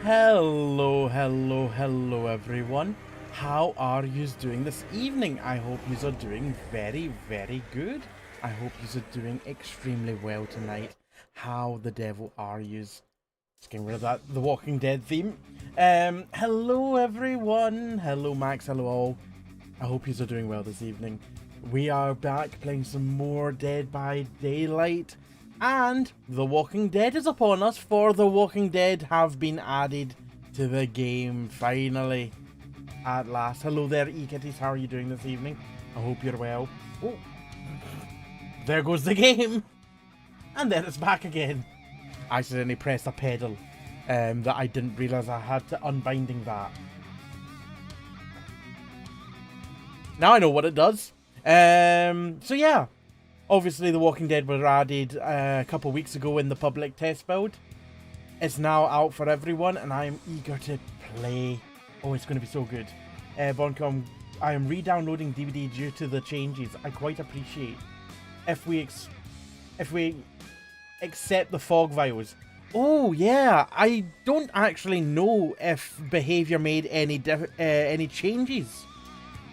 Hello everyone. How are yous doing this evening? I hope yous are doing very good. I hope yous are doing extremely well tonight. How the devil are yous? Just getting rid of that The Walking Dead theme. Hello everyone. Hello Max, hello all. I hope yous are doing well this evening. We are back playing some more Dead by Daylight. And The Walking Dead is upon us, for The Walking Dead have been added to the game, finally. At last. Hello there, E-Kitties. How are you doing this evening? I hope you're well. Oh, there goes the game. And then it's back again. I accidentally pressed a pedal that I didn't realise I had to unbinding that. Now I know what it does. So yeah. Obviously, The Walking Dead were added a couple weeks ago in the public test build. It's now out for everyone, and I am eager to play. Oh, it's going to be so good. Boncom, I am re-downloading DVD due to the changes. I quite appreciate if we accept the fog vials. Oh yeah, I don't actually know if behavior made any changes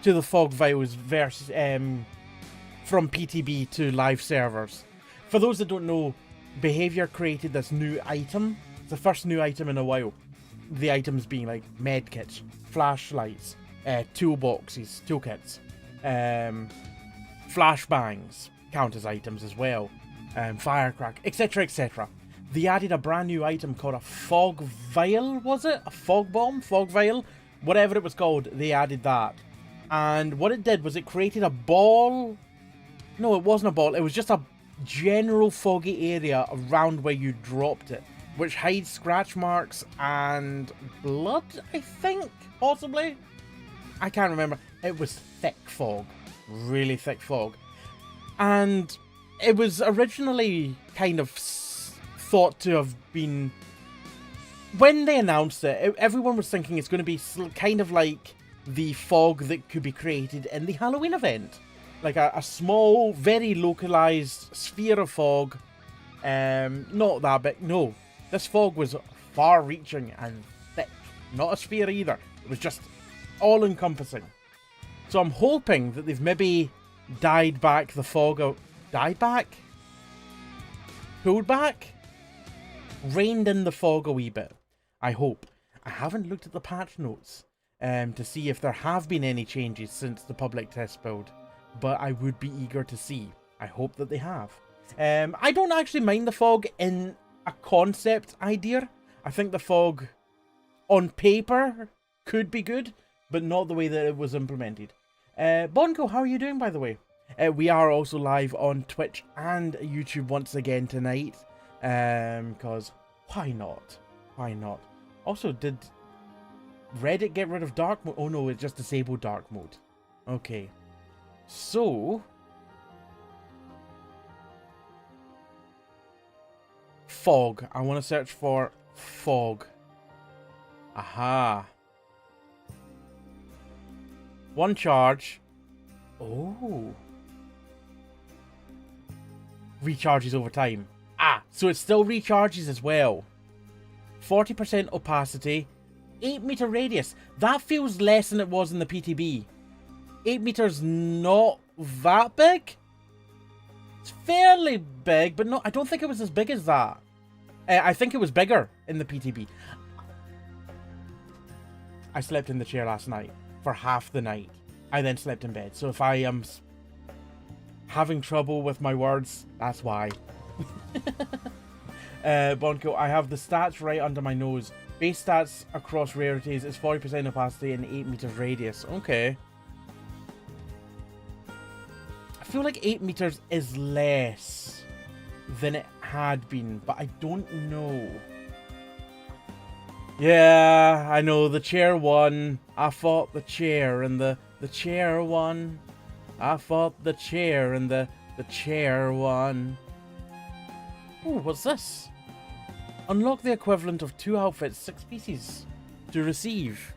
to the fog vials versus from PTB to live servers. For those that don't know, Behavior created this new item. It's the first new item in a while. The items being like medkits, flashlights, toolboxes, toolkits, flashbangs count as items as well, firecrack, etc, etc. They added a brand new item called a fog vial, was it? A fog bomb? Fog vial? Whatever it was called, they added that. And what it did was it created a ball. No, it wasn't a ball. It was just a general foggy area around where you dropped it, which hides scratch marks and blood, I think, possibly. I can't remember. It was thick fog. Really thick fog. And it was originally kind of thought to have been... When they announced it, everyone was thinking it's going to be kind of like the fog that could be created in the Halloween event. Like a small, very localized sphere of fog. Not that big. No, this fog was far-reaching and thick. Not a sphere either. It was just all-encompassing. So I'm hoping that they've maybe died back the fog. Died back? Pulled back? Reined in the fog a wee bit. I hope. I haven't looked at the patch notes to see if there have been any changes since the public test build. But I would be eager to see. I hope that they have. I don't actually mind the fog in a concept idea. I think the fog on paper could be good, but not the way that it was implemented. Bonko, how are you doing, by the way? We are also live on Twitch and YouTube once again tonight. Because why not? Why not? Also, did Reddit get rid of dark mode? Oh no, it just disabled dark mode. Okay. So, fog. I want to search for fog. Aha. One charge. Oh. Recharges over time. Ah, so it still recharges as well. 40% opacity. 8-meter radius. That feels less than it was in the PTB. 8 meters not that big? It's fairly big, but no, I don't think it was as big as that. I think it was bigger in the PTB. I slept in the chair last night for half the night. I then slept in bed. So if I am having trouble with my words, that's why. Bonko, I have the stats right under my nose. Base stats across rarities is 40% opacity and 8 meters radius. Okay. I feel like 8 meters is less than it had been, but I don't know. Yeah, I know, the chair won. I fought the chair and the chair won. I fought the chair and the chair won. Oh, what's this? Unlock the equivalent of 2 outfits, 6 pieces to receive.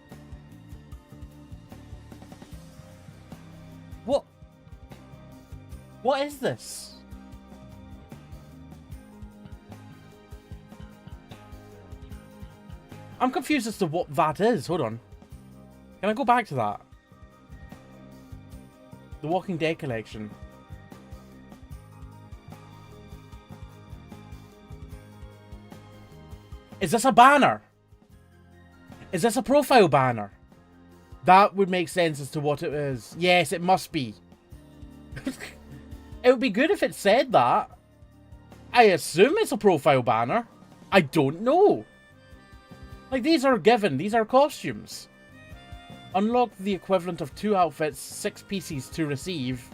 What? What is this? I'm confused as to what that is. Hold on. Can I go back to that? The Walking Dead collection. Is this a banner? Is this a profile banner? That would make sense as to what it is. Yes, it must be. It would be good if it said that. I assume it's a profile banner. I don't know. Like, these are given. These are costumes. Unlock the equivalent of 2 outfits, 6 pieces to receive.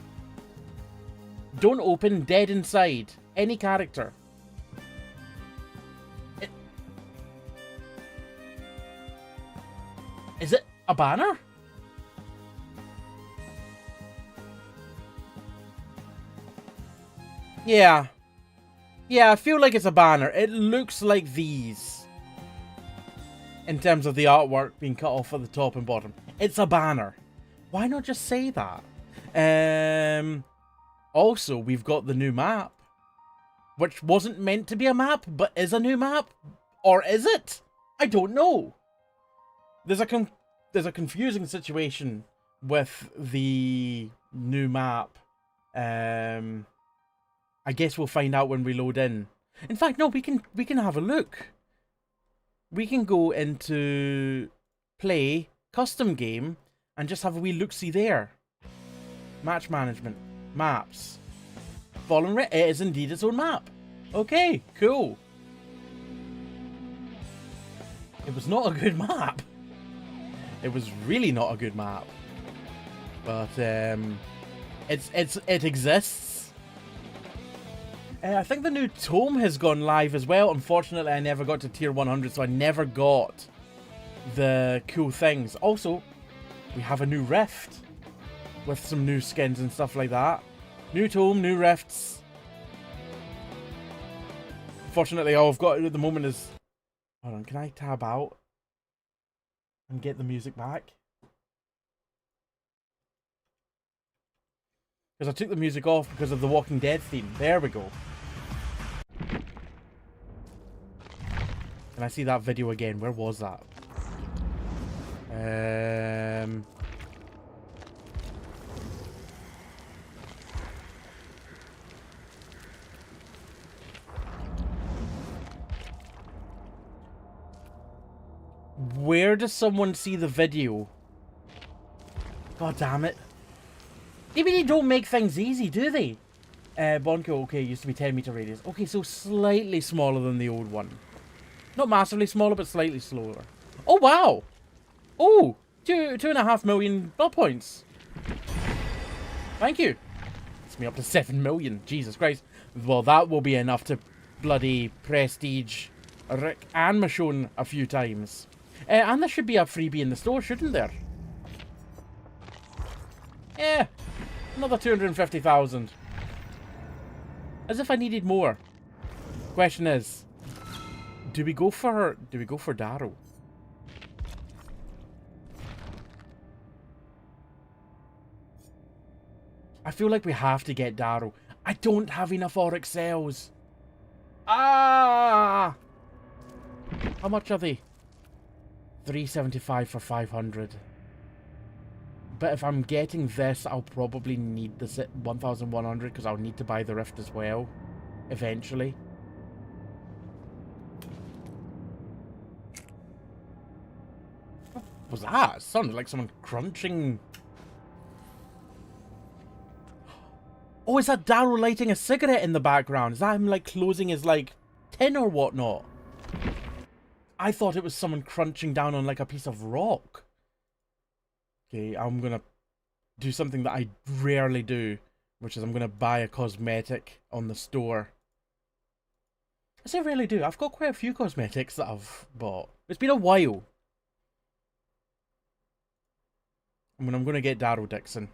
Don't open, dead inside. Any character. Is it a banner? Yeah. Yeah, I feel like it's a banner. It looks like these. In terms of the artwork being cut off at the top and bottom. It's a banner. Why not just say that? Also, we've got the new map. Which wasn't meant to be a map, but is a new map. Or is it? I don't know. There's a confusing situation with the new map. I guess we'll find out when we load in. In fact, no, we can have a look. We can go into play, custom game, and just have a wee look-see there. Match management, maps. Fallen Red, it is indeed its own map. Okay, cool. It was not a good map. It was really not a good map. But it exists. I think the new tome has gone live as well. Unfortunately, I never got to tier 100, so I never got the cool things. Also, we have a new rift with some new skins and stuff like that. New tome, new rifts. Fortunately, all I've got at the moment is... Hold on, can I tab out and get the music back? Because I took the music off because of the Walking Dead theme. There we go. Can I see that video again? Where was that? Where does someone see the video? God damn it. They don't make things easy, do they? Bonko, okay, used to be 10 meter radius. Okay, so slightly smaller than the old one. Not massively smaller, but slightly slower. Oh, wow! Oh! 2.5 million blood points. Thank you. It's me up to 7 million. Jesus Christ. Well, that will be enough to bloody prestige Rick and Michonne a few times. And there should be a freebie in the store, shouldn't there? Yeah. Another 250,000. As if I needed more. Question is, do we go for Darrow? I feel like we have to get Darrow. I don't have enough Auric cells. Ah! How much are they? 375 for 500. But if I'm getting this, I'll probably need the 1,100 because I'll need to buy the Rift as well, eventually. What was that? It sounded like someone crunching. Oh, is that Darrow lighting a cigarette in the background? Is that him, like, closing his, like, tin or whatnot? I thought it was someone crunching down on, like, a piece of rock. Okay, I'm gonna do something that I rarely do, which is I'm gonna buy a cosmetic on the store. I say rarely do. I've got quite a few cosmetics that I've bought. It's been a while. I mean, I'm gonna get Darrow Dixon.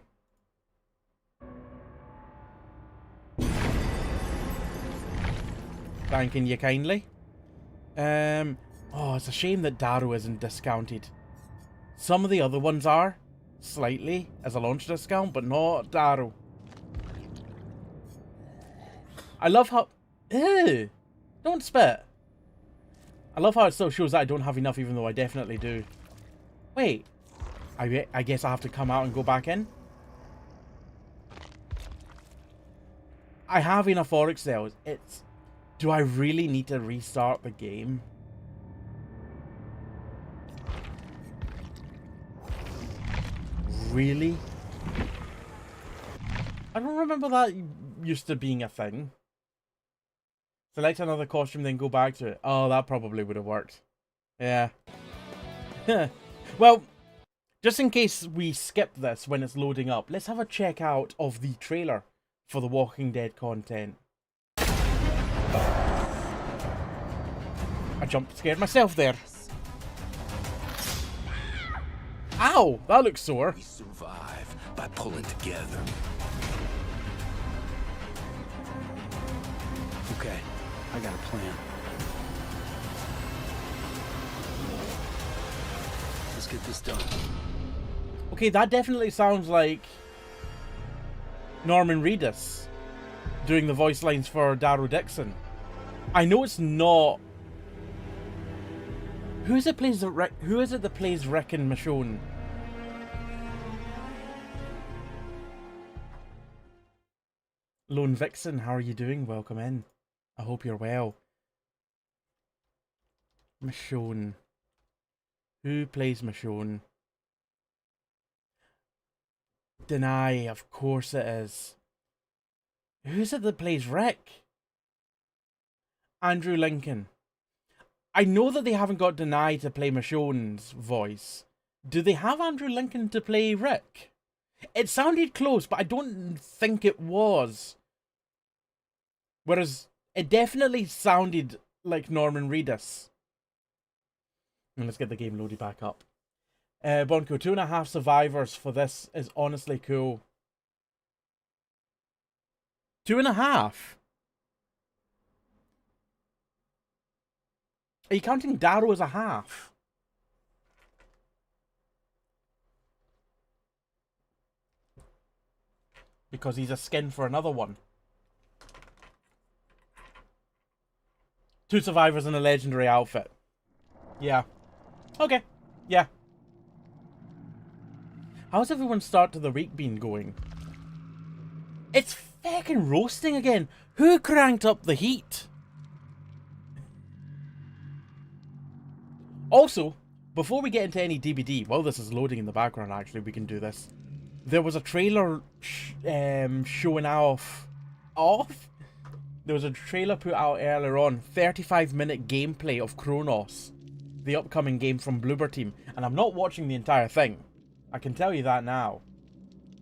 Thanking you kindly. Oh, it's a shame that Darrow isn't discounted. Some of the other ones are. Slightly, as a launch discount, but not Darrow. I love how... Ew! Don't spit. I love how it still shows that I don't have enough, even though I definitely do. Wait. I guess I have to come out and go back in? I have enough Oryx cells. It's... Do I really need to restart the game? Really? I don't remember that used to being a thing. Select another costume, then go back to it. Oh, that probably would have worked. Yeah. Well, just in case we skip this when it's loading up, let's have a check out of the trailer for the Walking Dead content. I jump scared myself there. Ow! That looks sore. We survive by pulling together. Okay, I got a plan. Let's get this done. Okay, that definitely sounds like Norman Reedus doing the voice lines for Daryl Dixon. I know it's not. Who is it that plays Rick and Michonne? Lone Vixen, how are you doing? Welcome in. I hope you're well. Michonne. Who plays Michonne? Denai, of course it is. Who's it that plays Rick? Andrew Lincoln. I know that they haven't got Denai to play Michonne's voice. Do they have Andrew Lincoln to play Rick? It sounded close, but I don't think it was. Whereas, it definitely sounded like Norman Reedus. And let's get the game loaded back up. Bonko, 2.5 survivors for this is honestly cool. 2.5? Are you counting Daryl as a half? Because he's a skin for another one. 2 survivors in a legendary outfit. Yeah. Okay. Yeah. How's everyone's start to the week been going? It's feckin' roasting again. Who cranked up the heat? Also, before we get into any DBD, while this is loading in the background, actually, we can do this. There was a trailer showing off. There was a trailer put out earlier on, 35-minute gameplay of Chronos, the upcoming game from Bloober Team. And I'm not watching the entire thing. I can tell you that now.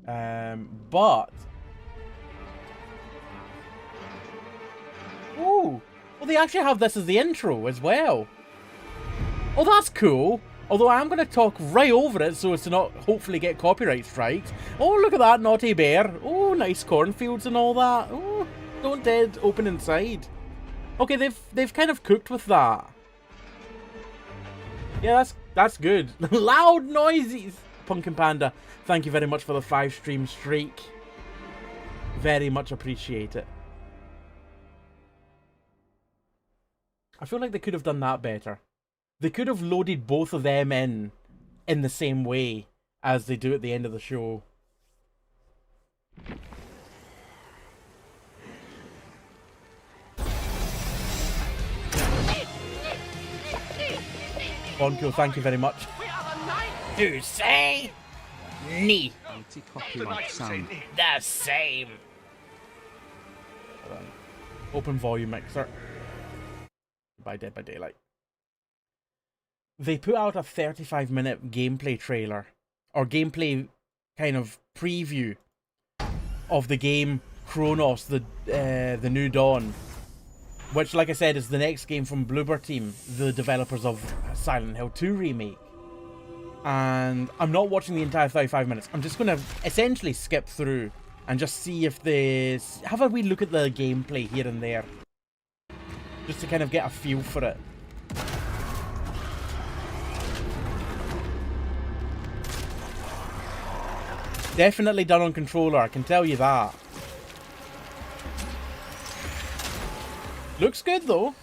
But... Ooh! Well, they actually have this as the intro as well. Oh, that's cool. Although I am going to talk right over it so as to not hopefully get copyright strikes. Oh, look at that naughty bear. Oh, nice cornfields and all that. Oh, don't dead open inside. Okay, they've kind of cooked with that. Yeah, that's good. Loud noises. Pumpkin Panda, thank you very much for the 5-stream streak. Very much appreciate it. I feel like they could have done that better. They could have loaded both of them in the same way as they do at the end of the show. Bonko, thank you very much. To say me. Anti-copyright sound. The same. Open volume mixer. By Dead by Daylight. They put out a 35-minute gameplay trailer, or gameplay kind of preview of the game Chronos, the New Dawn, which, like I said, is the next game from Bloober Team, the developers of Silent Hill 2 remake. And I'm not watching the entire 35 minutes. I'm just going to essentially skip through and just see if this... Have a wee look at the gameplay here and there, just to kind of get a feel for it. Definitely done on controller, I can tell you that. Looks good though.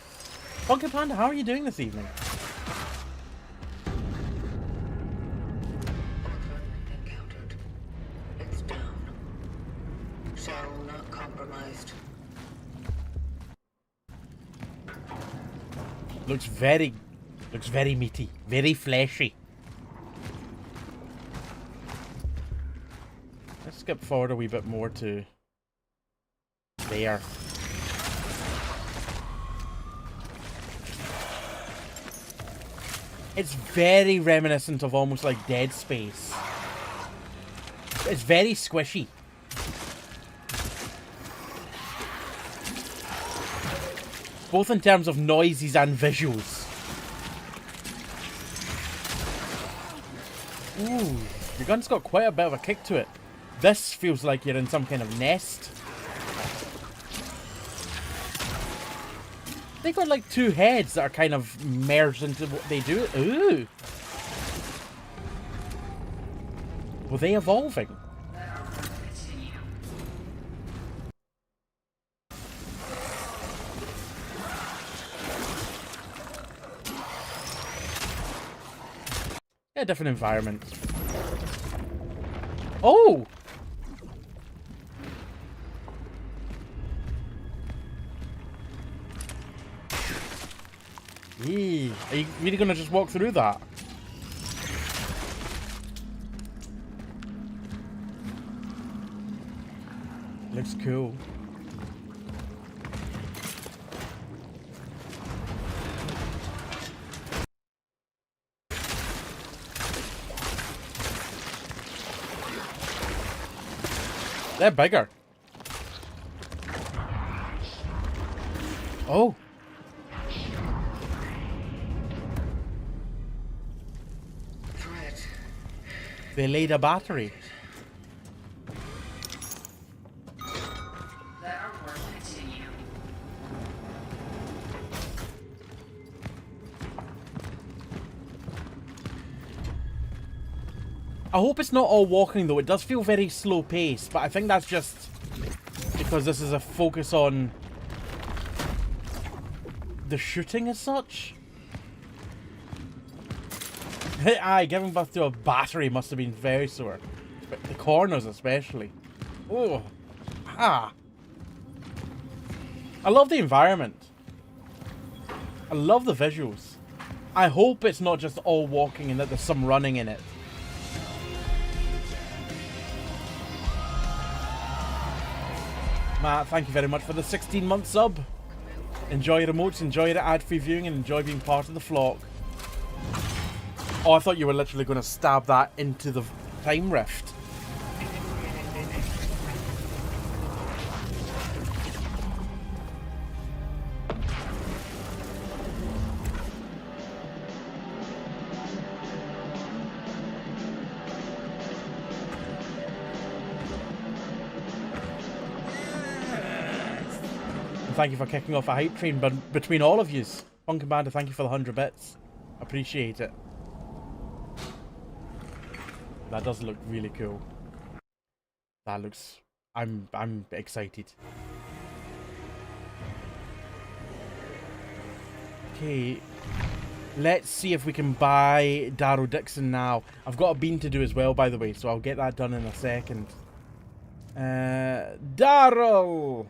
Funky Panda, how are you doing this evening? Encountered. It's down. Shell not compromised. Looks very meaty, very fleshy. Let's skip forward a wee bit more to there. It's very reminiscent of almost like Dead Space. It's very squishy. Both in terms of noises and visuals. Ooh, your gun's got quite a bit of a kick to it. This feels like you're in some kind of nest. They got like two heads that are kind of merged into what they do. Ooh. Were they evolving? Yeah, different environment. Oh! Eee. Are you really gonna just walk through that? Looks cool. They're bigger. Oh. Threat. They laid a battery. Let our work continue. I hope it's not all walking though. It does feel very slow paced, but I think that's just because this is a focus on the shooting as such. Aye, giving birth to a battery must have been very sore. But the corners especially. Oh. Ah. I love the environment. I love the visuals. I hope it's not just all walking and that there's some running in it. Matt, thank you very much for the 16-month sub. Enjoy your emotes, enjoy your ad-free viewing, and enjoy being part of the flock. Oh, I thought you were literally going to stab that into the time rift. Thank you for kicking off a hype train between all of yous. Fun Commander, thank you for the 100 bits. Appreciate it. That does look really cool. That looks... I'm excited. Okay. Let's see if we can buy Darrow Dixon now. I've got a bean to do as well, by the way, so I'll get that done in a second. Darrow!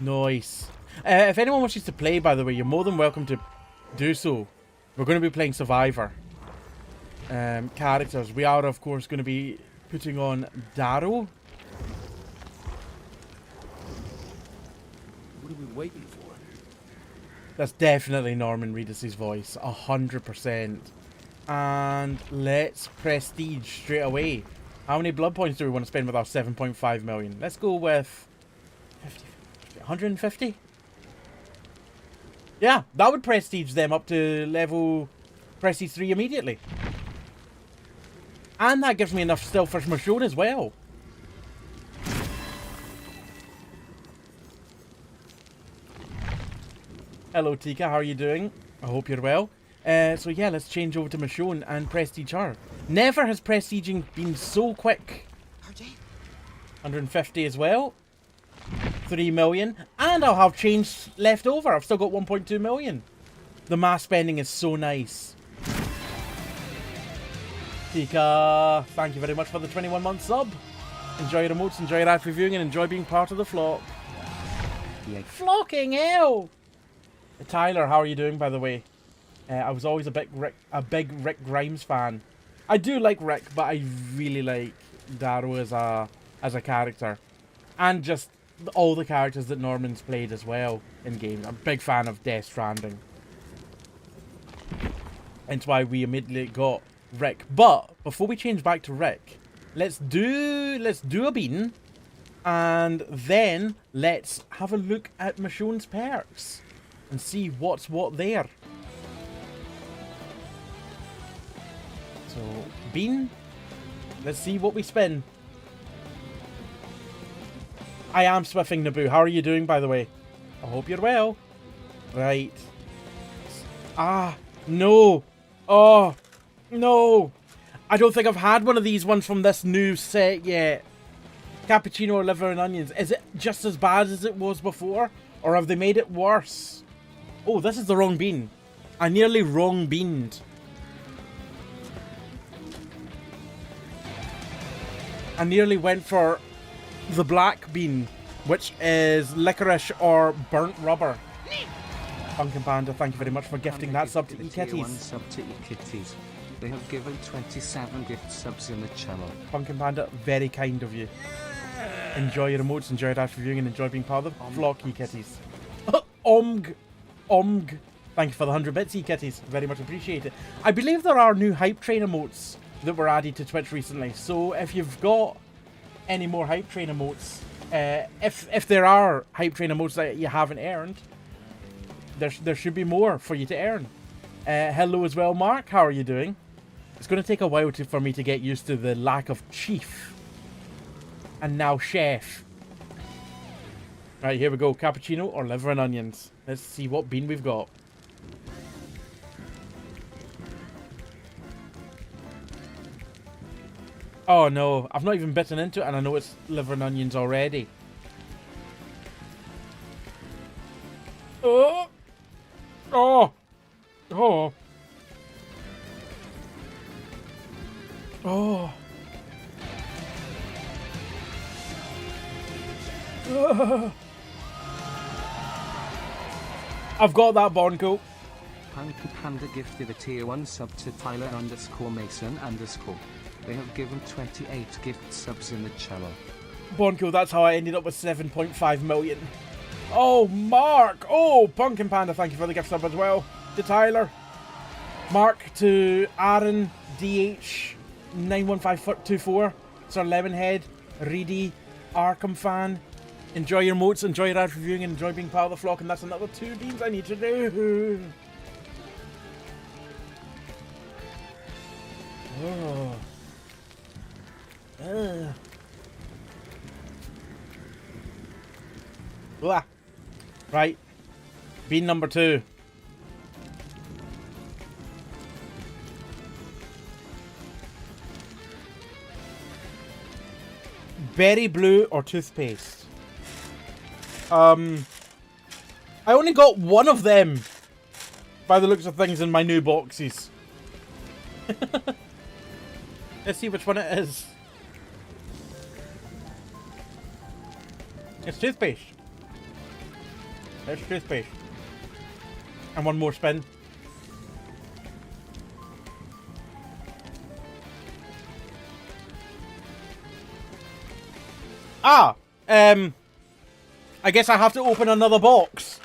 Nice. If anyone wishes to play, by the way, you're more than welcome to do so. We're going to be playing Survivor characters. We are, of course, going to be putting on Darrow. What are we waiting for? That's definitely Norman Reedus' voice, 100%. And let's prestige straight away. How many blood points do we want to spend with our 7.5 million? Let's go with 50, 150? Yeah, that would prestige them up to level prestige 3 immediately. And that gives me enough still for Michonne as well. Hello Tika, how are you doing? I hope you're well. So yeah, let's change over to Michonne and prestige her. Never has prestiging been so quick. RJ? 150 as well. 3 million. And I'll have change left over. I've still got 1.2 million. The mass spending is so nice. Tika, thank you very much for the 21-month sub. Enjoy your emotes, enjoy your ad reviewing, and enjoy being part of the flock. Yeah. Flocking hell! Tyler, how are you doing, by the way? I was always a big Rick Grimes fan. I do like Rick, but I really like Darrow as a character. And just all the characters that Norman's played as well in games. I'm a big fan of Death Stranding. Hence why we immediately got Rick. But before we change back to Rick, let's do a bean, and then let's have a look at Michonne's perks and see what's what there. So bean, let's see what we spin. I am swiffing Naboo. How are you doing, by the way? I hope you're well. Right. Ah, no. Oh, no. I don't think I've had one of these ones from this new set yet. Cappuccino or liver and onions. Is it just as bad as it was before? Or have they made it worse? Oh, this is the wrong bean. I nearly wrong beaned. I nearly went for the black bean, which is licorice or burnt rubber. Pumpkin Panda, thank you very much for gifting that sub to E-Kitties. Sub to E-Kitties. They have given 27 gift subs in the channel. Pumpkin Panda, very kind of you. Enjoy your emotes, enjoy that reviewing, and enjoy being part of the flock, E-Kitties. Omg. Omg. Thank you for the 100 bits, E-Kitties. Very much appreciated. I believe there are new Hype Train emotes that were added to Twitch recently. So if you've got any more Hype Train emotes, if there are Hype Train emotes that you haven't earned, there should be more for you to earn. Hello as well, Mark. How are you doing? It's going to take a while for me to get used to the lack of chief. And now chef. Right, here we go. Cappuccino or liver and onions. Let's see what bean we've got. Oh no, I've not even bitten into it and I know it's liver and onions already. Oh! Oh! Oh! Oh! Oh. I've got that Bonko. Panda gifted a tier 1 sub to Tyler_Mason_. They have given 28 gift subs in the channel. Bonko, that's how I ended up with 7.5 million. Oh, Mark! Oh, Pumpkin Panda, thank you for the gift sub as well. To Tyler. Mark, to Aaron, DH91524, Sir Lemonhead, Reedy, Arkham Fan. Enjoy your motes, enjoy your ad reviewing, and enjoy being part of the flock, and that's another 2 beans I need to do. Oh. Blah. Right. Bean number 2. Berry blue or toothpaste? I only got one of them by the looks of things in my new boxes. Let's see which one it is. It's toothpaste. It's toothpaste. And one more spin. Ah! I guess I have to open another box.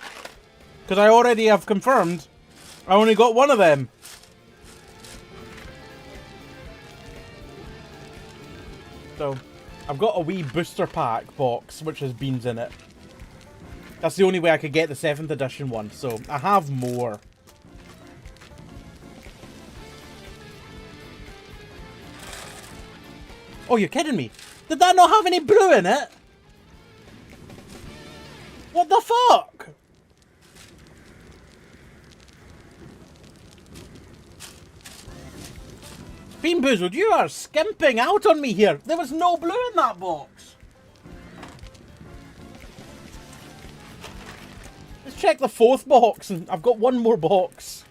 Because I already have confirmed I only got one of them. So, I've got a wee booster pack box which has beans in it. That's the only way I could get the 7th edition one, so I have more. Oh, you're kidding me? Did that not have any blue in it? What the fuck? Bean Boozled, you are skimping out on me here. There was no blue in that box. Let's check the 4th box, and I've got one more box.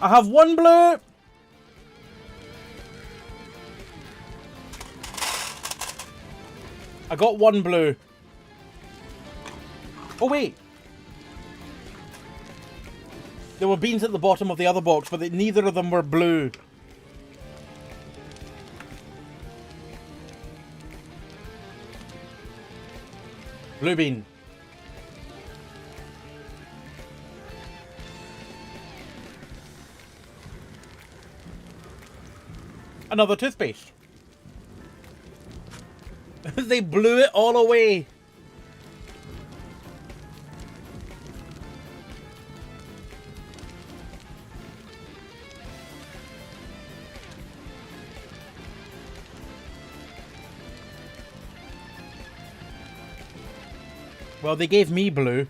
I have one blue. I got one blue. Oh wait. There were beans at the bottom of the other box, but neither of them were blue. Blue bean. Another toothpaste. They blew it all away. Well, they gave me blue.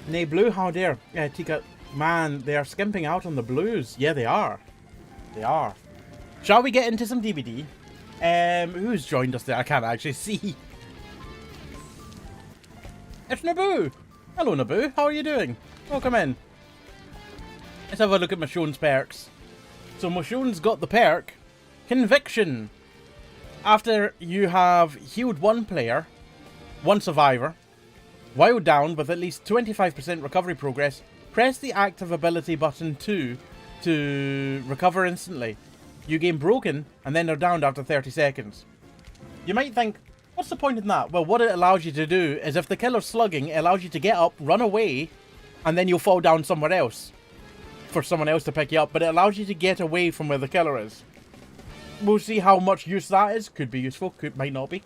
Nay, blue, how dare. Yeah, Tika. Man, they are skimping out on the blues. Yeah, they are. They are. Shall we get into some DVD? Who's joined us there? I can't actually see. It's Naboo. Hello, Naboo. How are you doing? Welcome in. Let's have a look at Michonne's perks. So Michonne's got the perk Conviction. After you have healed one player, one survivor, while down with at least 25% recovery progress, press the active ability button 2 to recover instantly. You gain broken and then are downed after 30 seconds. You might think, what's the point in that? Well, what it allows you to do is if the killer's slugging, it allows you to get up, run away, and then you'll fall down somewhere else for someone else to pick you up. But it allows you to get away from where the killer is. We'll see how much use that is. Could be useful, might not be.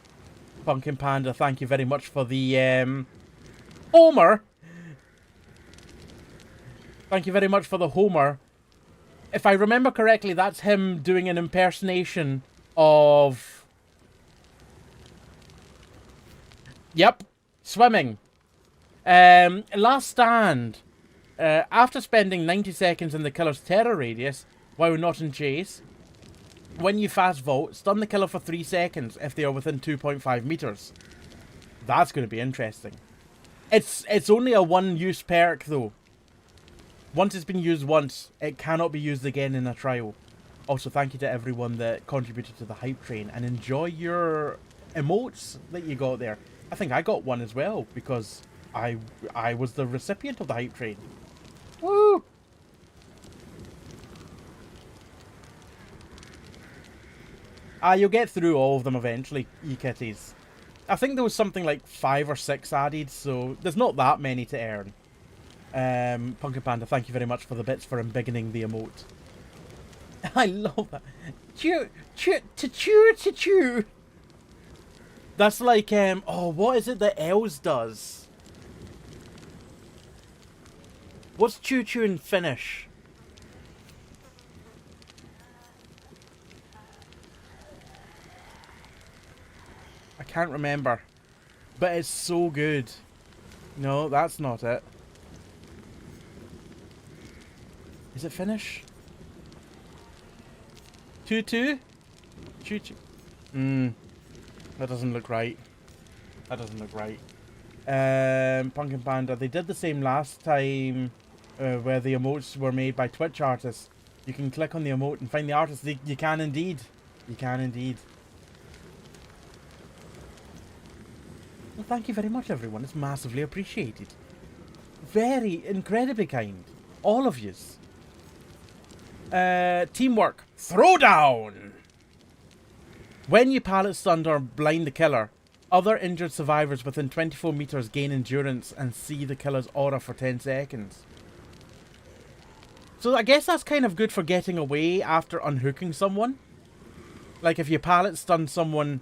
Pumpkin Panda, thank you very much for the Homer. Thank you very much for the Homer. If I remember correctly, that's him doing an impersonation of... Yep, swimming. Last Stand. After spending 90 seconds in the killer's terror radius, while not in chase, when you fast vault, stun the killer for 3 seconds if they are within 2.5 meters. That's going to be interesting. It's only a one-use perk, though. Once it's been used once, it cannot be used again in a trial. Also, thank you to everyone that contributed to the hype train, and enjoy your emotes that you got there. I think I got one as well, because I was the recipient of the hype train. Woo! You'll get through all of them eventually, you kitties. I think there was something like 5 or 6 added, so there's not that many to earn. Pumpkin Panda, thank you very much for the bits for embiggening the emote. I love that. Chew, chew, chew, chew, chew. That's like, oh, what is it that Els does? What's Choo Choo in Finnish? I can't remember. But it's so good. No, that's not it. Is it Finnish? Choo-choo? Choo-choo. That doesn't look right. That doesn't look right. Pumpkin Panda. They did the same last time where the emotes were made by Twitch artists. You can click on the emote and find the artist. You can indeed. You can indeed. Well, thank you very much, everyone. It's massively appreciated. Very, incredibly kind. All of yous. Teamwork. Throwdown! When you pallet stun or blind the killer, other injured survivors within 24 meters gain endurance and see the killer's aura for 10 seconds. So I guess that's kind of good for getting away after unhooking someone. Like if you pallet stun someone...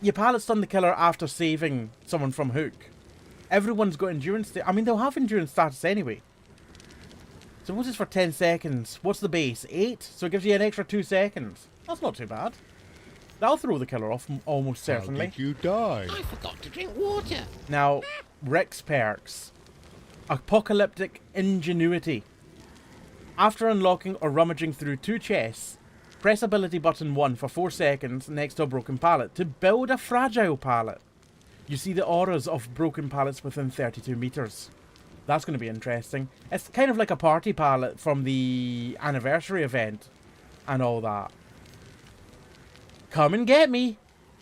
You pallet stun the killer after saving someone from hook. Everyone's got endurance... I mean, they'll have endurance status anyway. Suppose it's for 10 seconds. What's the base? 8? So it gives you an extra 2 seconds. That's not too bad. That'll throw the killer off, almost certainly. How did you die? I forgot to drink water. Now, Rick's perks. Apocalyptic Ingenuity. After unlocking or rummaging through 2 chests, press ability button 1 for 4 seconds next to a broken pallet to build a fragile pallet. You see the auras of broken pallets within 32 meters. That's going to be interesting. It's kind of like a party pallet from the anniversary event and all that. Come and get me!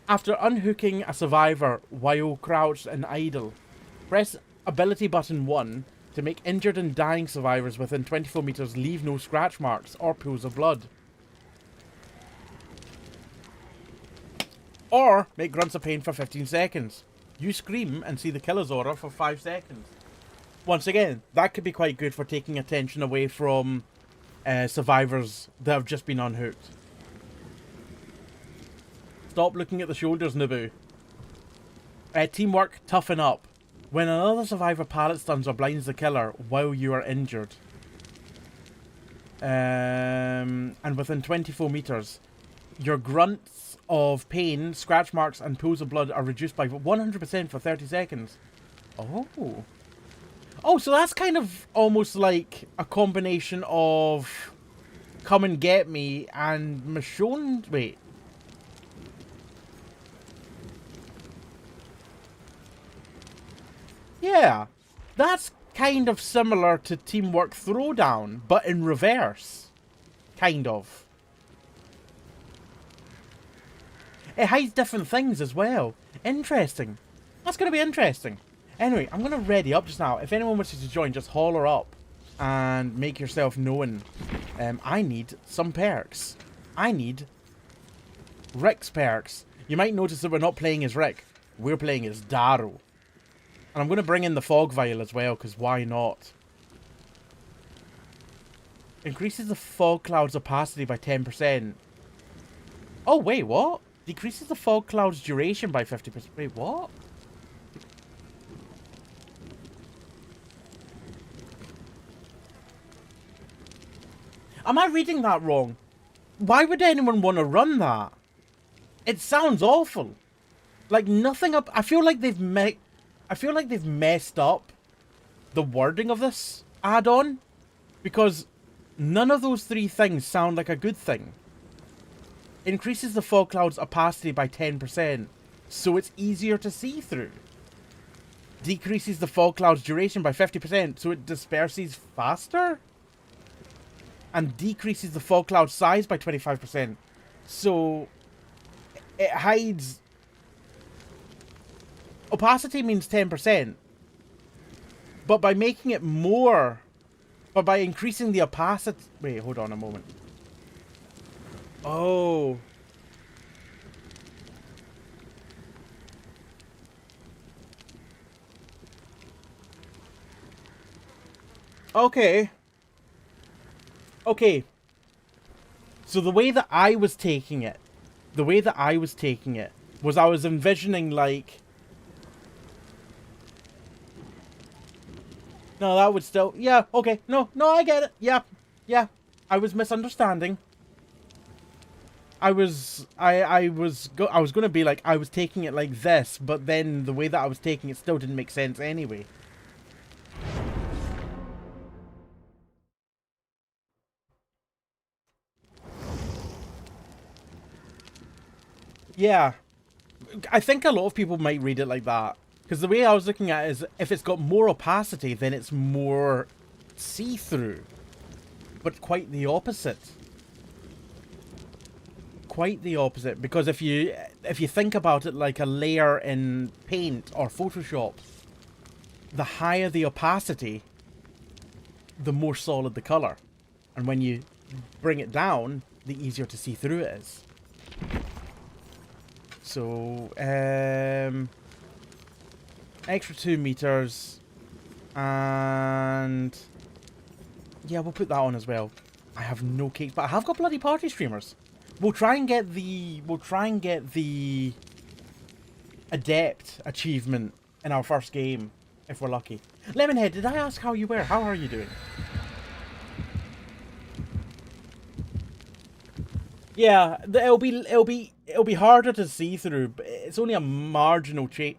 After unhooking a survivor while crouched and idle, press ability button 1 to make injured and dying survivors within 24 meters leave no scratch marks or pools of blood. Or make grunts of pain for 15 seconds. You scream and see the killer's aura for 5 seconds. Once again, that could be quite good for taking attention away from survivors that have just been unhooked. Stop looking at the shoulders, Naboo. Teamwork, toughen up. When another survivor pallet stuns or blinds the killer while you are injured. And within 24 meters, your grunts of pain, scratch marks, and pools of blood are reduced by 100% for 30 seconds. Oh. Oh, so that's kind of almost like a combination of Come and Get Me and Michonne. Wait. Yeah, that's kind of similar to Teamwork Throwdown, but in reverse. Kind of. It hides different things as well. Interesting. That's going to be interesting. Anyway, I'm going to ready up just now. If anyone wishes to join, just holler up and make yourself known. I need some perks. I need Rick's perks. You might notice that we're not playing as Rick. We're playing as Darrow. And I'm going to bring in the Fog Vial as well, because why not? Increases the fog cloud's opacity by 10%. Oh, wait, what? Decreases the fog cloud's duration by 50%. Wait, what? Am I reading that wrong? Why would anyone want to run that? It sounds awful. Like nothing up. I feel like they've messed up the wording of this add-on, because none of those 3 things sound like a good thing. Increases the fog cloud's opacity by 10%, so it's easier to see through. Decreases the fog cloud's duration by 50%, so it disperses faster. And decreases the fog cloud size by 25%, so it hides. Opacity means 10%, but by making it more, but by increasing the opacity. Wait, hold on a moment. Oh. Okay. Okay. So the way that I was taking it, was I was envisioning like. No, that would still. Yeah, okay. No, I get it. Yeah. I was misunderstanding. I was going to be like, I was taking it like this, but then the way that I was taking it still didn't make sense anyway. Yeah. I think a lot of people might read it like that. Because the way I was looking at it is, if it's got more opacity, then it's more see-through. But quite the opposite. Quite the opposite. Because if you think about it like a layer in Paint or Photoshop, the higher the opacity, the more solid the colour. And when you bring it down, the easier to see through it is. So, extra 2 meters, and yeah, we'll put that on as well. I have no cakes, but I have got bloody party streamers. We'll try and get the Adept achievement in our first game, if we're lucky. Lemonhead, did I ask how you were? How are you doing? Yeah, it'll be harder to see through, but it's only a marginal change.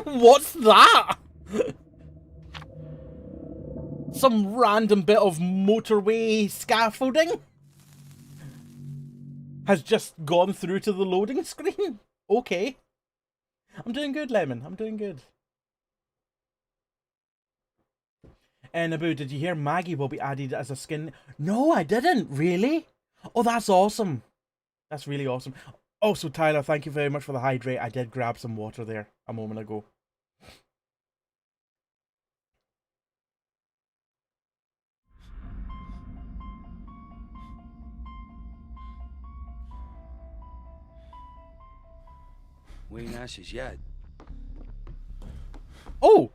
What's that? Some random bit of motorway scaffolding has just gone through to the loading screen. Okay. I'm doing good, Lemon. I'm doing good. And Naboo, did you hear Maggie will be added as a skin? No, I didn't. Really? Oh, that's awesome. That's really awesome. Also, Tyler, thank you very much for the hydrate. I did grab some water there a moment ago. We ain't ashes yet. Oh!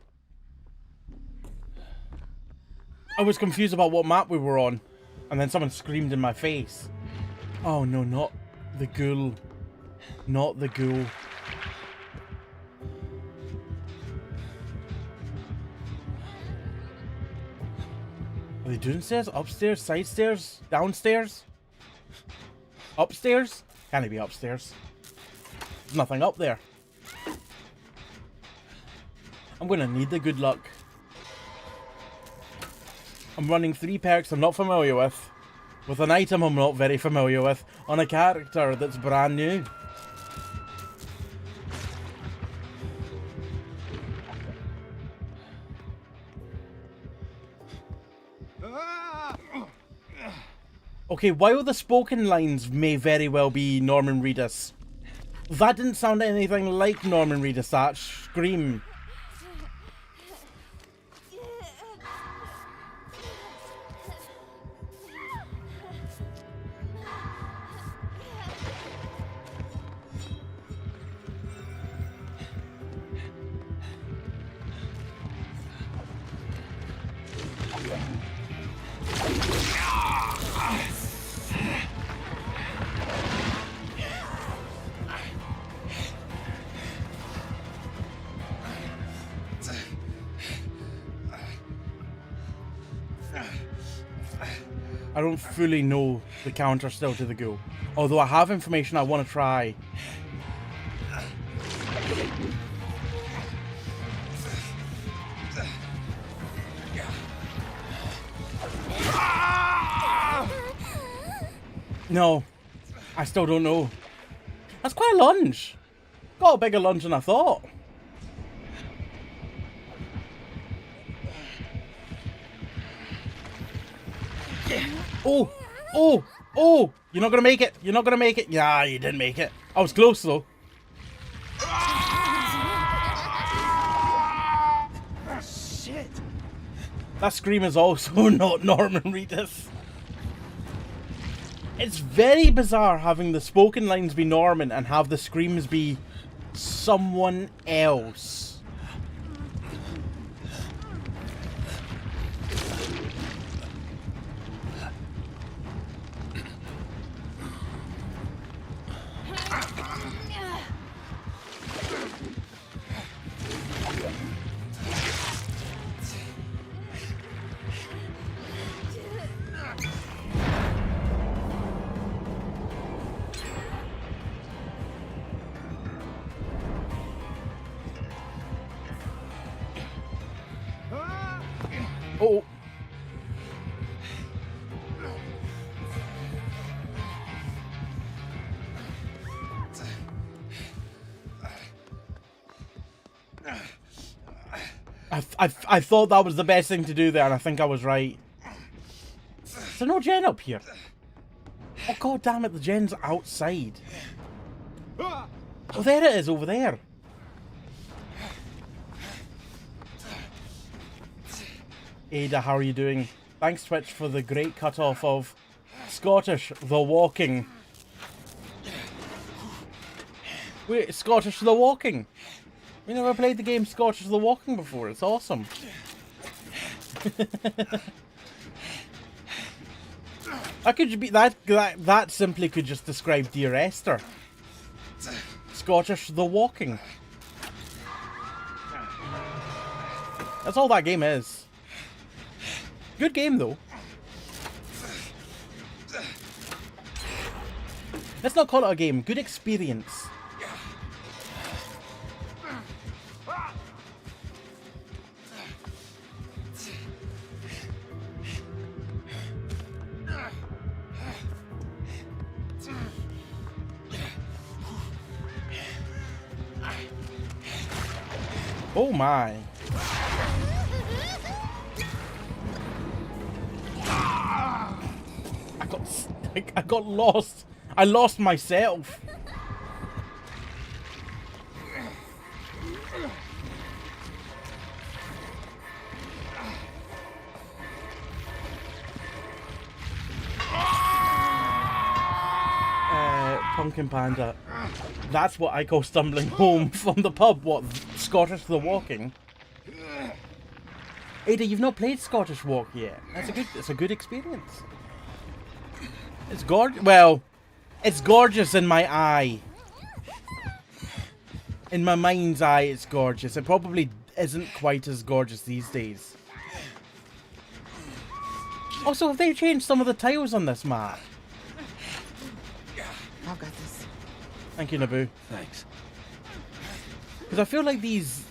I was confused about what map we were on. And then someone screamed in my face. Oh no, not the ghoul. Not the ghoul. Are they downstairs? Upstairs? Side stairs? Downstairs? Upstairs? Can it be upstairs? There's nothing up there. I'm gonna need the good luck. I'm running 3 perks I'm not familiar with an item I'm not very familiar with, on a character that's brand new. Okay, while the spoken lines may very well be Norman Reedus, that didn't sound anything like Norman Reedus, that scream. I don't fully know the counter still to the ghoul, although I have information I want to try. No, I still don't know. That's quite a lunge. Got a bigger lunge than I thought. Oh, oh, oh! You're not gonna make it. You're not gonna make it. Yeah, you didn't make it. I was close though. Shit. That scream is also not Norman Reedus. It's very bizarre having the spoken lines be Norman and have the screams be someone else. Oh. I thought that was the best thing to do there, and I think I was right. Is there no gen up here? Oh god damn it, the gen's outside. Oh, there it is, over there. Ada, how are you doing? Thanks Twitch for the great cutoff of Scottish The Walking. Wait, Scottish The Walking? We never played the game Scottish The Walking before, it's awesome. That could be that simply could just describe Dear Esther. Scottish The Walking. That's all that game is. Good game though. Let's not call it a game. Good experience. Oh my. I got lost. I lost myself. Pumpkin Panda. That's what I call stumbling home from the pub. What, Scottish The Walking? Ada, you've not played Scottish Walk yet. It's a good experience. It's gorgeous. Well, it's gorgeous in my eye. In my mind's eye, it's gorgeous. It probably isn't quite as gorgeous these days. Also, have they changed some of the tiles on this map? I've got this. Thank you, Naboo. Thanks. Because I feel like these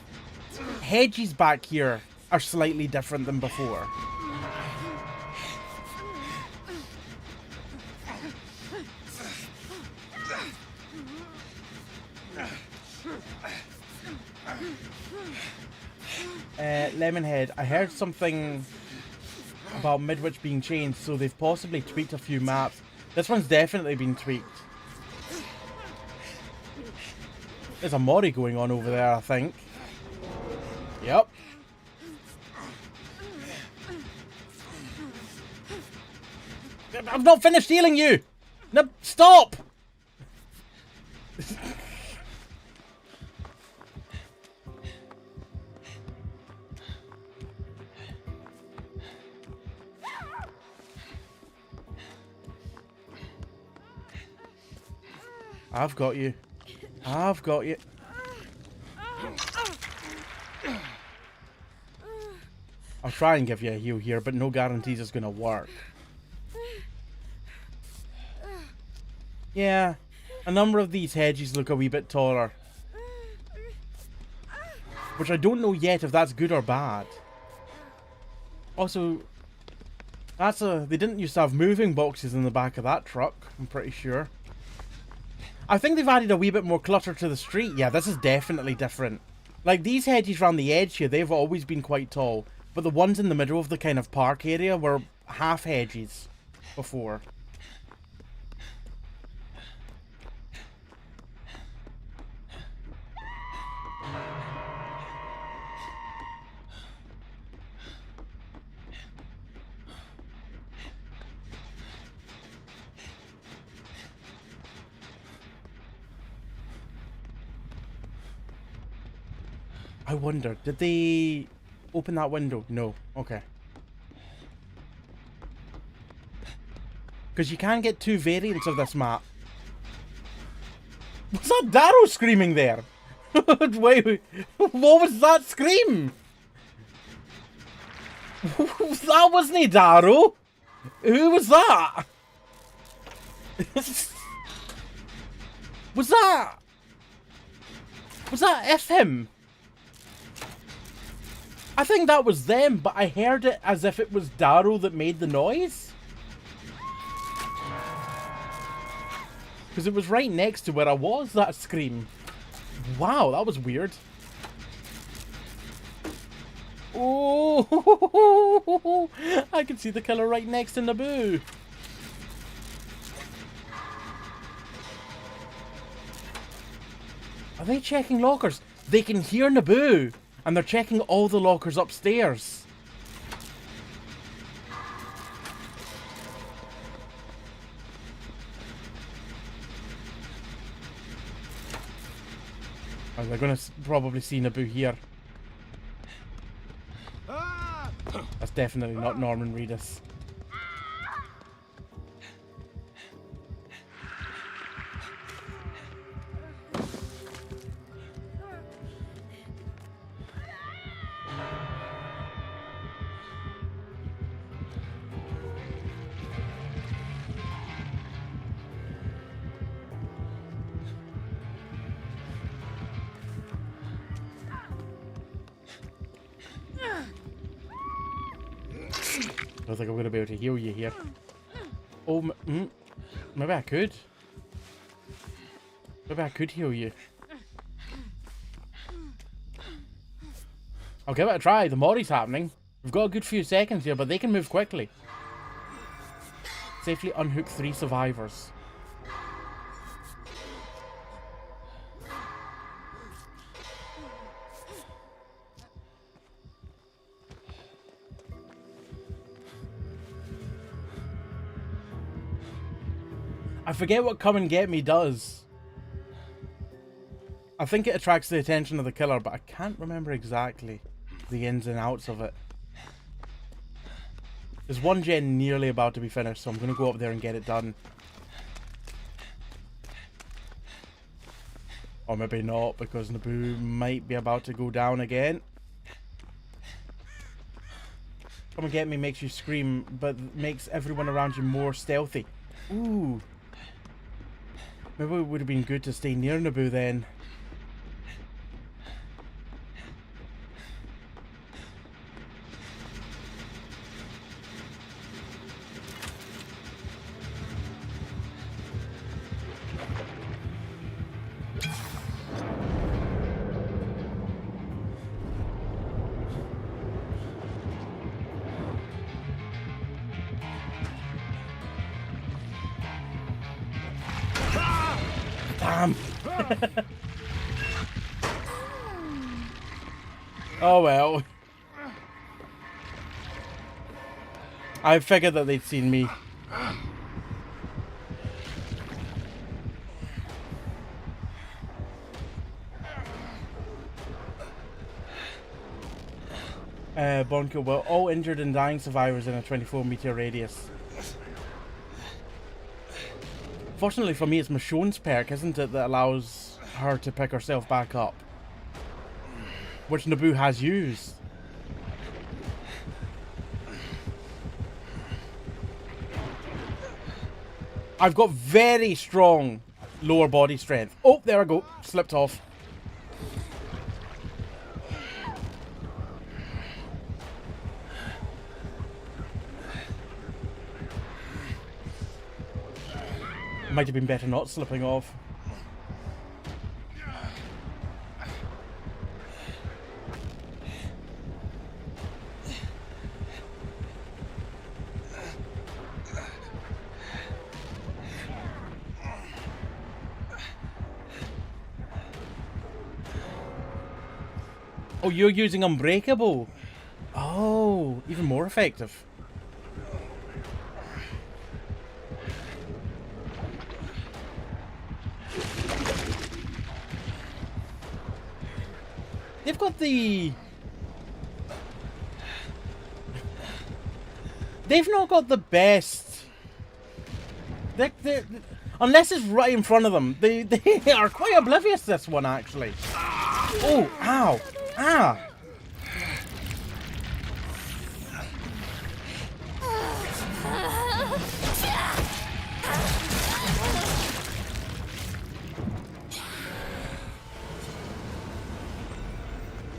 hedges back here are slightly different than before. Lemonhead, I heard something about Midwich being changed, so they've possibly tweaked a few maps. This one's definitely been tweaked. There's a Mori going on over there, I think. Yep. I've not finished healing you! No, stop! I've got you. I've got you. I'll try and give you a heal here, but no guarantees it's gonna work. Yeah, a number of these hedges look a wee bit taller. Which I don't know yet if that's good or bad. Also, they didn't used to have moving boxes in the back of that truck, I'm pretty sure. I think they've added a wee bit more clutter to the street. Yeah, this is definitely different. Like, these hedges around the edge here, they've always been quite tall. But the ones in the middle of the kind of park area were half hedges before. I wonder, did they open that window? No. Okay. Because you can get two variants of this map. Was that Darrow screaming there? Wait, what was that scream? That wasn't Darrow. Who was that? Was that FM? I think that was them, but I heard it as if it was Darrow that made the noise. Because it was right next to where I was, that scream. Wow, that was weird. Oh, I can see the killer right next to Naboo. Are they checking lockers? They can hear Naboo. And they're checking all the lockers upstairs. Oh, they're gonna probably see Naboo here. That's definitely not Norman Reedus. don't think I'm going to be able to heal you here. Oh, maybe I could. Maybe I could heal you. I'll give it a try. The Mori's happening. We've got a good few seconds here, but they can move quickly. Safely unhook 3 survivors. I forget what Come and Get Me does. I think it attracts the attention of the killer, but I can't remember exactly the ins and outs of it. There's one gen nearly about to be finished, so I'm going to go up there and get it done. Or maybe not, because Naboo might be about to go down again. Come and Get Me makes you scream, but makes everyone around you more stealthy. Ooh. Maybe it would have been good to stay near Naboo then. Damn. Oh well. I figured that they'd seen me. Bonko, well, all injured and dying survivors in a 24-meter radius. Fortunately for me, it's Michonne's perk, isn't it, that allows her to pick herself back up. Which Naboo has used. I've got very strong lower body strength. Oh, there I go. Slipped off. Might have been better not slipping off. Oh, you're using Unbreakable. Oh, even more effective. They've got the... They've not got the best... They're... Unless it's right in front of them. They are quite oblivious, this one, actually. Oh, ow. Ah.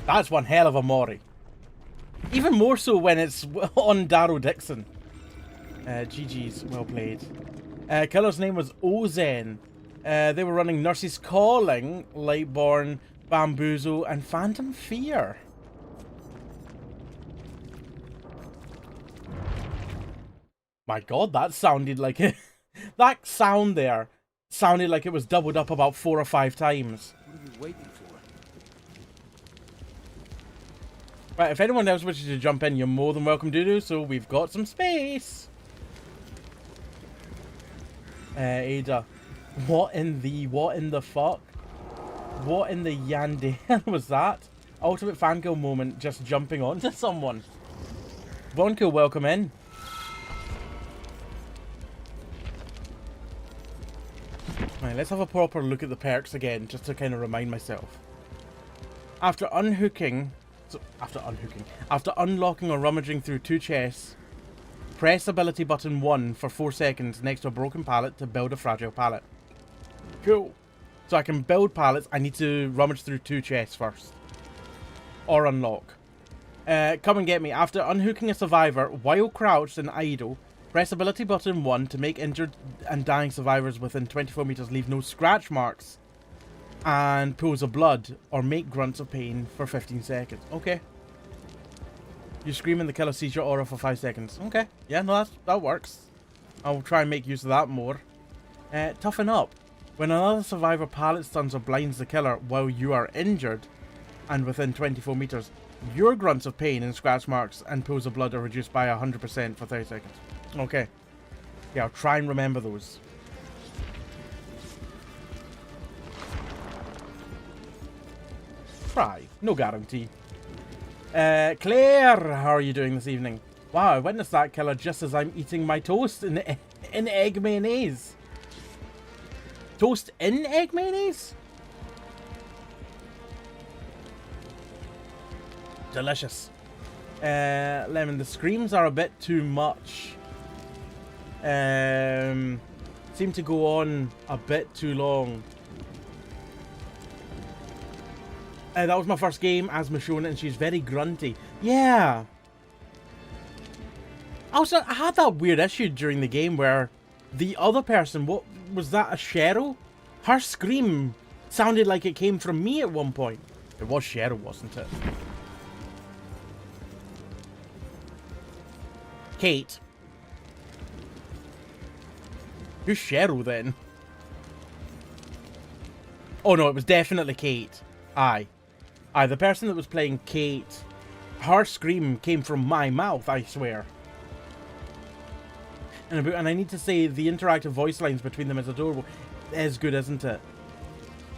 That's one hell of a Mori. Even more so when it's on Darrow Dixon. GG's, well played. Killer's name was Ozen. They were running Nurse's Calling, Lightborn, Bamboozle, and Phantom Fear. My god, that sounded like it. That sound there sounded like it was doubled up about 4 or 5 times. What are you waiting for? Right, if anyone else wishes to jump in, you're more than welcome to do so. We've got some space. Ada. What in the fuck? What in the Yandere was that? Ultimate fangirl moment, just jumping onto someone. Bonko, welcome in. Right, let's have a proper look at the perks again, just to kind of remind myself. After unlocking or rummaging through 2 chests, press ability button 1 for 4 seconds next to a broken pallet to build a fragile pallet. Cool. So I can build pallets, I need to rummage through 2 chests first. Or unlock. Come and get me. After unhooking a survivor, while crouched and idle, press ability button 1 to make injured and dying survivors within 24 meters leave no scratch marks and pools of blood, or make grunts of pain for 15 seconds. Okay. You scream and the killer sees your aura for 5 seconds. Okay. Yeah, no, that works. I'll try and make use of that more. Toughen up. When another survivor pallet stuns or blinds the killer while you are injured and within 24 meters, your grunts of pain and scratch marks and pools of blood are reduced by 100% for 30 seconds. Okay. Yeah, I'll try and remember those. Try. No guarantee. Claire, how are you doing this evening? Wow, I witnessed that killer just as I'm eating my toast in egg mayonnaise. Toast in egg mayonnaise? Delicious. Lemon, the screams are a bit too much. Seem to go on a bit too long. That was my first game as Michonne, and she's very grunty. Yeah. Also, I had that weird issue during the game where the other person, what was that, a Cheryl? Her scream sounded like it came from me at one point. It was Cheryl, wasn't it? Kate. Who's Cheryl then? Oh no, it was definitely Kate. Aye, the person that was playing Kate, her scream came from my mouth, I swear. And I need to say, the interactive voice lines between them is adorable. It is good, isn't it?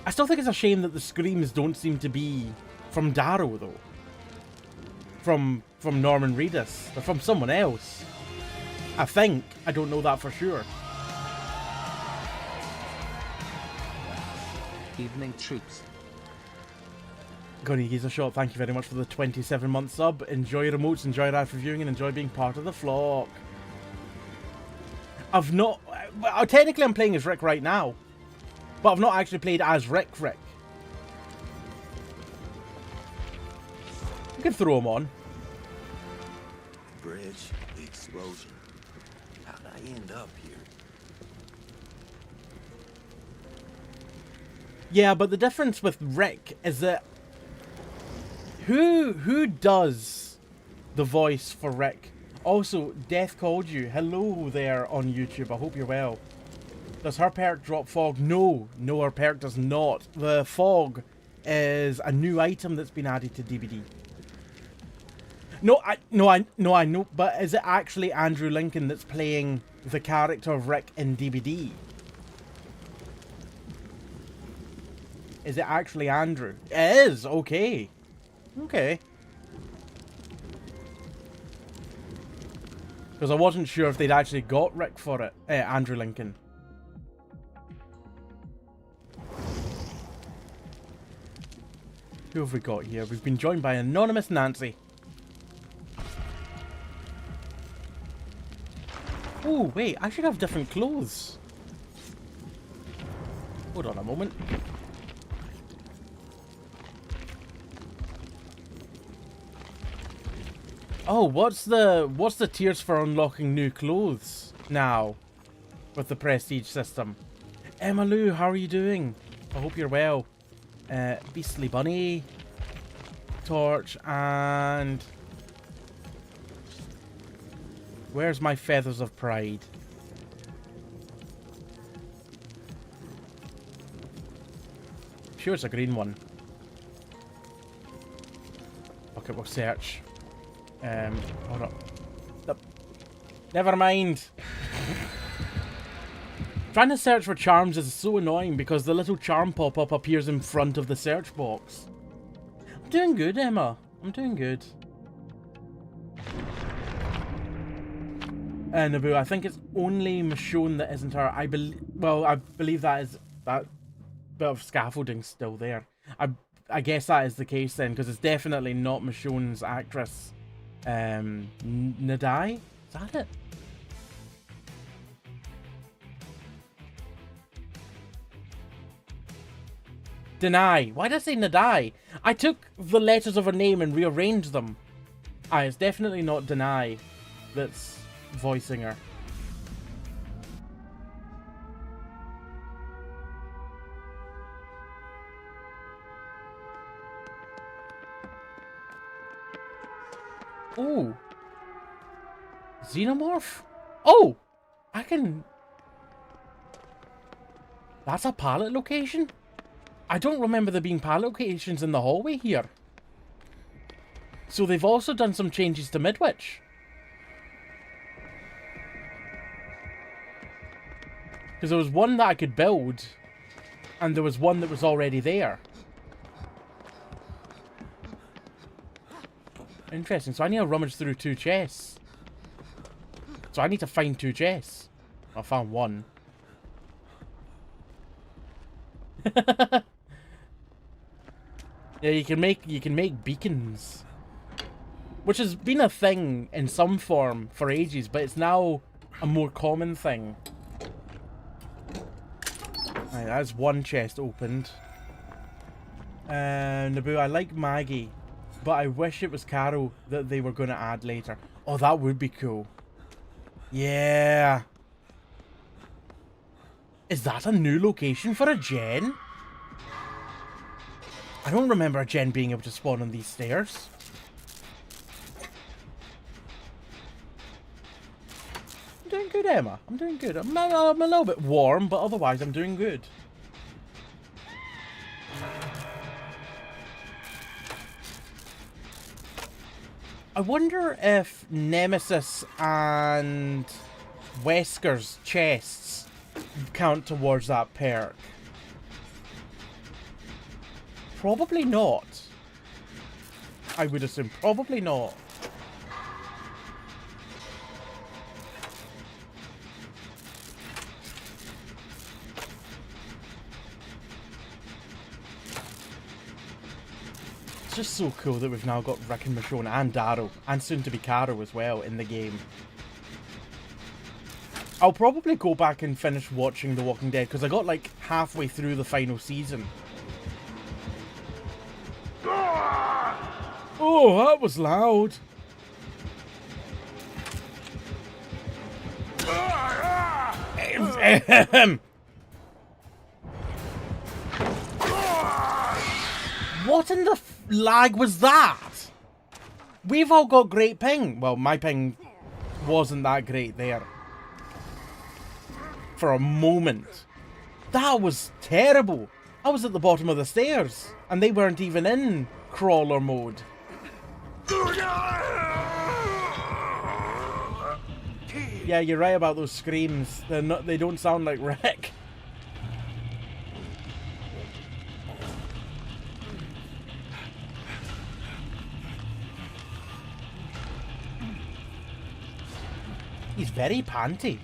I still think it's a shame that the screams don't seem to be from Darrow, though. From Norman Reedus. They're from someone else. I think. I don't know that for sure. Evening troops. Gunny Geezer Shot, thank you very much for the 27-month sub. Enjoy your remotes, enjoy live reviewing, and enjoy being part of the flock. I've not... Well, technically I'm playing as Rick right now. But I've not actually played as Rick. You can throw him on. Bridge, the explosion. How'd I end up here? Yeah, but the difference with Rick is that... Who does the voice for Rick? Also, Death Called You. Hello there on YouTube. I hope you're well. Does her perk drop fog? No, her perk does not. The fog is a new item that's been added to DBD. I know, but is it actually Andrew Lincoln that's playing the character of Rick in DBD? Is it actually Andrew? It is, okay. Okay. Because I wasn't sure if they'd actually got Rick for it. Andrew Lincoln. Who have we got here? We've been joined by Anonymous Nancy. Oh, wait, I should have different clothes. Hold on a moment. Oh, what's the tiers for unlocking new clothes now with the prestige system? Emma Lou, how are you doing? I hope you're well. Beastly Bunny, Torch, and where's my Feathers of Pride? Sure, it's a green one. Okay, we'll search. Hold up. Nope. Never mind. Trying to search for charms is so annoying because the little charm pop-up appears in front of the search box. I'm doing good, Emma. I'm doing good. Naboo, I think it's only Michonne that isn't her. I believe that is that bit of scaffolding still there. I guess that is the case then, because it's definitely not Michonne's actress. Nadai? Is that it? Deny. Why did I say Nadai? I took the letters of her name and rearranged them. It's definitely not Denai that's voicing her. Ooh. Xenomorph? Oh! I can... That's a pallet location? I don't remember there being pallet locations in the hallway here. So they've also done some changes to Midwich. Because there was one that I could build, and there was one that was already there. Interesting. So I need to rummage through 2 chests. So I need to find 2 chests. I found one. Yeah, you can make beacons, which has been a thing in some form for ages, but it's now a more common thing. Right, that's one chest opened. Naboo, I like Maggie, but I wish it was Carol that they were going to add later. Oh, that would be cool. Yeah. Is that a new location for a gen? I don't remember a gen being able to spawn on these stairs. I'm doing good, Emma. I'm doing good. I'm a little bit warm, but otherwise I'm doing good. I wonder if Nemesis and Wesker's chests count towards that perk. Probably not. I would assume probably not. It's just so cool that we've now got Rick and Michonne and Darrow, and soon to be Caro as well, in the game. I'll probably go back and finish watching The Walking Dead, because I got like halfway through the final season. Oh, that was loud. What in the lag was that? We've all got great ping. Well, my ping wasn't that great there. For a moment. That was terrible. I was at the bottom of the stairs, and they weren't even in crawler mode. Yeah, you're right about those screams. They don't sound like Rick. He's very panty.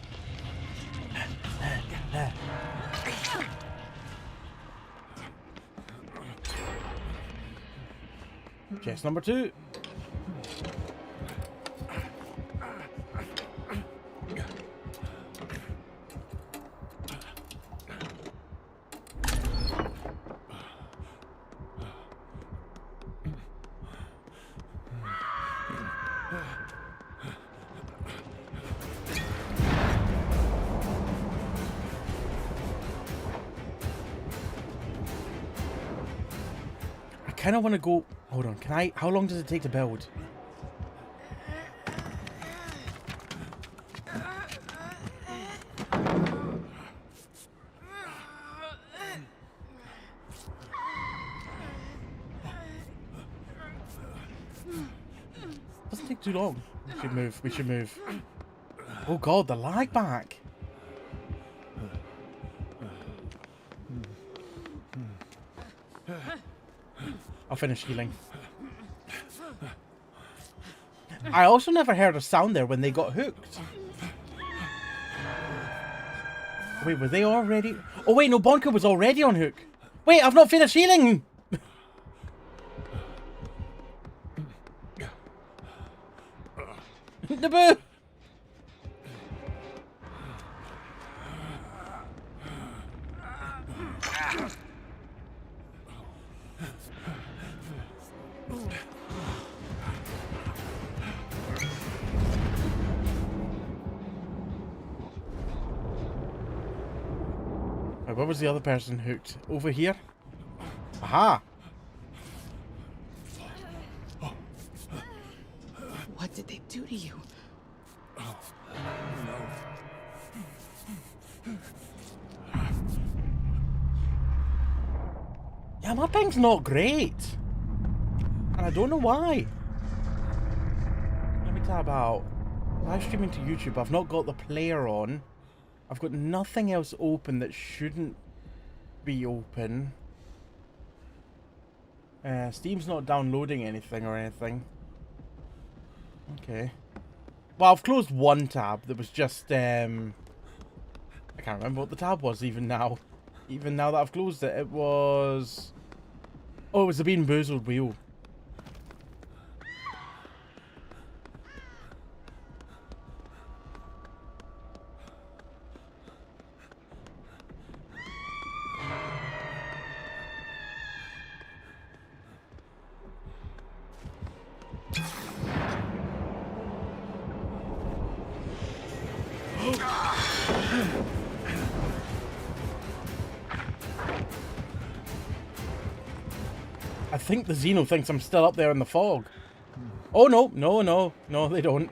Chest number 2. I kind of want to go... Hold on, can I... How long does it take to build? Doesn't take too long. We should move, we should move. Oh god, the lag back. I'll finish healing. I also never heard a sound there when they got hooked. Wait, were they already... Oh wait, no, Bonka was already on hook. Wait, I've not finished healing! Naboo! Right, where was the other person hooked? Over here? Aha! What did they do to you? Yeah, my ping's not great. And I don't know why. Let me tab out. Live streaming to YouTube. I've not got the player on. I've got nothing else open that shouldn't be open. Steam's not downloading anything or anything. Okay. Well, I've closed one tab that was just, I can't remember what the tab was even now. Even now that I've closed it, it was... Oh, it was the Bean Boozled wheel. I think the Xeno thinks I'm still up there in the fog. Oh no, no, they don't.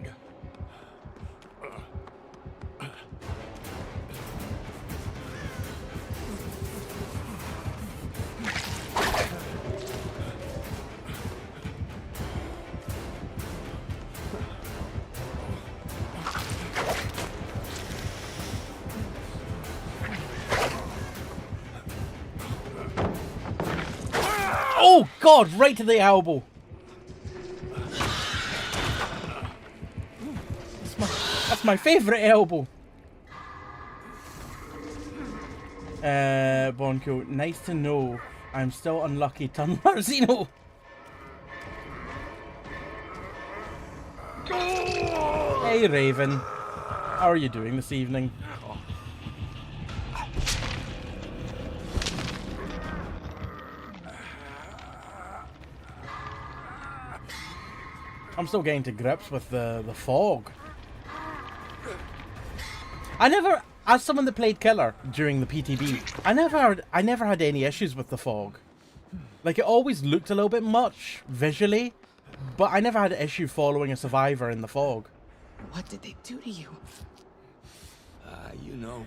Oh God, right to the elbow. That's my favourite elbow. Bonko, nice to know. I'm still unlucky, Tunler Xeno. Hey Raven, how are you doing this evening? I'm still getting to grips with the fog. I never, as someone that played Killer during the PTB, I never had any issues with the fog. Like, it always looked a little bit much visually, but I never had an issue following a survivor in the fog. What did they do to you? You know.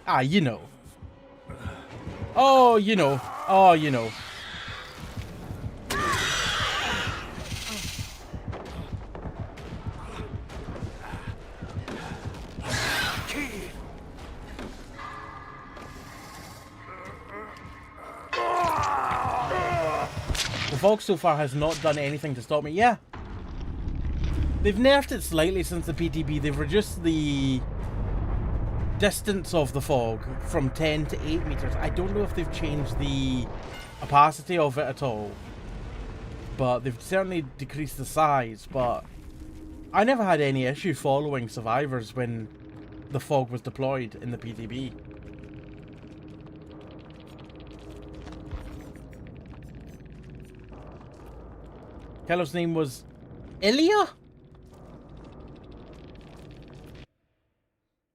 Ah, you know. Oh, you know. Oh, you know. The fog so far has not done anything to stop me. Yeah. They've nerfed it slightly since the PTB. They've reduced the distance of the fog from 10 to 8 meters. I don't know if they've changed the opacity of it at all. But they've certainly decreased the size. But I never had any issue following survivors when the fog was deployed in the PTB. Kello's name was Ilya?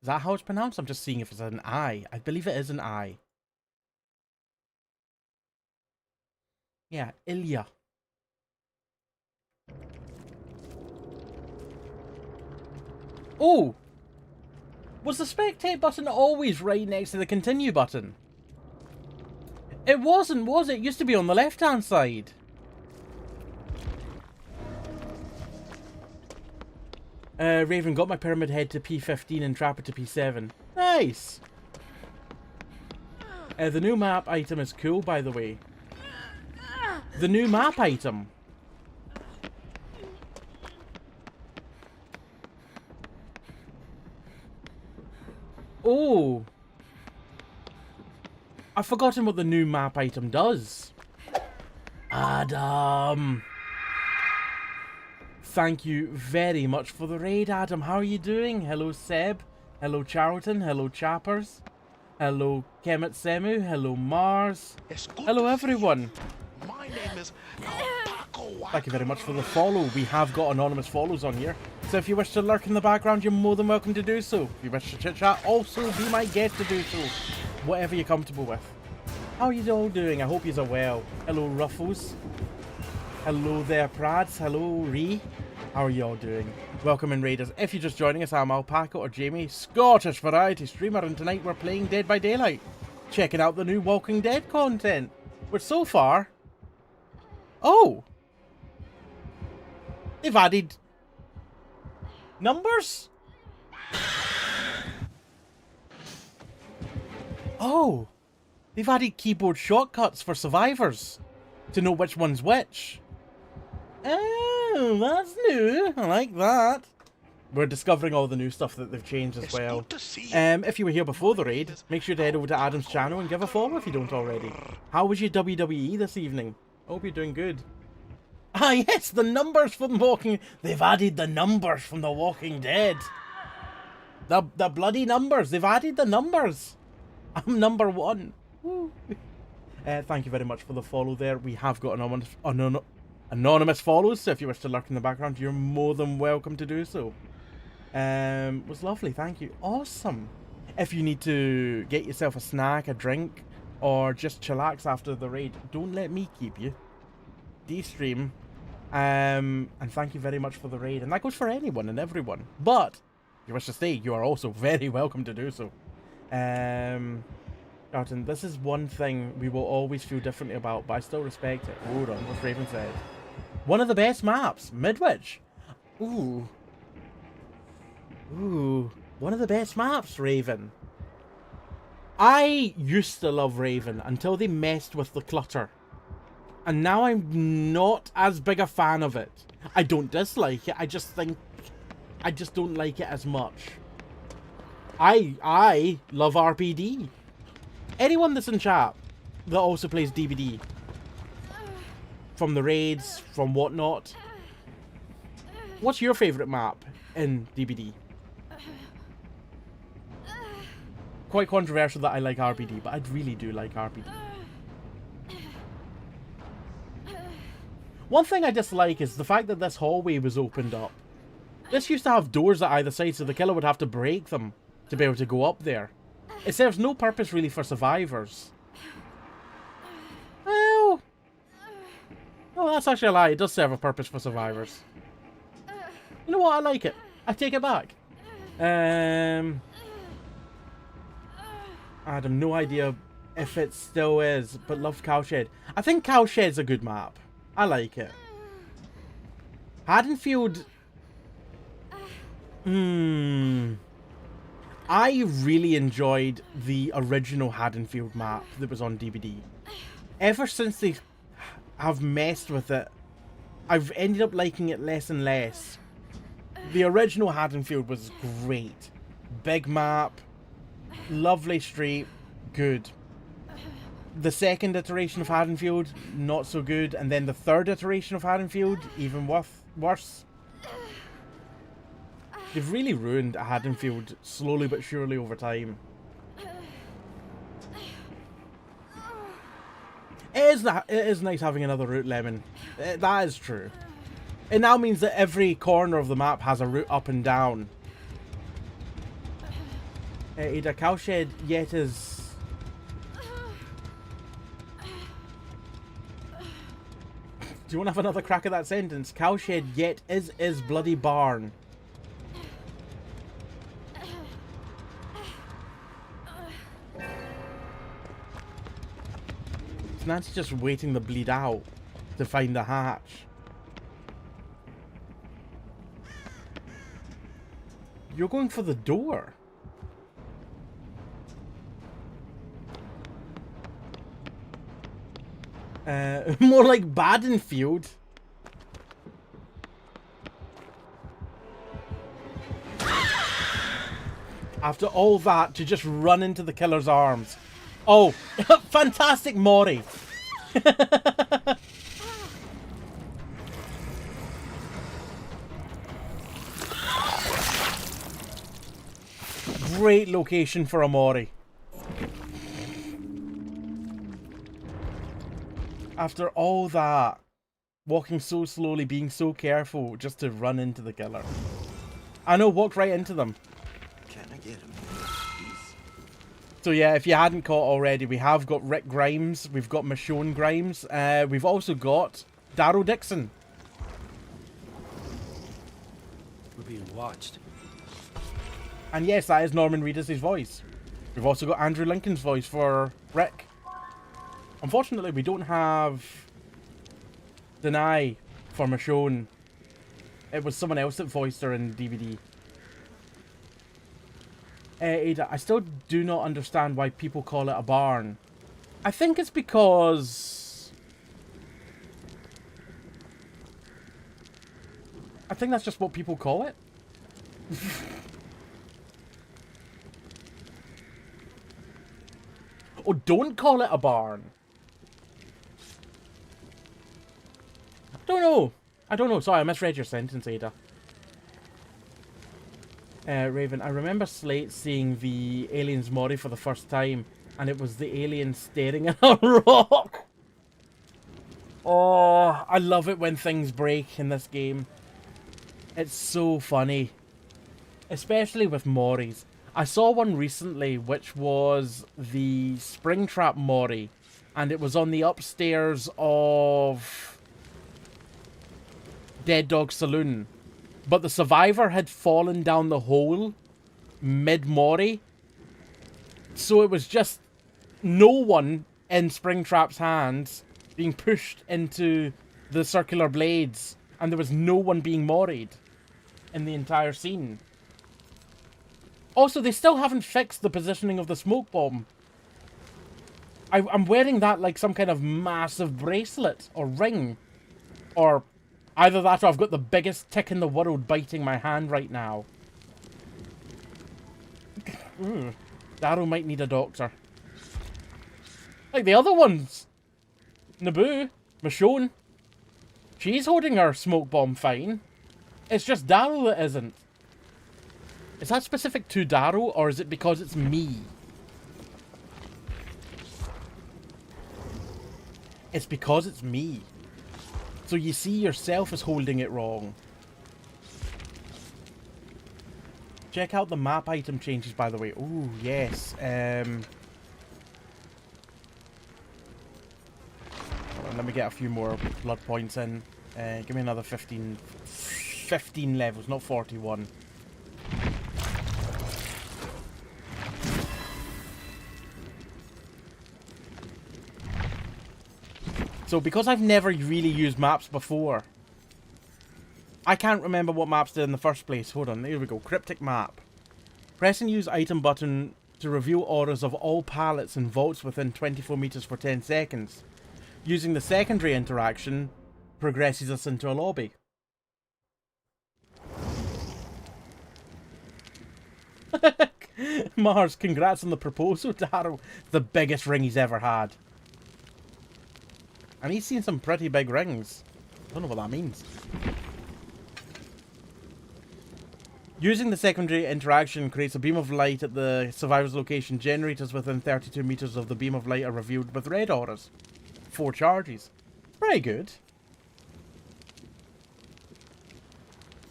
Is that how it's pronounced? I'm just seeing if it's an I. I believe it is an I. Yeah, Ilya. Oh! Was the spectate button always right next to the continue button? It wasn't, was it? It used to be on the left-hand side. Raven got my pyramid head to P15 and Trapper to P7. Nice! The new map item is cool, by the way. The new map item. Oh! I've forgotten what the new map item does. Adam! Thank you very much for the raid, Adam. How are you doing? Hello, Seb. Hello, Charlton. Hello, Chappers. Hello, Kemet Semu. Hello, Mars. Hello, everyone. My name is Alpaco Thank you very much for the follow. We have got anonymous follows on here. So if you wish to lurk in the background, you're more than welcome to do so. If you wish to chit chat, also be my guest to do so. Whatever you're comfortable with. How are you all doing? I hope you're well. Hello, Ruffles. Hello there, Prads. Hello, Ree. How are you all doing? Welcome in, Raiders. If you're just joining us, I'm Alpaca or Jamie, Scottish variety streamer, and tonight we're playing Dead by Daylight. Checking out the new Walking Dead content. Which so far... Oh! They've added... numbers? Oh! They've added keyboard shortcuts for survivors to know which one's which. Oh, that's new. I like that. We're discovering all the new stuff that they've changed as well. If you were here before the raid, make sure to head over to Adam's channel and give a follow if you don't already. How was your WWE this evening? Hope you're doing good. Ah yes, the numbers from Walking... They've added the numbers from The Walking Dead. The bloody numbers. They've added the numbers. I'm number 1. Woo. Thank you very much for the follow there. We have got anonymous follows, so if you wish to lurk in the background, you're more than welcome to do so. Was lovely, thank you. Awesome. If you need to get yourself a snack, a drink, or just chillax after the raid, don't let me keep you. De-stream. And thank you very much for the raid. And that goes for anyone and everyone. But, if you wish to stay, you are also very welcome to do so. Garton, this is one thing we will always feel differently about, but I still respect it. Hold on, what's Raven said? One of the best maps, Midwich. Ooh. Ooh. One of the best maps, Raven. I used to love Raven until they messed with the clutter. And now I'm not as big a fan of it. I don't dislike it, I just don't like it as much. I love RPD. Anyone that's in chat that also plays DBD, from the raids, from whatnot, what's your favourite map in DBD? Quite controversial that I like RPD, but I really do like RPD. One thing I dislike is the fact that this hallway was opened up. This used to have doors at either side, so the killer would have to break them to be able to go up there. It serves no purpose really for survivors. Well... Oh, that's actually a lie. It does serve a purpose for survivors. You know what? I like it. I take it back. Adam, no idea if it still is, but love Cowshed. I think Cowshed's a good map. I like it. Haddonfield... I really enjoyed the original Haddonfield map that was on DBD. Ever since they have messed with it, I've ended up liking it less and less. The original Haddonfield was great. Big map, lovely street, good. The second iteration of Haddonfield, not so good. And then the third iteration of Haddonfield, even worse. They've really ruined Haddonfield slowly but surely over time. It is nice having another route, Lemon. That is true. It now means that every corner of the map has a route up and down. Ada, Cowshed yet is... Do you want to have another crack at that sentence? Cowshed yet is bloody barn. Nancy's just waiting to bleed out to find the hatch. You're going for the door. More like Badenfield. After all that, to just run into the killer's arms. Oh, fantastic Mori. Great location for a Mori. After all that. Walking so slowly, being so careful just to run into the killer. I know, walked right into them. Can I get him? Please? So yeah, if you hadn't caught already, we have got Rick Grimes, we've got Michonne Grimes, we've also got Daryl Dixon. We're being watched. And yes, that is Norman Reedus' voice. We've also got Andrew Lincoln's voice for Rick. Unfortunately, we don't have Denai for Michonne. It was someone else that voiced her in DVD. Ada, I still do not understand why people call it a barn. I think it's because... I think that's just what people call it. Oh, don't call it a barn. I don't know. Sorry, I misread your sentence, Ada. Raven, I remember Slate seeing the alien's Mori for the first time, and it was the alien staring at a rock. Oh, I love it when things break in this game. It's so funny. Especially with Moris. I saw one recently, which was the Springtrap Mori, and it was on the upstairs of Dead Dog Saloon. But the survivor had fallen down the hole mid-Mori. So it was just no one in Springtrap's hands being pushed into the circular blades. And there was no one being Mori'd in the entire scene. Also, they still haven't fixed the positioning of the smoke bomb. I'm wearing that like some kind of massive bracelet or ring. Or either that or I've got the biggest tick in the world biting my hand right now. Daryl might need a doctor. Like the other ones. Naboo, Michonne. She's holding her smoke bomb fine. It's just Daryl that isn't. Is that specific to Daryl, or is it because it's me? It's because it's me. So you see yourself as holding it wrong. Check out the map item changes, by the way. Ooh, yes. Hold on, let me get a few more blood points in. Give me another 15 levels, not 41. So because I've never really used maps before, I can't remember what maps did in the first place. Hold on, there we go. Cryptic map. Press and use item button to reveal auras of all pallets and vaults within 24 meters for 10 seconds. Using the secondary interaction progresses us into a lobby. Mars, congrats on the proposal, Daryl. The biggest ring he's ever had. And he's seen some pretty big rings. Don't know what that means. Using the secondary interaction creates a beam of light at the survivor's location. Generators within 32 meters of the beam of light are revealed with red auras. 4 charges. Very good.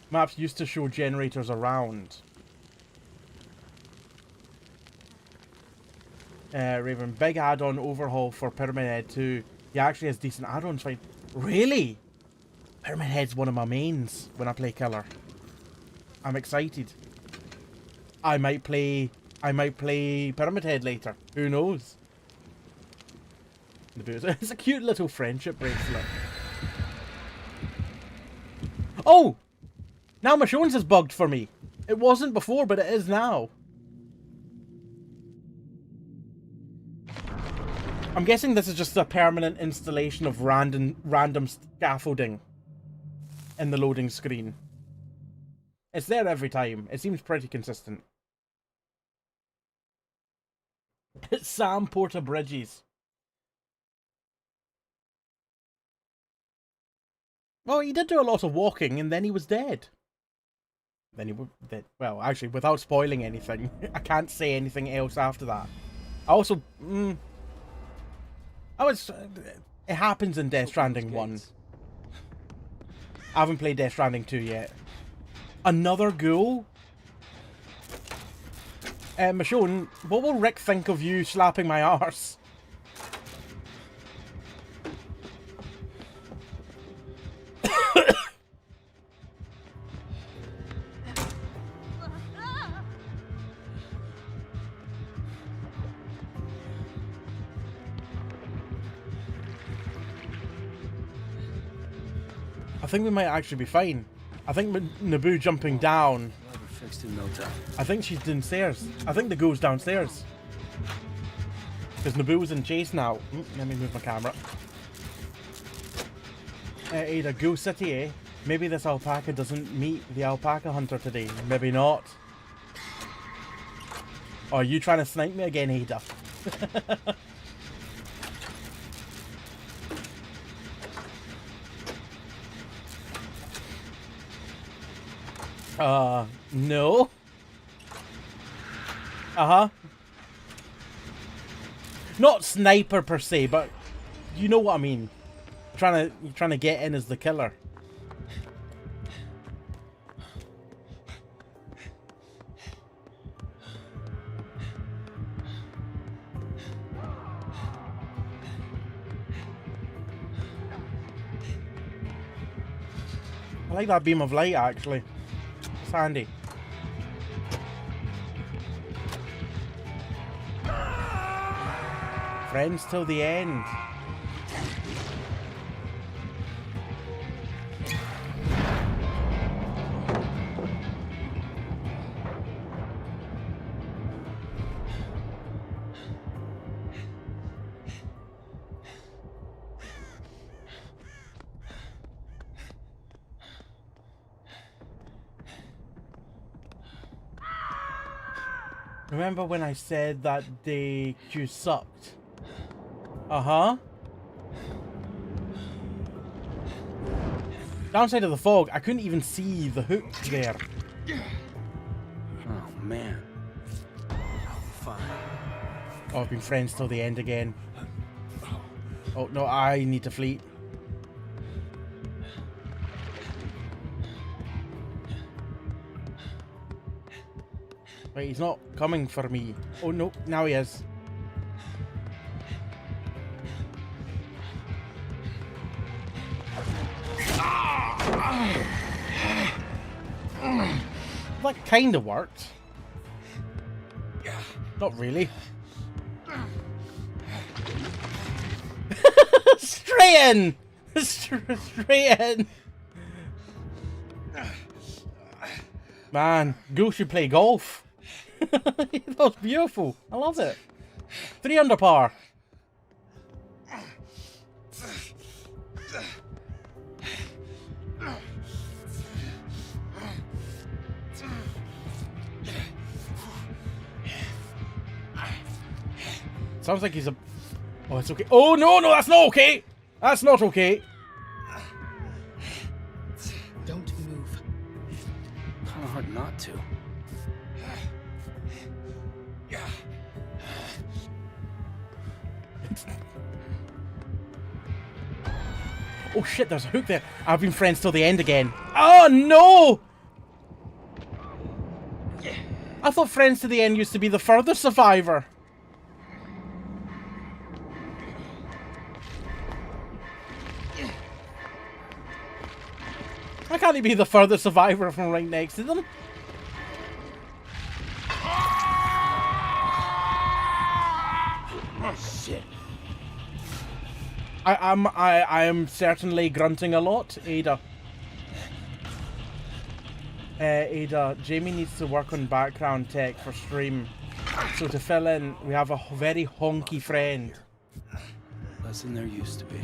Maps used to show generators around. Raven, big add-on overhaul for Pyramid Head 2. He actually has decent add-ons. Right? Really? Pyramid Head's one of my mains when I play Killer. I'm excited. I might play Pyramid Head later. Who knows? It's a cute little friendship bracelet. Oh! Now Michonne's is bugged for me. It wasn't before, but it is now. I'm guessing this is just a permanent installation of random scaffolding in the loading screen. It's there every time. It seems pretty consistent. It's Sam Porter Bridges. Well, he did do a lot of walking, and then he was dead. Then he was dead. Well, actually, without spoiling anything, I can't say anything else after that. I also... it happens in Death Stranding 1. I haven't played Death Stranding 2 yet. Another ghoul? Michonne, what will Rick think of you slapping my arse? I think we might actually be fine. I think with Naboo jumping down, We'll have her fixed in no time. I think she's downstairs. I think the ghoul's downstairs. Because Naboo's in chase now. Let me move my camera. Ada, Ghoul City, eh? Maybe this alpaca doesn't meet the alpaca hunter today. Maybe not. Oh, are you trying to snipe me again, Ada? No. Uh-huh. Not sniper per se, but you know what I mean. You're trying to get in as the killer. I like that beam of light actually. It's handy. Friends till the end. Remember when I said that the queue sucked? Uh-huh. Downside of the fog, I couldn't even see the hook there. Oh, man. Fine. Oh, I've been friends till the end again. Oh, no, I need to fleet. Wait, he's not coming for me. Oh, no, now he is. That kind of worked. Not really. Straight in! Straight in! Man, Ghoul should play golf. That was beautiful. I love it. 3 under par. Sounds like he's a... Oh, it's okay. Oh, no, no, that's not okay. That's not okay. Don't move. Kind of hard not to. Oh shit, there's a hook there. I've been friends till the end again. Oh no! I thought friends to the end used to be the further survivor. Why can't he be the further survivor from right next to them? Oh, shit. I am certainly grunting a lot, Ada. Ada, Jamie needs to work on background tech for stream. So to fill in, we have a very honky friend. Less than there used to be.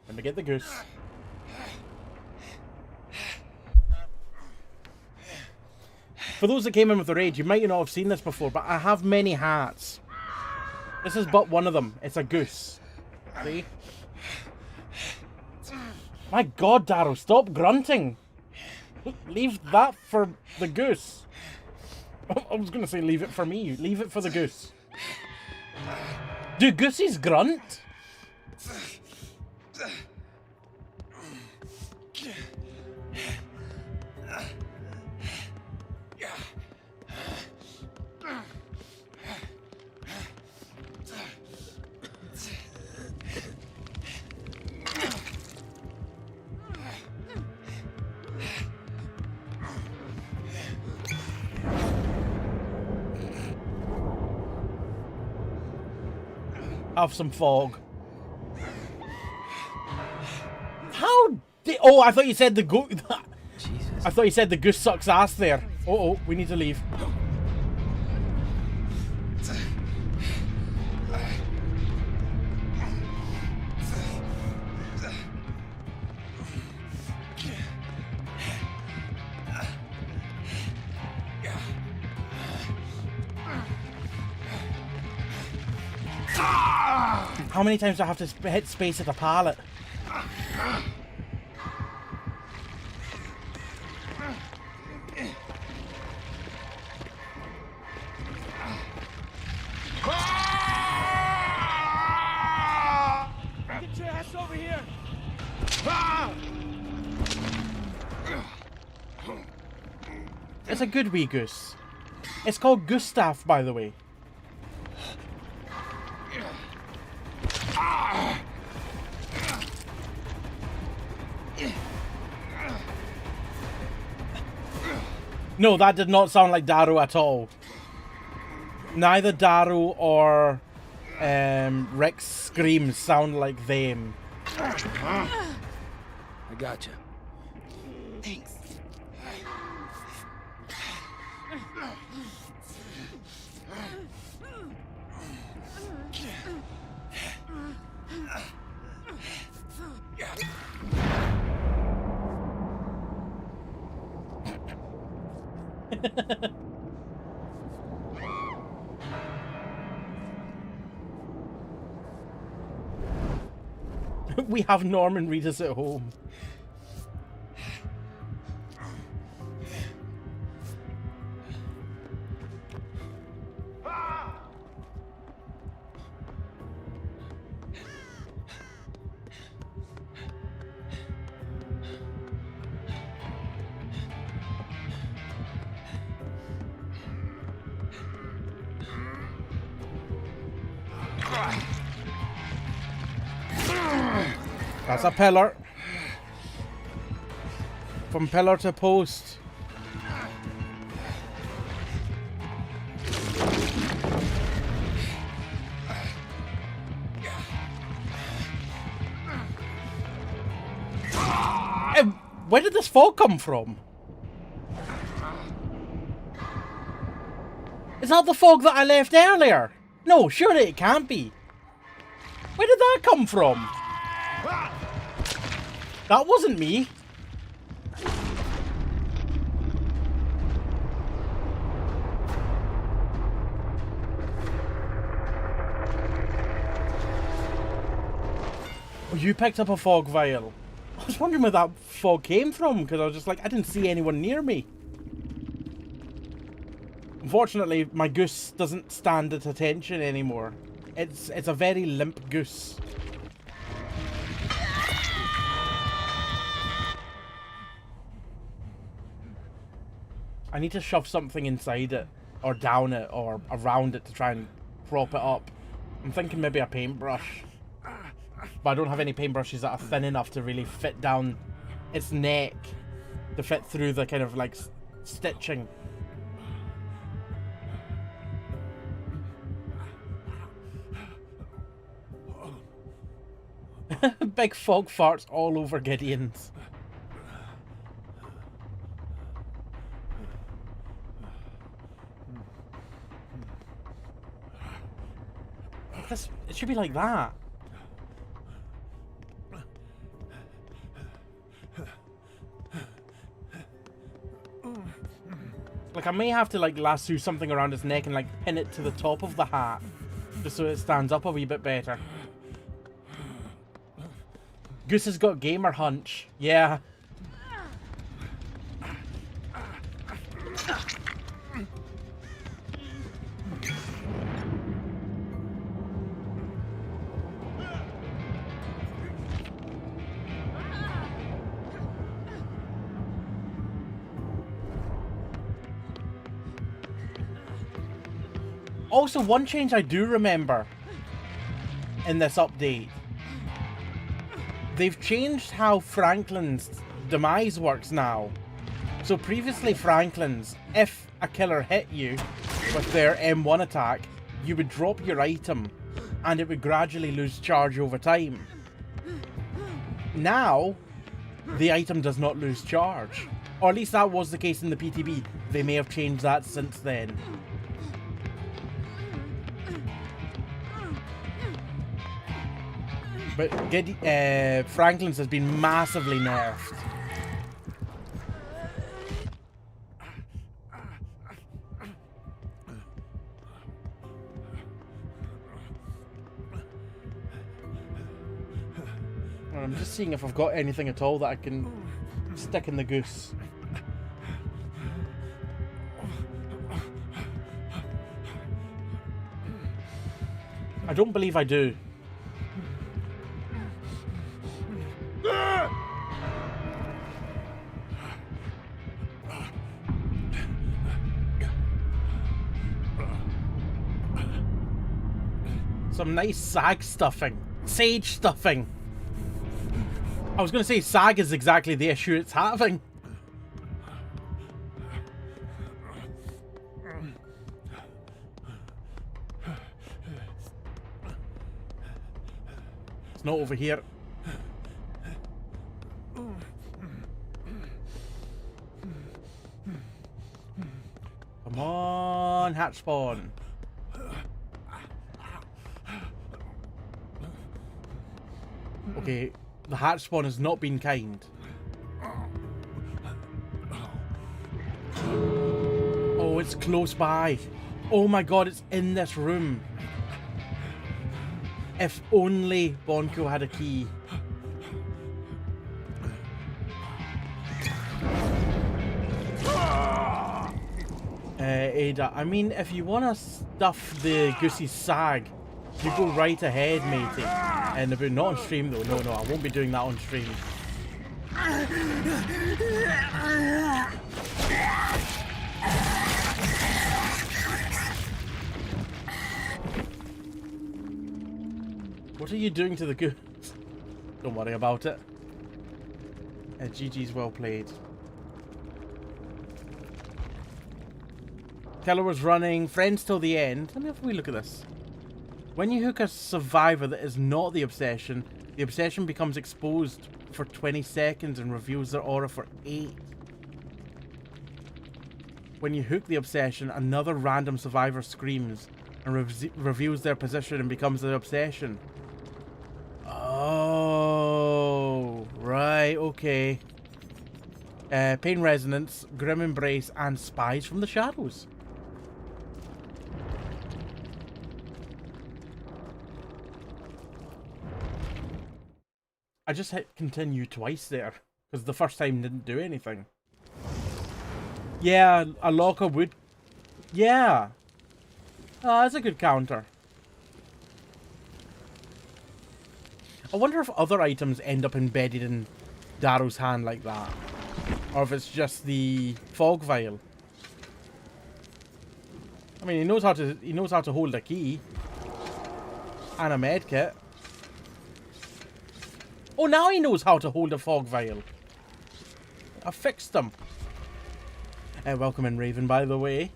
Let me get the goose. For those that came in with the raid, you might not have seen this before, but I have many hats. This is but one of them. It's a goose. See? My god, Darrow, stop grunting. Leave that for the goose. I was gonna say leave it for me. Leave it for the goose. Do gooses grunt? Have some fog. How did... Oh, I thought you said the goat... Jesus. I thought you said the goose sucks ass there. Oh, we need to leave. How many times do I have to hit space at the pallet? Get your ass over here! It's a good wee goose. It's called Gustav, by the way. No, that did not sound like Daru at all. Neither Daru or Rex screams sound like them. I gotcha. Thanks. We have Norman Reedus at home. That's a pillar. From pillar to post. Where did this fog come from? Is that the fog that I left earlier? No, surely it can't be. Where did that come from? That wasn't me. Oh, you picked up a fog vial. I was wondering where that fog came from, because I was just like, I didn't see anyone near me. Unfortunately, my goose doesn't stand at attention anymore. It's a very limp goose. I need to shove something inside it, or down it, or around it to try and prop it up. I'm thinking maybe a paintbrush. But I don't have any paintbrushes that are thin enough to really fit down its neck, to fit through the kind of like stitching. Big fog farts all over Gideon's. It should be like that. Like, I may have to like lasso something around his neck and like pin it to the top of the hat, just so it stands up a wee bit better. Goose has got gamer hunch. Yeah. Also, one change I do remember in this update, they've changed how Franklin's demise works now. So previously Franklin's, if a killer hit you with their M1 attack, you would drop your item and it would gradually lose charge over time. Now, the item does not lose charge. Or at least that was the case in the PTB. They may have changed that since then. But Franklin's has been massively nerfed. And I'm just seeing if I've got anything at all that I can stick in the goose. I don't believe I do. Some nice sag stuffing. Sage stuffing. I was going to say sag is exactly the issue it's having. It's not over here. Come on, hatch spawn. Okay, the hatch spawn has not been kind. Oh, it's close by. Oh my god, it's in this room. If only Bonko had a key. Ada, I mean, if you want to stuff the Goosey's sag, you go right ahead, matey. And but not on stream though. No, I won't be doing that on stream. What are you doing to the goose? Don't worry about it. GG's well played. Keller was running. Friends till the end. Let me have a wee look at this. When you hook a survivor that is not the obsession becomes exposed for 20 seconds and reveals their aura for 8. When you hook the obsession, another random survivor screams and reveals their position and becomes the obsession. Oh, right, okay. Pain Resonance, Grim Embrace, and Spies from the Shadows. I just hit continue twice there, because the first time didn't do anything. Yeah, a locker would... Yeah. Oh, that's a good counter. I wonder if other items end up embedded in Darrow's hand like that. Or if it's just the fog vial. I mean, he knows how to hold a key. And a medkit. Oh, now he knows how to hold a fog vial. I fixed them. Welcome in, Raven, by the way.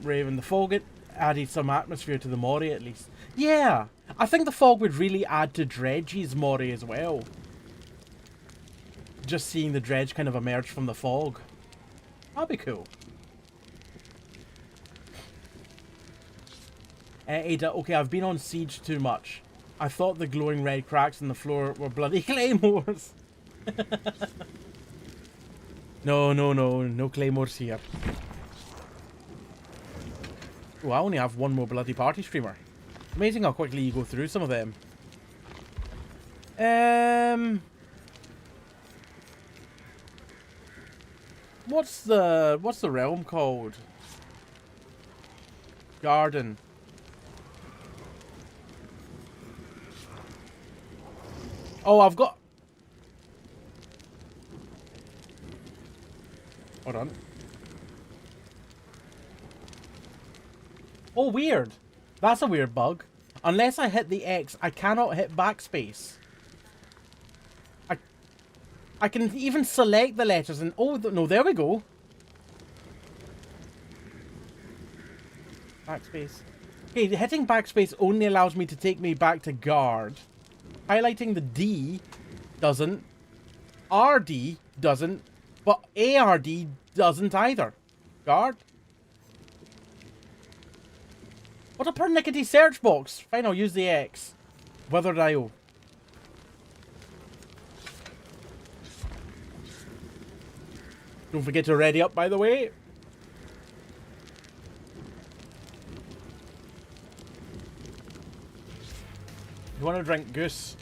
Raven, the fog added some atmosphere to the Mori at least. Yeah, I think the fog would really add to Dredge's Mori as well. Just seeing the Dredge kind of emerge from the fog. That'd be cool. Ada, okay, I've been on Siege too much. I thought the glowing red cracks in the floor were bloody claymores. No claymores here. Oh, I only have one more bloody party streamer. Amazing how quickly you go through some of them. What's the realm called? Garden. Oh, I've got... Hold on. Oh, weird. That's a weird bug. Unless I hit the X, I cannot hit backspace. I can even select the letters and... Oh, no, there we go. Backspace. Okay, hitting backspace only allows me to take me back to guard. Highlighting the D doesn't. RD doesn't. But ARD doesn't either. Guard? What a pernickety search box. Fine, I'll use the X. Withered IO. Don't forget to ready up, by the way. You want to drink goose?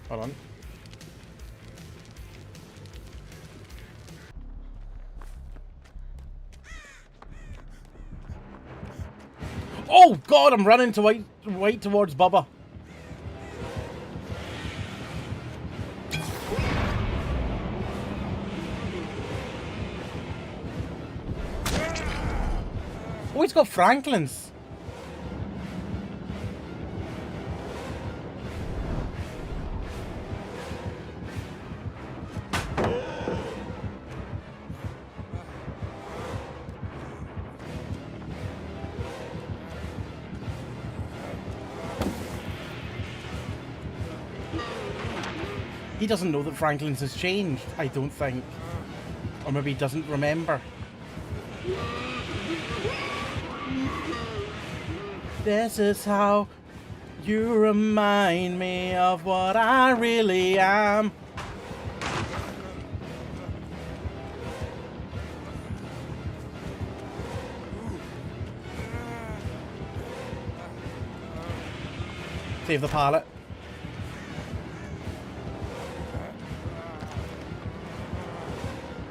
Hold on. Oh God, I'm running to right towards Bubba. Oh, he's got Franklin's. He doesn't know that Franklin's has changed, I don't think. Or maybe he doesn't remember. This is how you remind me of what I really am. Save the pallet.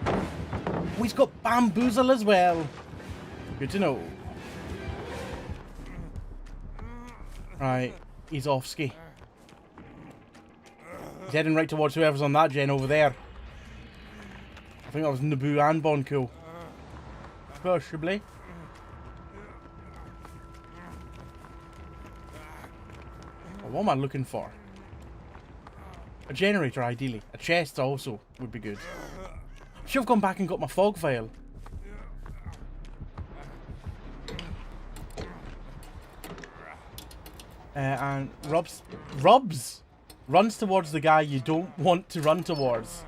Oh, he's got bamboozle as well. Good to know. Right, he's off ski. He's heading right towards whoever's on that gen over there. I think that was Naboo and Bonko. Possibly. Oh, what am I looking for? A generator, ideally. A chest also would be good. Should have gone back and got my fog vial. And Robs runs towards the guy you don't want to run towards.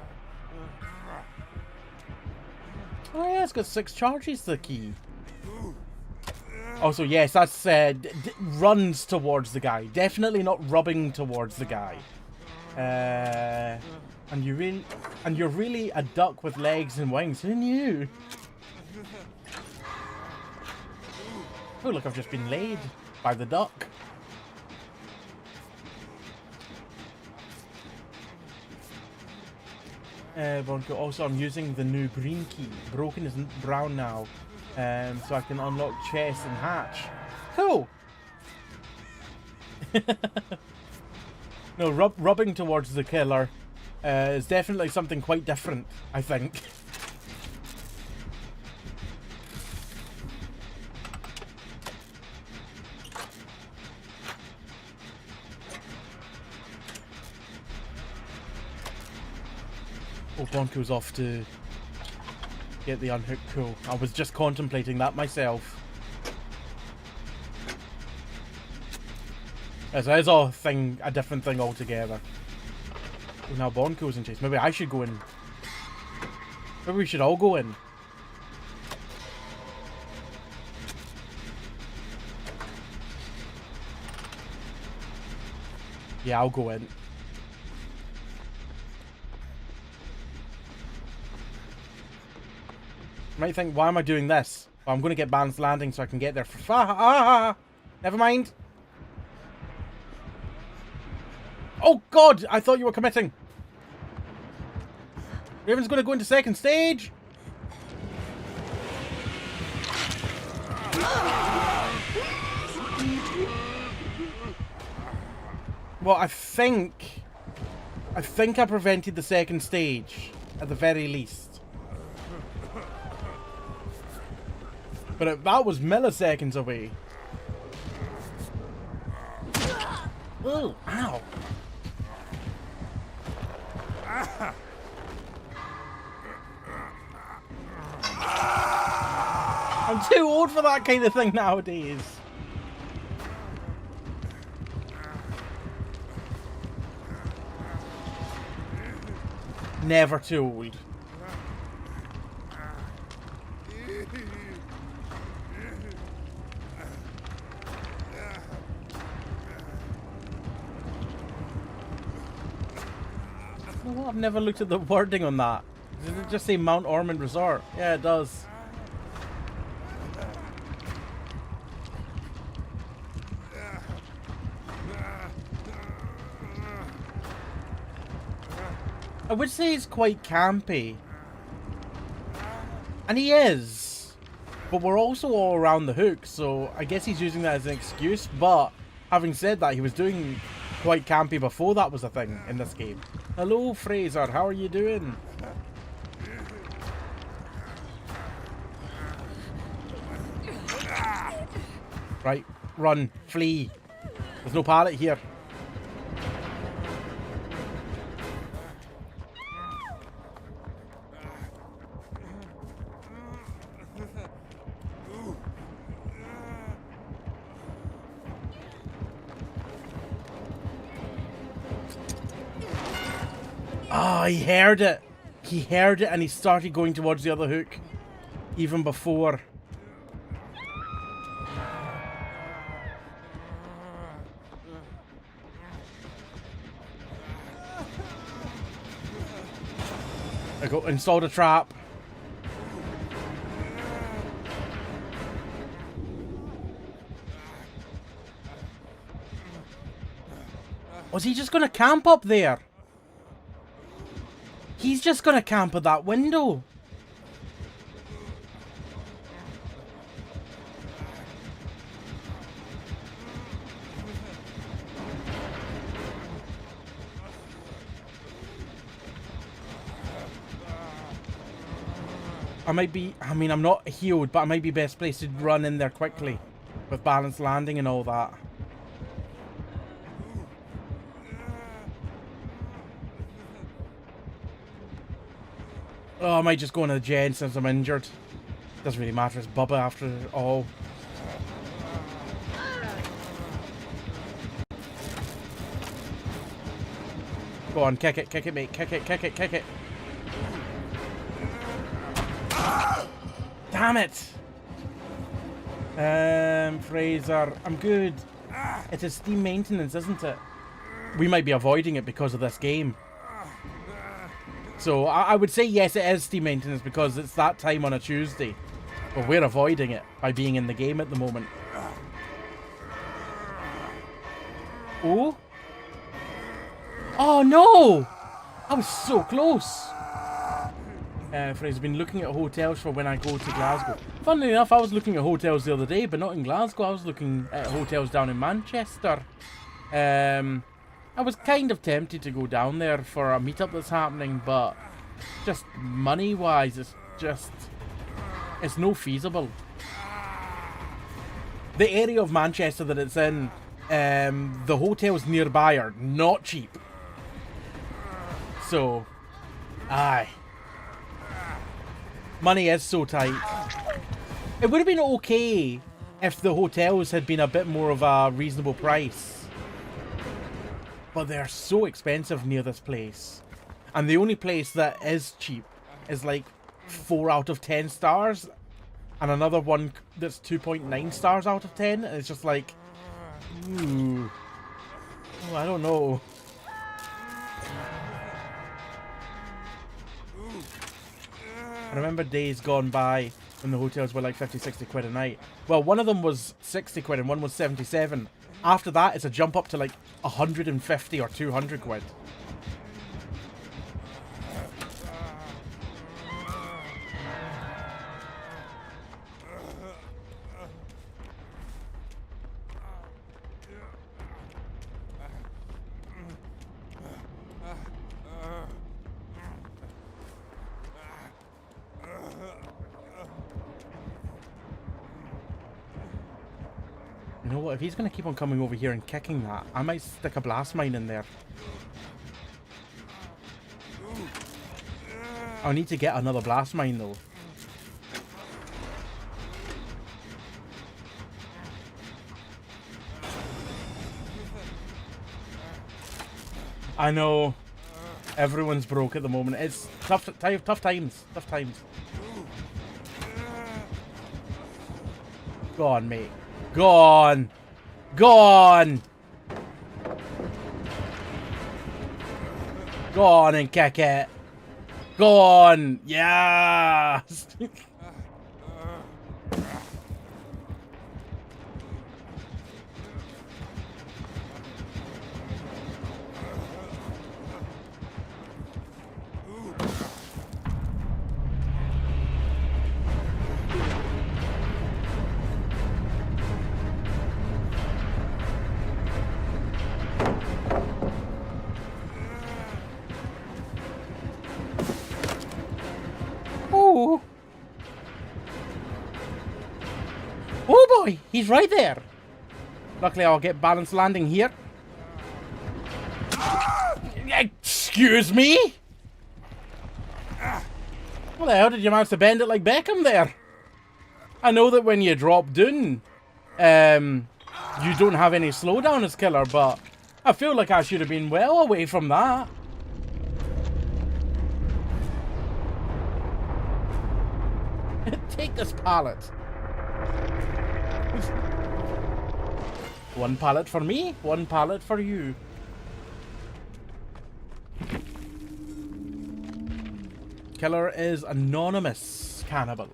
Oh yeah, it's got 6 charges, the key. Also, yes, that's runs towards the guy. Definitely not rubbing towards the guy. And you're really a duck with legs and wings. Who knew? Oh, look, I've just been laid by the duck. Bonko, also, I'm using the new green key. Broken isn't brown now. So I can unlock chest and hatch. Cool! No, rubbing towards the killer is definitely something quite different, I think. Oh, Bonko's off to get the unhook. Cool. I was just contemplating that myself. Yes, that is a different thing altogether. Oh, now Bonko's in chase. Maybe I should go in. Maybe we should all go in. Yeah, I'll go in. You might think, why am I doing this? Well, I'm going to get balanced landing so I can get there for... Never mind. Oh God, I thought you were committing. Raven's going to go into second stage. Well, I think I prevented the second stage at the very least. that was milliseconds away. Oh, ow. I'm too old for that kind of thing nowadays. Never too old. You know what? I've never looked at the wording on that. Does it just say Mount Ormond Resort? Yeah, it does. I would say he's quite campy. And he is. But we're also all around the hook, so I guess he's using that as an excuse. But having said that, he was doing quite campy before that was a thing in this game. Hello, Fraser. How are you doing? Right. Run. Flee. There's no pallet here. Oh, he heard it. He heard it and he started going towards the other hook. Even before. I got installed a trap. Was he just gonna camp up there? He's just gonna camp at that window. I mean, I'm not healed, but I might be best placed to run in there quickly with balanced landing and all that. Oh, I might just go into the gen since I'm injured. Doesn't really matter, it's Bubba after all. Go on, kick it, mate. Kick it. Damn it! Fraser, I'm good. It's a Steam maintenance, isn't it? We might be avoiding it because of this game. So I would say yes, it is Steam maintenance because it's that time on a Tuesday. But we're avoiding it by being in the game at the moment. Oh? Oh no! I was so close! Fraser's been looking at hotels for when I go to Glasgow. Funnily enough, I was looking at hotels the other day, but not in Glasgow. I was looking at hotels down in Manchester. I was kind of tempted to go down there for a meetup that's happening, but just money-wise, it's no feasible. The area of Manchester that it's in, the hotels nearby are not cheap. So, aye. Money is so tight. It would have been okay if the hotels had been a bit more of a reasonable price. But they're so expensive near this place. And the only place that is cheap is like 4 out of 10 stars. And another one that's 2.9 stars out of 10. And it's just like, ooh. Oh, I don't know. I remember days gone by when the hotels were like 50, 60 quid a night. Well, one of them was 60 quid and one was 77. After that, it's a jump up to like 150 or 200 quid. know what? If he's going to keep on coming over here and kicking that, I might stick a blast mine in there. I'll need to get another blast mine, though. I know. Everyone's broke at the moment. It's tough times. Tough times. Go on, mate. Go on. Go on. Go on and kick it. Go on. Yes. Oh. Oh boy, he's right there. Luckily I'll get balanced landing here. Excuse me? How the hell did you manage to bend it like Beckham there? I know that when you drop down, you don't have any slowdown as killer, but I feel like I should have been well away from that. Take this pallet. One pallet for me, one pallet for you. Killer is anonymous cannibal.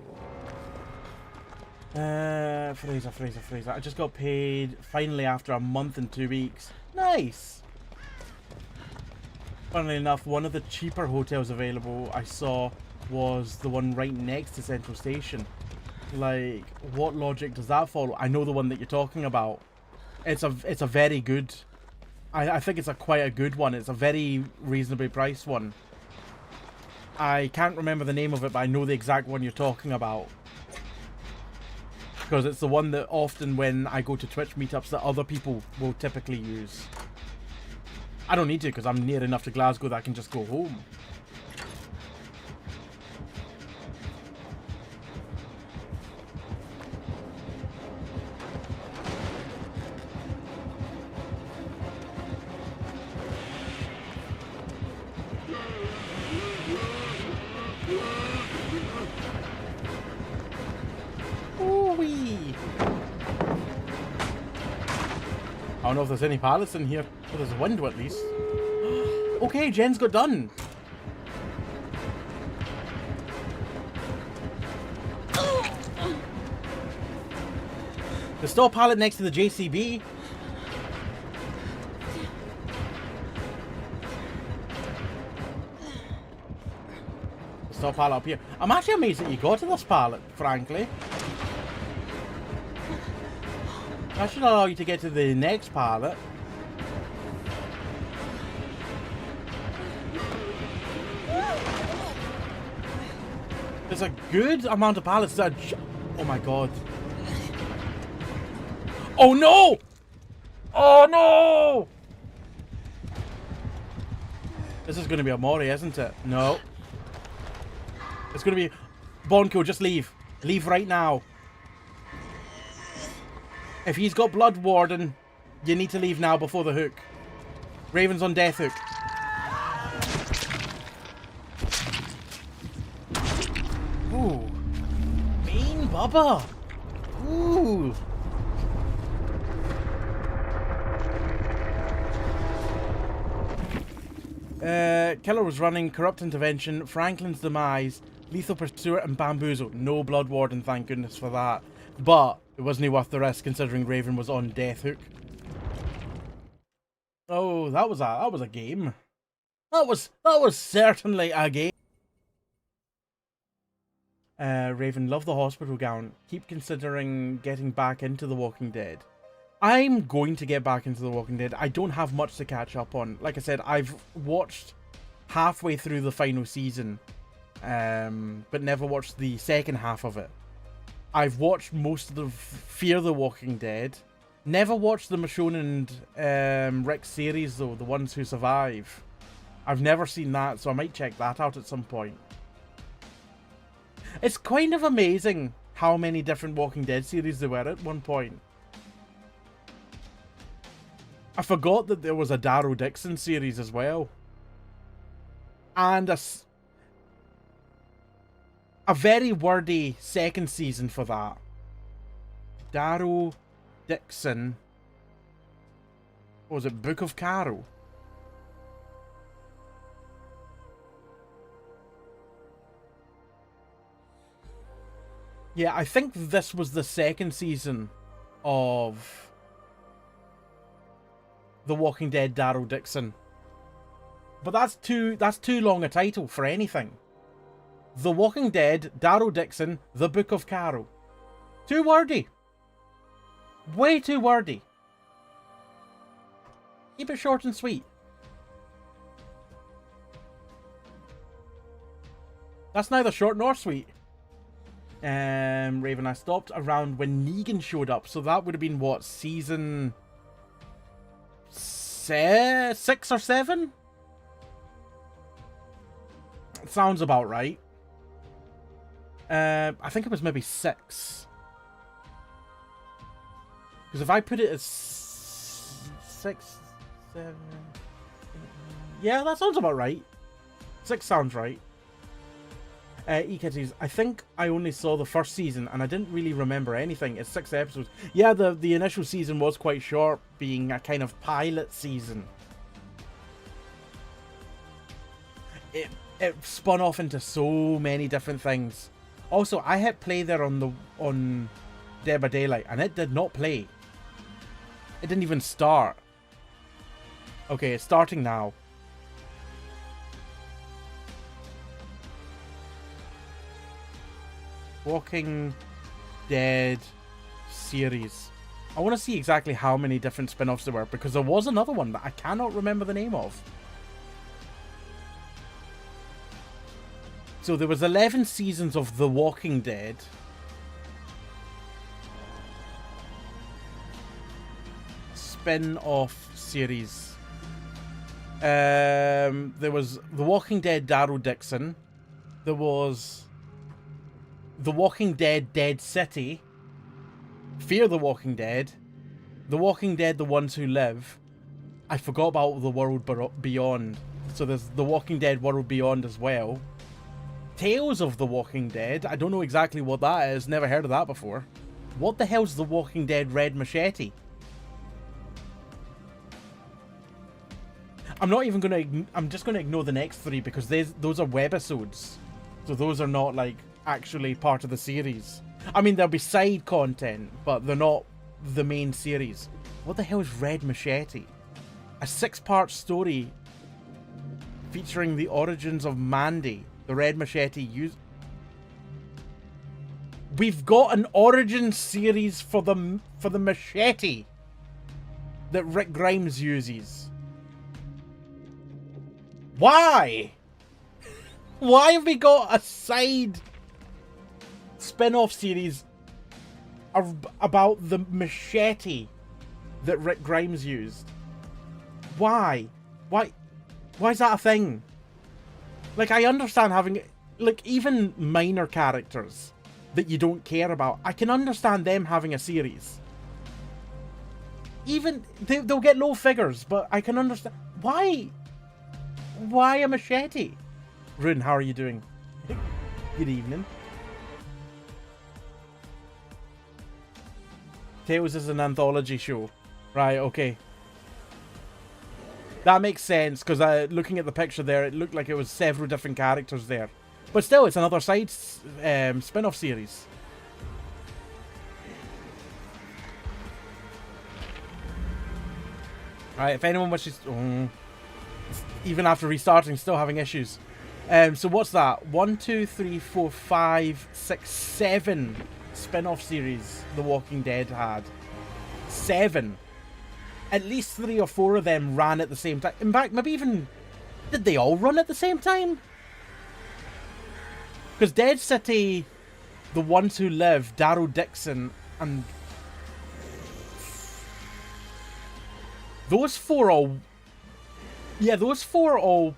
Fraser. I just got paid finally after a month and 2 weeks. Nice. Funnily enough, one of the cheaper hotels available I saw was the one right next to Central Station. Like, what logic does that follow? I know the one that you're talking about. It's a very good. I think it's quite a good one. It's a very reasonably priced one. I can't remember the name of it, but I know the exact one you're talking about. Because it's the one that often when I go to Twitch meetups that other people will typically use. I don't need to because I'm near enough to Glasgow that I can just go home. I don't know if there's any pallets in here, but there's a window at least. Okay, Jen's got done. There's still a pallet next to the JCB. There's still a pallet up here. I'm actually amazed that you got to this pallet, frankly. That should allow you to get to the next pallet. There's a good amount of pallets that oh my god. Oh no! Oh no! This is going to be a Mori, isn't it? No. It's going to be... Bonko, just leave. Leave right now. If he's got Blood Warden, you need to leave now before the hook. Raven's on death hook. Ooh. Mean Bubba. Ooh. Killer was running, Corrupt Intervention, Franklin's Demise, Lethal Pursuit, and Bamboozle. No Blood Warden, thank goodness for that. But it wasn't worth the risk considering Raven was on death hook. Oh, that was a game. That was certainly a game. Raven, love the hospital gown. Keep considering getting back into The Walking Dead. I'm going to get back into The Walking Dead. I don't have much to catch up on. Like I said, I've watched halfway through the final season, but never watched the second half of it. I've watched most of the Fear the Walking Dead, Never watched the Michonne and Rick series though, the ones who survive. I've never seen that, so I might check that out at some point. It's kind of amazing how many different Walking Dead series there were at one point. I forgot that there was a Daryl Dixon series as well. And a very wordy second season for that. Daryl Dixon. What was it? Book of Carol? Yeah, I think this was the second season of The Walking Dead Daryl Dixon. But that's too long a title for anything. The Walking Dead, Daryl Dixon, The Book of Carol. Too wordy. Way too wordy. Keep it short and sweet. That's neither short nor sweet. Raven, I stopped around when Negan showed up, so that would have been what, season 6 or 7? Sounds about right. I think it was maybe 6. Because if I put it as 6, 7... Yeah, that sounds about right. 6 sounds right. E-Kitties, I think I only saw the first season and I didn't really remember anything. It's 6 episodes. Yeah, the initial season was quite short, being a kind of pilot season. It spun off into so many different things. Also, I hit play there on Dead by Daylight and it did not play. It didn't even start. Okay, it's starting now. Walking Dead series. I want to see exactly how many different spin-offs there were, because there was another one that I cannot remember the name of. So there was 11 seasons of The Walking Dead. Spin-off series. There was The Walking Dead Daryl Dixon. There was The Walking Dead Dead City. Fear the Walking Dead. The Walking Dead The Ones Who Live. I forgot about The World Beyond. So there's The Walking Dead World Beyond as well. Tales of The Walking Dead. I don't know exactly what that is. Never heard of that before. What the hell's The Walking Dead Red Machete? I'm not even gonna... I'm just gonna ignore the next 3 because those are webisodes. So those are not, like, actually part of the series. I mean, there'll be side content, but they're not the main series. What the hell is Red Machete? A 6-part story featuring the origins of Mandy, the Red Machete We've got an origin series for the machete that Rick Grimes uses. Why? Why have we got a side spin-off series about the machete that Rick Grimes used? Why? Why is that a thing? Like, I understand having, like, even minor characters that you don't care about. I can understand them having a series. Even, they'll get low figures, but I can understand. Why? Why a machete? Rune, how are you doing? Good evening. Tales is an anthology show. Right, okay. That makes sense, because looking at the picture there, it looked like it was several different characters there. But still, it's another side spin-off series. Right, if anyone wishes... even after restarting, still having issues. So what's that? 1, 2, 3, 4, 5, 6, 7 spin-off series The Walking Dead had. 7. At least 3 or 4 of them ran at the same time. In fact, maybe even... Did they all run at the same time? Because Dead City, The Ones Who Live, Daryl Dixon, and Those four all... Yeah, those four all...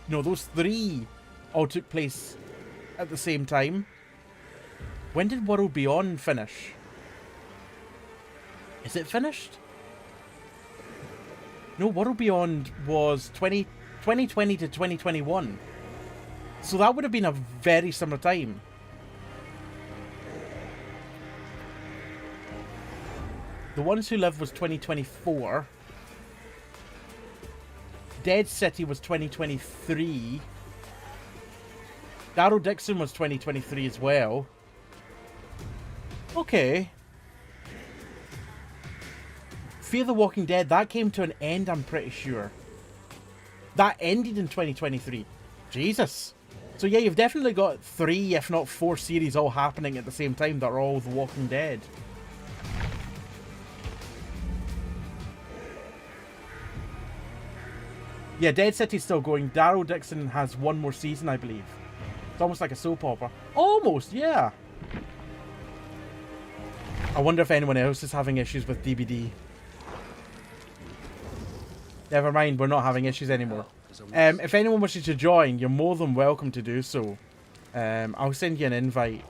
No, those three all took place at the same time. When did World Beyond finish? Is it finished? No, World Beyond was 2020 to 2021. So that would have been a very similar time. The Ones Who Live was 2024. Dead City was 2023. Daryl Dixon was 2023 as well. Okay. Fear the Walking Dead, that came to an end, I'm pretty sure. That ended in 2023. Jesus. So yeah, you've definitely got 3, if not 4 series all happening at the same time that are all The Walking Dead. Yeah, Dead City's still going. Daryl Dixon has 1 more season, I believe. It's almost like a soap opera. Almost, yeah. I wonder if anyone else is having issues with DBD. Never mind, we're not having issues anymore. If anyone wishes to join, you're more than welcome to do so. I'll send you an invite.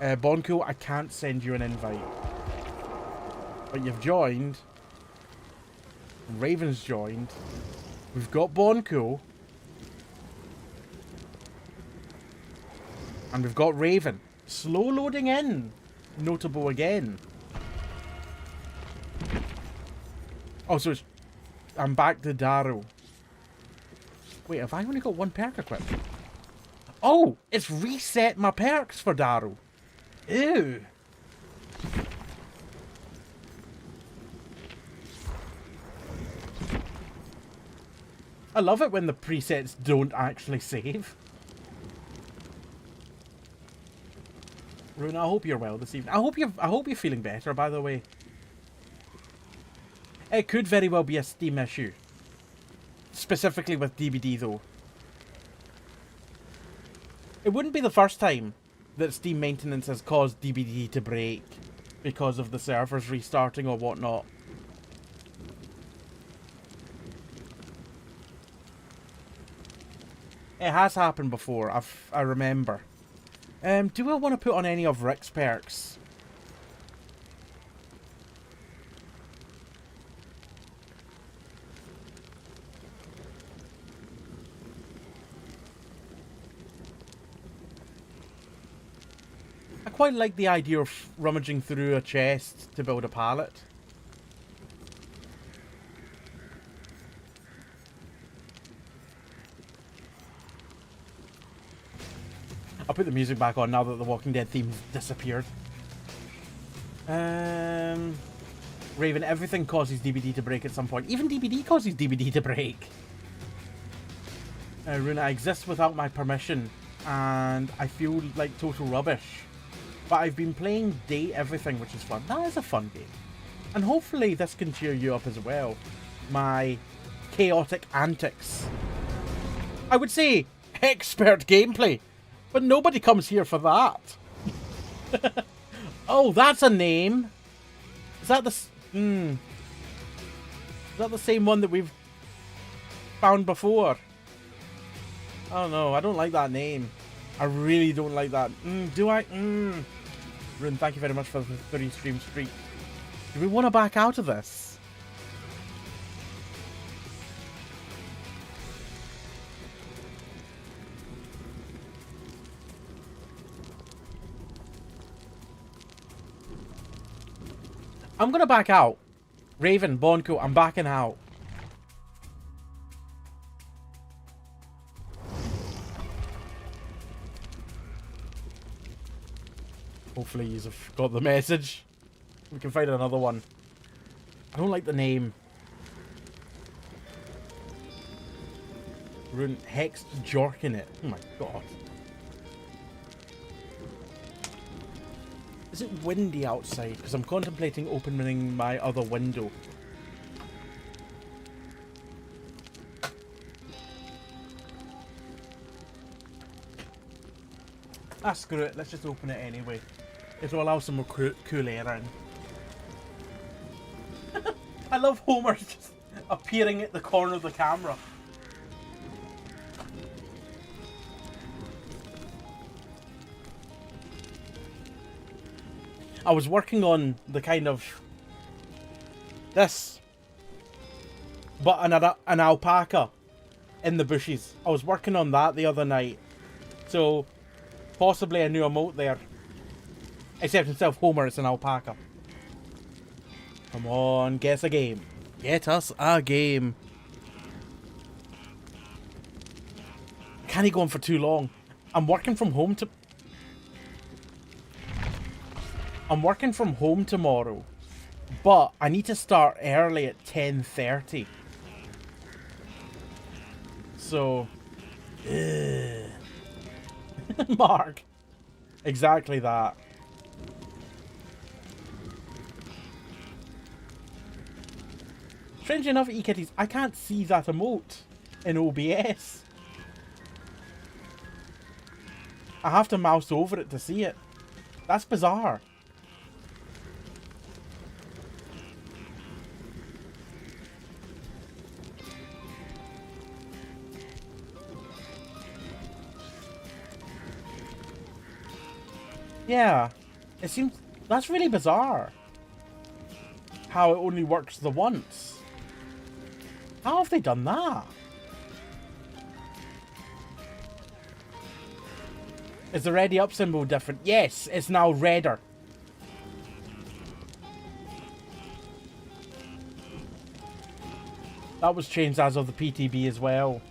Bonko, I can't send you an invite. But you've joined. Raven's joined. We've got Bonko. And we've got Raven. Slow loading in. Notable again. Oh, so it's... I'm back to Daryl. Wait, have I only got 1 perk equipped? Oh! It's reset my perks for Daryl. Ew. I love it when the presets don't actually save. Rune, I hope you're well this evening. I hope you're feeling better, by the way. It could very well be a Steam issue. Specifically with DBD, though. It wouldn't be the first time that Steam maintenance has caused DBD to break because of the servers restarting or whatnot. It has happened before, I remember. Do I want to put on any of Rick's perks? I quite like the idea of rummaging through a chest to build a pallet. I'll put the music back on now that the Walking Dead theme's disappeared. Raven, everything causes DBD to break at some point. Even DBD causes DBD to break. Rune, I exist without my permission, and I feel like total rubbish. But I've been playing Date Everything, which is fun. That is a fun game. And hopefully this can cheer you up as well. My chaotic antics. I would say expert gameplay. But nobody comes here for that. Oh, that's a name. Is that the... Is that the same one that we've found before? I don't know. I don't like that name. I really don't like that. Do I? Rune, thank you very much for the 3 stream streak. Do we want to back out of this? I'm gonna back out. Raven, Bonko, I'm backing out. Hopefully you've got the message. We can find another one. I don't like the name. Rune, Hex Jorkin it. Oh my god. Is it windy outside? Because I'm contemplating opening my other window. Ah, screw it. Let's just open it anyway. It'll allow some more cool air in. I love Homer just appearing at the corner of the camera. I was working on the kind of this, but an alpaca in the bushes. I was working on that the other night, so possibly a new emote there. Except instead of Homer, it's an alpaca. Come on, guess a game. Get us a game. Can't go on for too long. I'm working from home tomorrow, but I need to start early at 10:30. So, Mark, exactly that. Strange enough, eKitties, I can't see that emote in OBS. I have to mouse over it to see it. That's bizarre. Yeah, it seems that's really bizarre. How it only works the once. How have they done that? Is the ready up symbol different? Yes, it's now redder. That was changed as of the PTB as well.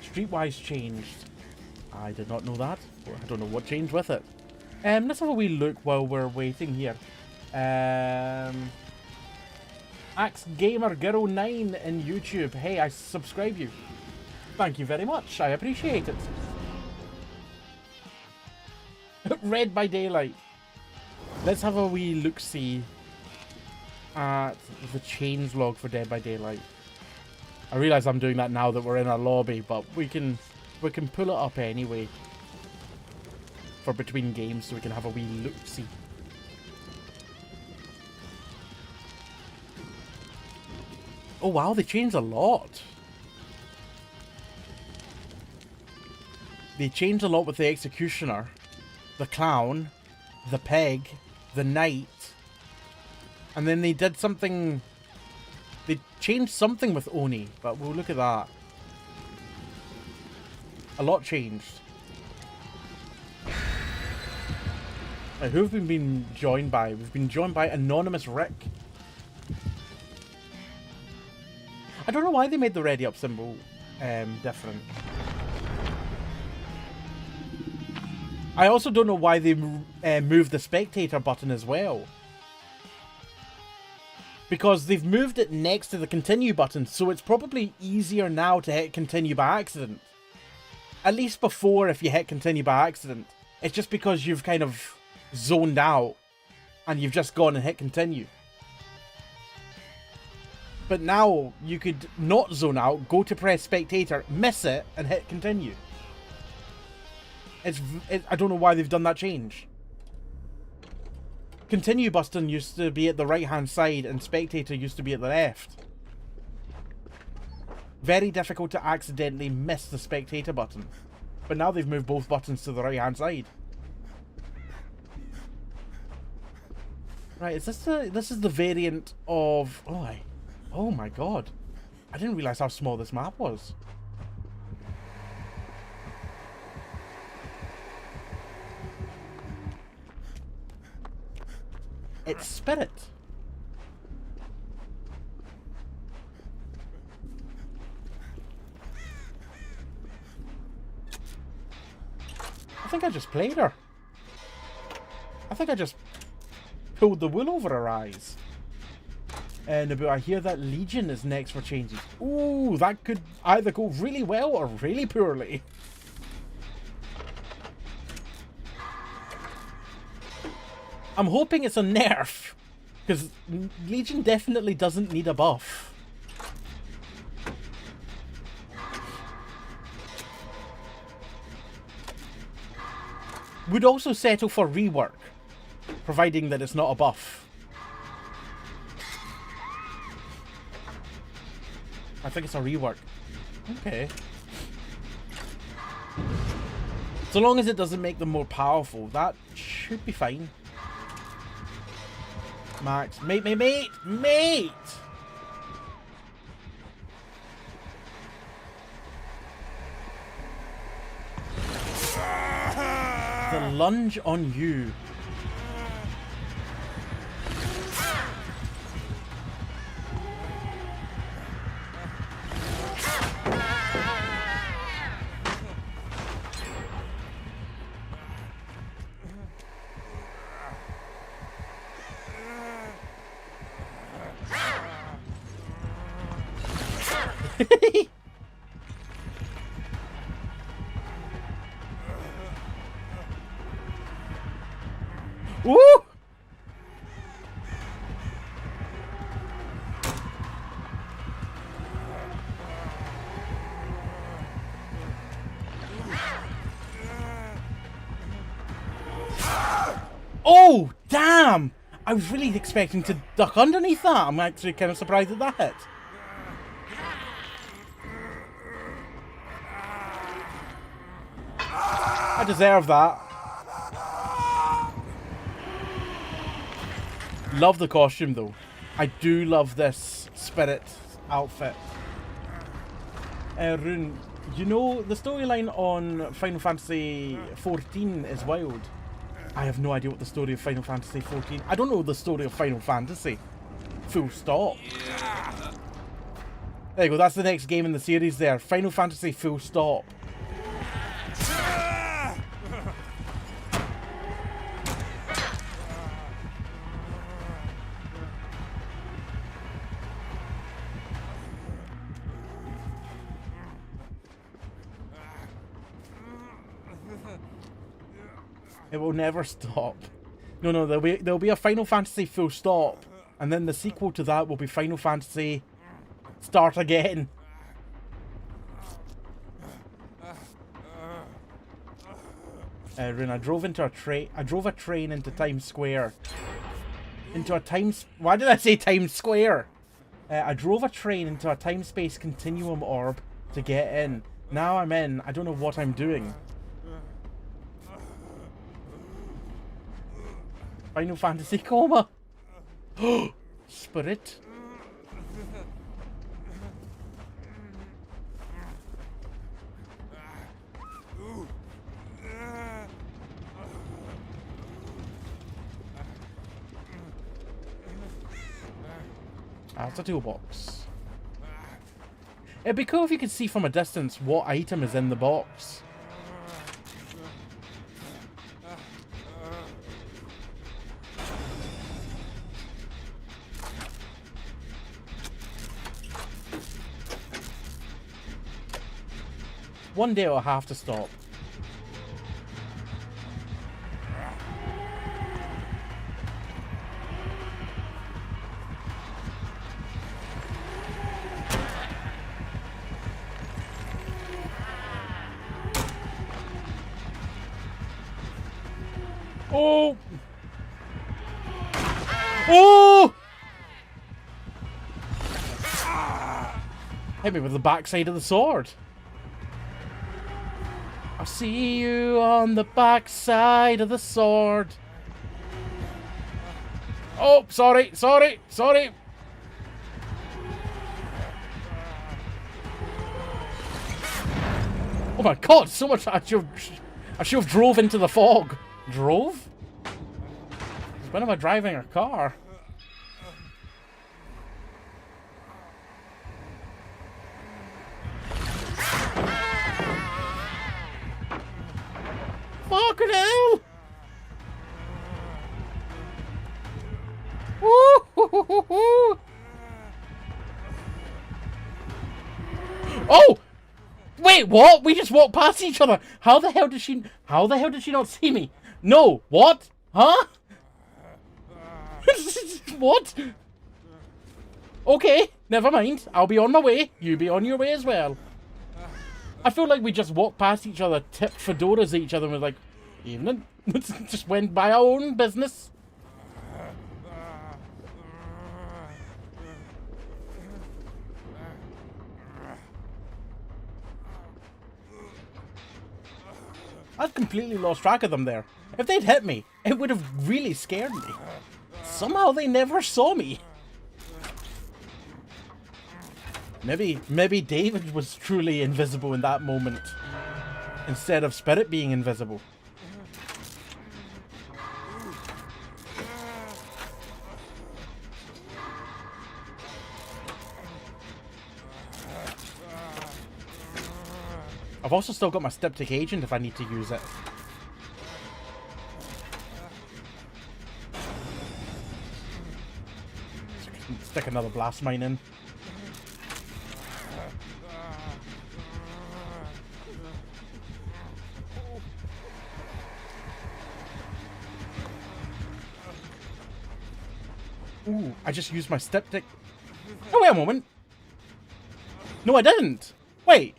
Streetwise changed. I did not know that. I don't know what changed with it. Let's have a wee look while we're waiting here. Axe Gamer Girl 9 in YouTube. Hey, I subscribe you. Thank you very much. I appreciate it. Red by Daylight. Let's have a wee look-see at the changelog for Dead by Daylight. I realise I'm doing that now that we're in a lobby, but we can pull it up anyway for between games, so we can have a wee look-see. Oh wow, they changed a lot. They changed a lot with the Executioner, the Clown, the Peg, the Knight, and then they did something. They changed something with Oni, but we'll look at that. A lot changed. Right, who have we been joined by? We've been joined by Anonymous Rick. I don't know why they made the ready up symbol different. I also don't know why they moved the spectator button as well. Because they've moved it next to the continue button, so it's probably easier now to hit continue by accident. At least before, if you hit continue by accident. It's just because you've kind of zoned out and you've just gone and hit continue. But now you could not zone out, go to press spectator, miss it, and hit continue. I don't know why they've done that change. Continue button used to be at the right hand side and spectator used to be at the left. Very difficult to accidentally miss the spectator button. But now they've moved both buttons to the right hand side. Right, is this is the variant of... Oh my god. I didn't realise how small this map was. It's Spirit. I think I just played her. I think I just pulled the wool over her eyes. And I hear that Legion is next for changes. Ooh, that could either go really well or really poorly. I'm hoping it's a nerf, because Legion definitely doesn't need a buff. Would also settle for rework, providing that it's not a buff. think it's a rework. Okay. So long as it doesn't make them more powerful, that should be fine. Max, mate! The lunge on you. Woo! Oh, damn! I was really expecting to duck underneath that. I'm actually kind of surprised at that hit. I deserve that. Love the costume though. I do love this spirit outfit. Rune, you know the storyline on Final Fantasy XIV is wild. I have no idea what the story of Final Fantasy XIV. I don't know the story of Final Fantasy. Full stop. There you go, that's the next game in the series there. Final Fantasy full stop. It will never stop. No, there'll be a Final Fantasy full stop, and then the sequel to that will be Final Fantasy Start Again. Rin, I drove a train into Times Square. Why did I say Times Square? I drove a train into a time-space continuum orb to get in. Now I'm in. I don't know what I'm doing. Final Fantasy coma. Spirit. It's a toolbox. It'd be cool if you could see from a distance what item is in the box. One day I'll have to stop. Oh! Oh! Hit me with the backside of the sword. I'll see you on the backside of the sword. Oh, sorry. Oh my god, so much. I should have drove into the fog. Drove? When am I driving a car? Fucking hell! Woo-hoo-hoo-hoo-hoo. Oh! Wait, what? We just walked past each other. How the hell did she not see me? No, what? Huh? What? Okay, never mind. I'll be on my way. You be on your way as well. I feel like we just walked past each other, tipped fedoras at each other, and was like, evening. Just went by our own business. I'd completely lost track of them there. If they'd hit me, it would have really scared me. Somehow they never saw me. Maybe David was truly invisible in that moment, instead of Spirit being invisible. I've also still got my Styptic Agent if I need to use it. Stick another blast mine in. Ooh, I just used my Styptic. Oh, wait a moment. No, I didn't. Wait.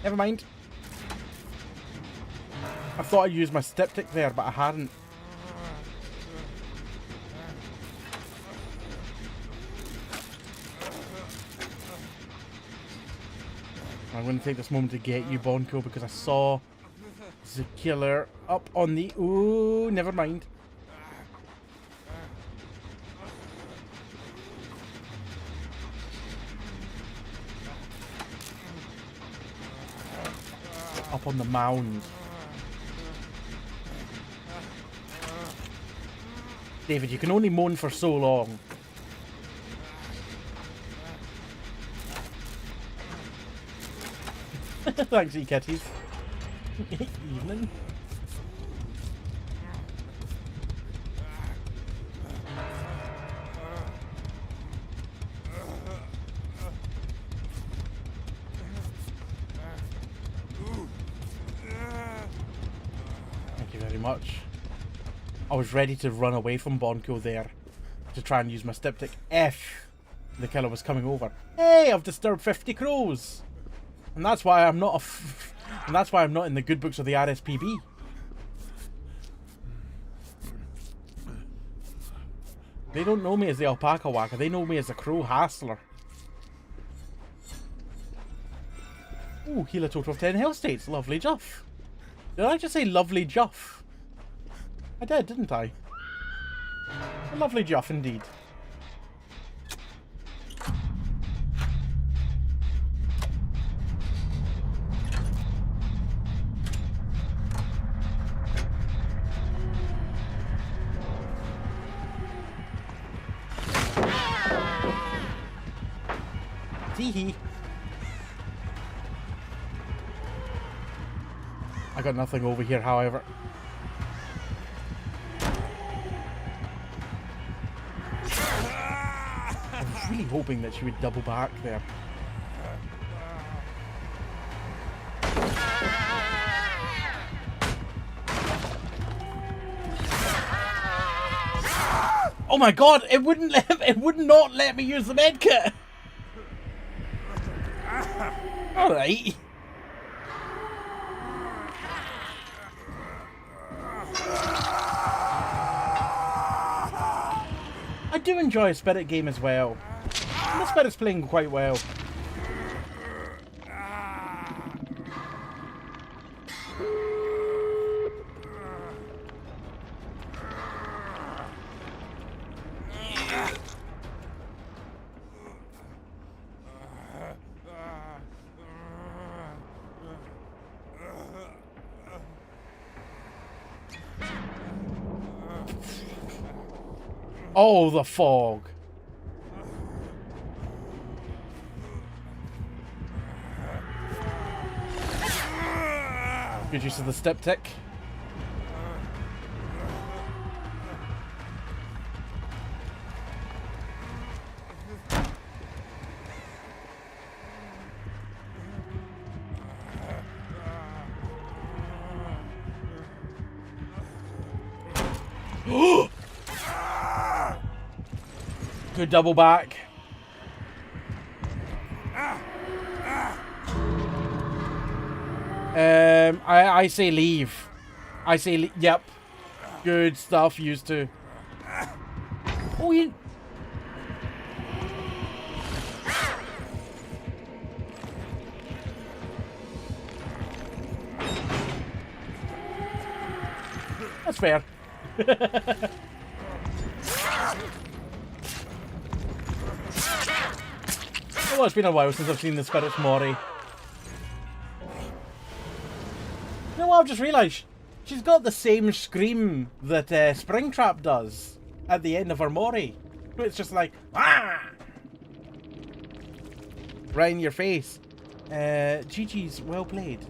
Never mind. I thought I used my Styptic there, but I hadn't. I'm going to take this moment to get you, Bonko, because I saw the killer up on the... Ooh, never mind. Up on the mound. David, you can only moan for so long. Thanks, e-kitties. Evening. Thank you very much. I was ready to run away from Bonko there to try and use my Styptic if the killer was coming over. Hey, I've disturbed 50 crows. And that's why I'm not and that's why I'm not in the good books of the RSPB. They don't know me as the alpaca whacker, they know me as the crow hassler. Ooh, heal a total of 10 health states. Lovely Juff. Did I just say lovely Juff? I did, didn't I? A lovely Juff indeed. Teehee. I got nothing over here, however. I was really hoping that she would double back there. Oh my god, it would not let me use the medkit. Alright. I do enjoy a Spirit game as well. And the Spirit's playing quite well. Oh, the fog. Good use of the Styptic. Good double back. I say leave. I say yep. Good stuff, used to. Oh, you. fair. Oh, it's been a while since I've seen the Spirits Mori. You know what, I've just realised? She's got the same scream that Springtrap does at the end of her Mori. It's just like, ah! Right in your face. GG's, well played.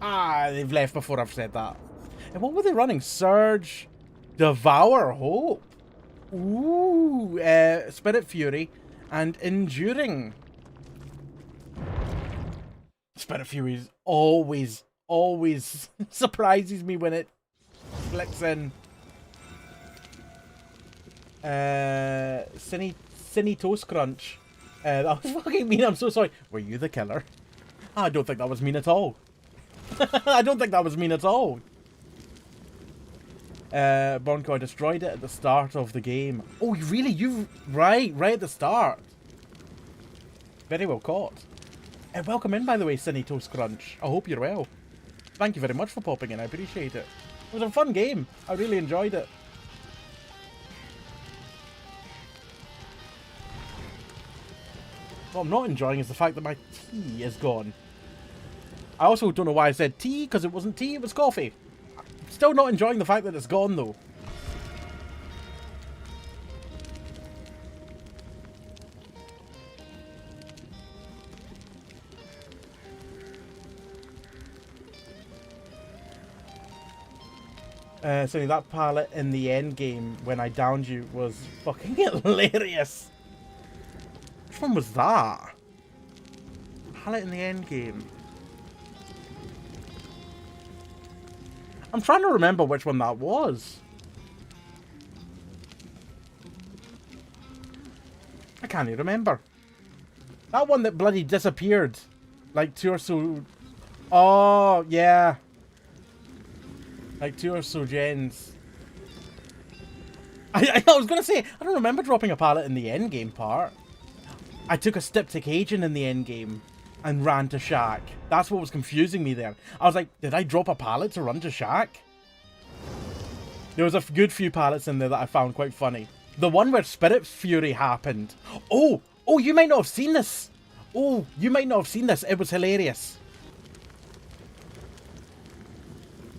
Ah, they've left before I've said that. And what were they running? Surge, Devour Hope. Ooh, Spirit Fury, and Enduring. Spirit Fury always surprises me when it flicks in. Cinny Toast Crunch. That was fucking mean, I'm so sorry. Were you the killer? I don't think that was mean at all. I don't think that was mean at all. Borncoy destroyed it at the start of the game. Oh, really? Right at the start. Very well caught. Welcome in, by the way, Cinny Toast Crunch. I hope you're well. Thank you very much for popping in. I appreciate it. It was a fun game. I really enjoyed it. What I'm not enjoying is the fact that my tea is gone. I also don't know why I said tea, because it wasn't tea, it was coffee. Still not enjoying the fact that it's gone, though. Saying that pallet in the end game when I downed you was fucking hilarious. Which one was that? Pallet in the end game. I'm trying to remember which one that was. I can't even remember. That one that bloody disappeared. Like 2 or so... Oh, yeah. Like 2 or so gens. I was going to say, I don't remember dropping a pallet in the endgame part. I took a Styptic agent in the endgame and ran to Shack. That's what was confusing me there. I was like, did I drop a pallet to run to Shack? There was a good few pallets in there that I found quite funny. The one where Spirit Fury happened. Oh, you might not have seen this. Oh, you might not have seen this. It was hilarious.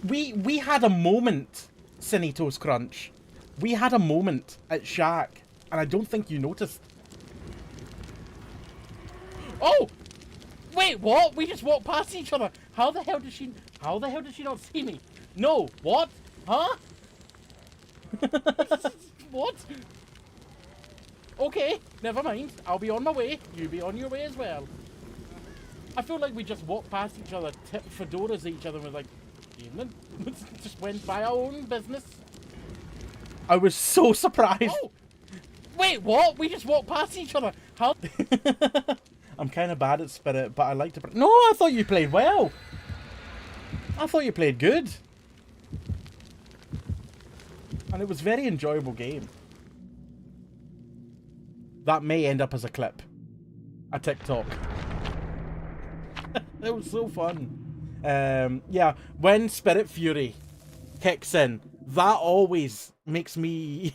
We had a moment, Cinny Toast Crunch. We had a moment at Shack, and I don't think you noticed. Oh! Wait, what? We just walked past each other. How the hell did she not see me? No, what? Huh? What? Okay, never mind. I'll be on my way. You be on your way as well. I feel like we just walked past each other, tipped fedoras at each other, and was like, evening. Just went by our own business. I was so surprised. Oh! Wait, what? We just walked past each other. How? I'm kind of bad at Spirit, but I like to... No, I thought you played well. I thought you played good. And it was a very enjoyable game. That may end up as a clip. A TikTok. It was so fun. Yeah, when Spirit Fury kicks in, that always makes me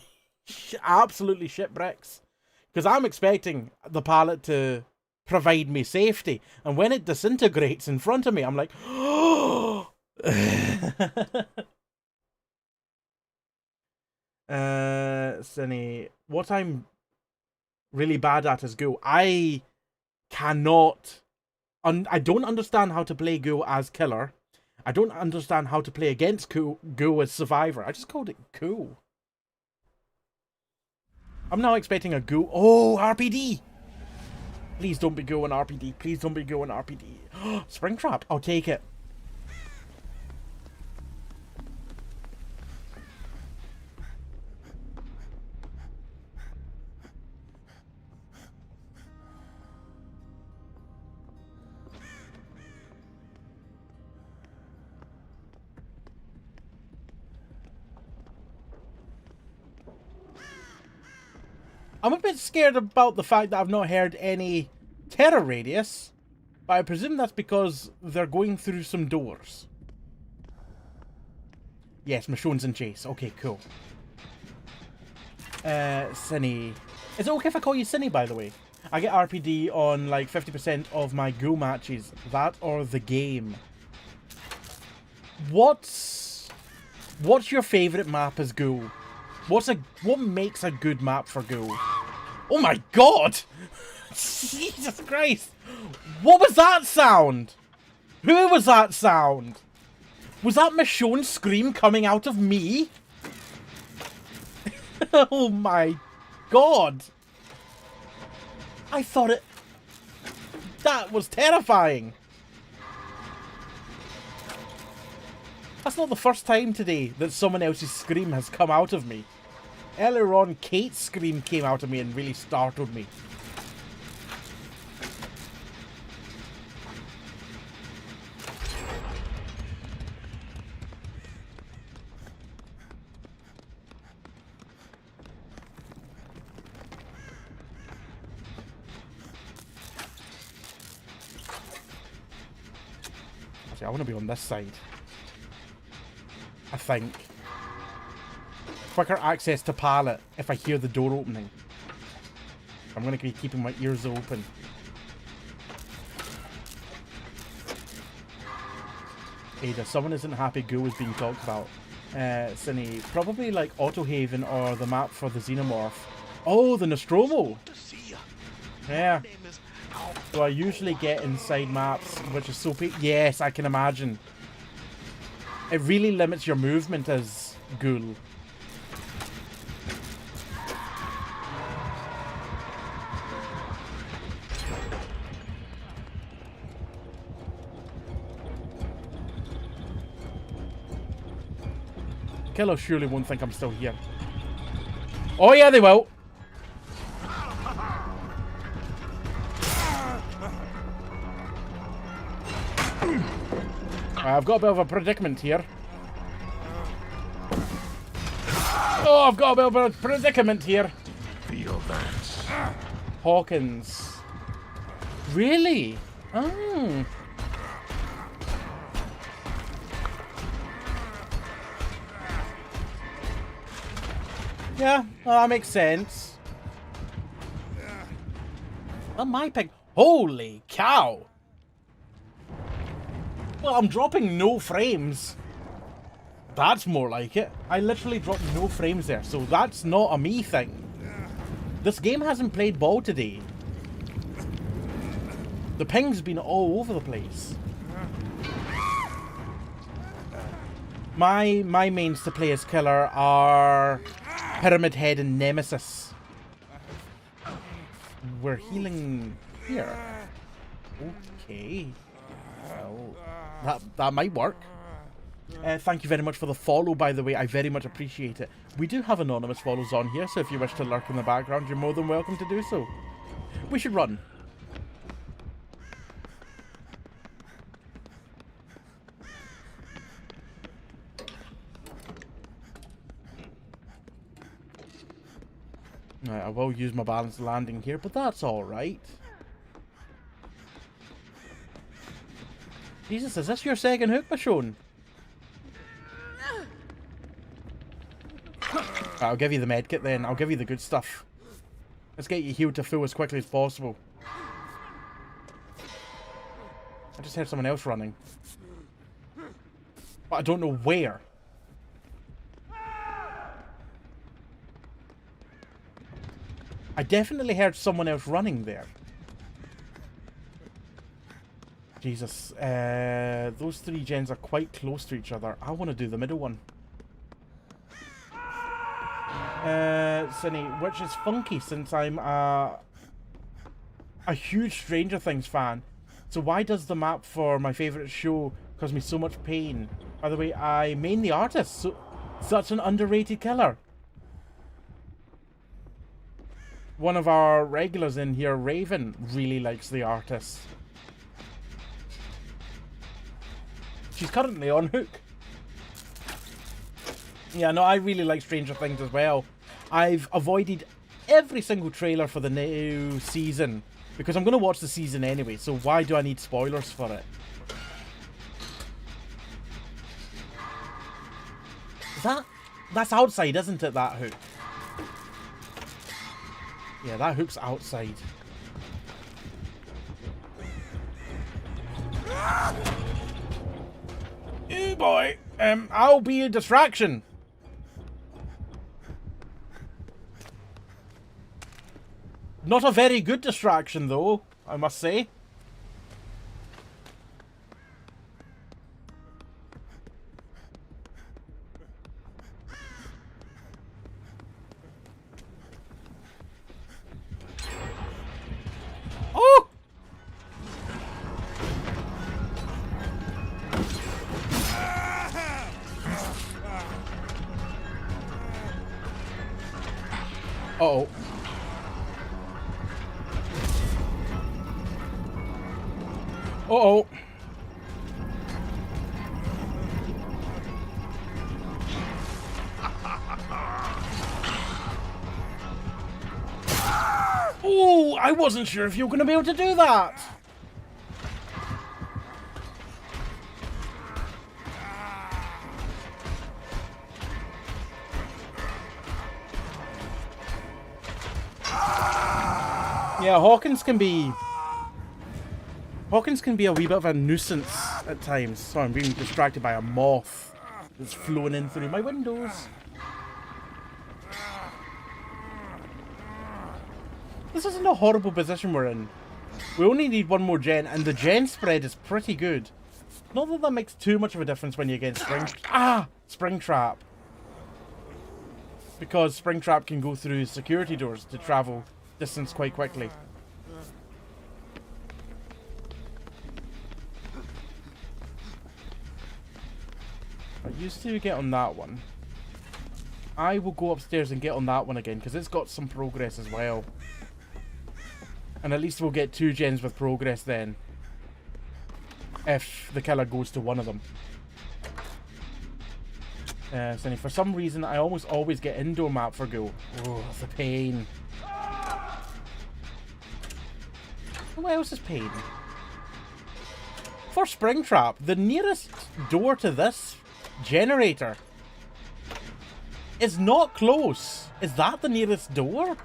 absolutely shitbricks. Because I'm expecting the pallet to provide me safety. And when it disintegrates in front of me, I'm like, oh! Cinny, what I'm really bad at is Ghoul. I cannot... I don't understand how to play Ghoul as killer. I don't understand how to play against Ghoul as survivor. I just called it Ghoul. I'm now expecting a Ghoul. Oh, RPD! Please don't be Ghoul and RPD. Please don't be Ghoul and RPD. Springtrap. I'll take it. I'm a bit scared about the fact that I've not heard any terror radius, but I presume that's because they're going through some doors. Yes, Michonne's in chase. Okay, cool. Cinny. Is it okay if I call you Cinny, by the way? I get RPD on like 50% of my ghoul matches. That or the game. What's your favourite map as ghoul? What makes a good map for ghoul? Oh my god! Jesus Christ! What was that sound? Who was that sound? Was that Michonne's scream coming out of me? Oh my god! I thought it... That was terrifying! That's not the first time today that someone else's scream has come out of me. Earlier on, Kate's scream came out of me and really startled me. I want to be on this side. I think. Quicker access to pallet if I hear the door opening. I'm going to be keeping my ears open. Ada, someone isn't happy Ghoul is being talked about. Cinny, probably like Autohaven or the map for the Xenomorph. Oh, the Nostromo! Yeah. So I usually get inside maps, which is so... Yes, I can imagine. It really limits your movement as Ghoul. Killer surely won't think I'm still here. Oh yeah, they will! I've got a bit of a predicament here. Oh, I've got a bit of a predicament here. Feel that. Hawkins. Really? Oh. Yeah, well, that makes sense. Oh, my pick. Holy cow! Well, I'm dropping no frames. That's more like it. I literally dropped no frames there, so that's not a me thing. This game hasn't played ball today. The ping's been all over the place. My mains to play as killer are Pyramid Head and Nemesis. We're healing here. Okay. Well, that might work. Thank you very much for the follow, by the way. I very much appreciate it. We do have anonymous follows on here, so if you wish to lurk in the background, you're more than welcome to do so. We should run. Right, I will use my balanced landing here, but that's alright. Jesus, is this your second hook, Michonne? I'll give you the medkit then. I'll give you the good stuff. Let's get you healed to full as quickly as possible. I just heard someone else running. But I don't know where. I definitely heard someone else running there. Jesus. Those three gens are quite close to each other. I want to do the middle one. Cinny, which is funky since I'm a huge Stranger Things fan. So why does the map for my favourite show cause me so much pain? By the way, I main the artist. So, such an underrated killer. One of our regulars in here, Raven, really likes the artist. She's currently on Hook. Yeah, no, I really like Stranger Things as well. I've avoided every single trailer for the new season because I'm going to watch the season anyway, so why do I need spoilers for it? That's outside, isn't it, that hook? Yeah, that hook's outside. Oh boy. I'll be a distraction. Not a very good distraction, though, I must say. Oh! Uh-oh. Uh-oh. Oh, I wasn't sure if you were going to be able to do that. Yeah, Hawkins can be a wee bit of a nuisance at times. Sorry, I'm being distracted by a moth that's flown in through my windows. This isn't a horrible position we're in. We only need one more gen, and the gen spread is pretty good. Not that that makes too much of a difference when you're against Springtrap. Because Springtrap can go through security doors to travel distance quite quickly. I used to get on that one. I will go upstairs and get on that one again, because it's got some progress as well. And at least we'll get 2 gens with progress then. If the killer goes to one of them. So for some reason, I almost always get indoor map for go. Oh, it's a pain. What else is pain? For Springtrap, the nearest door to this generator is not close. Is that the nearest door?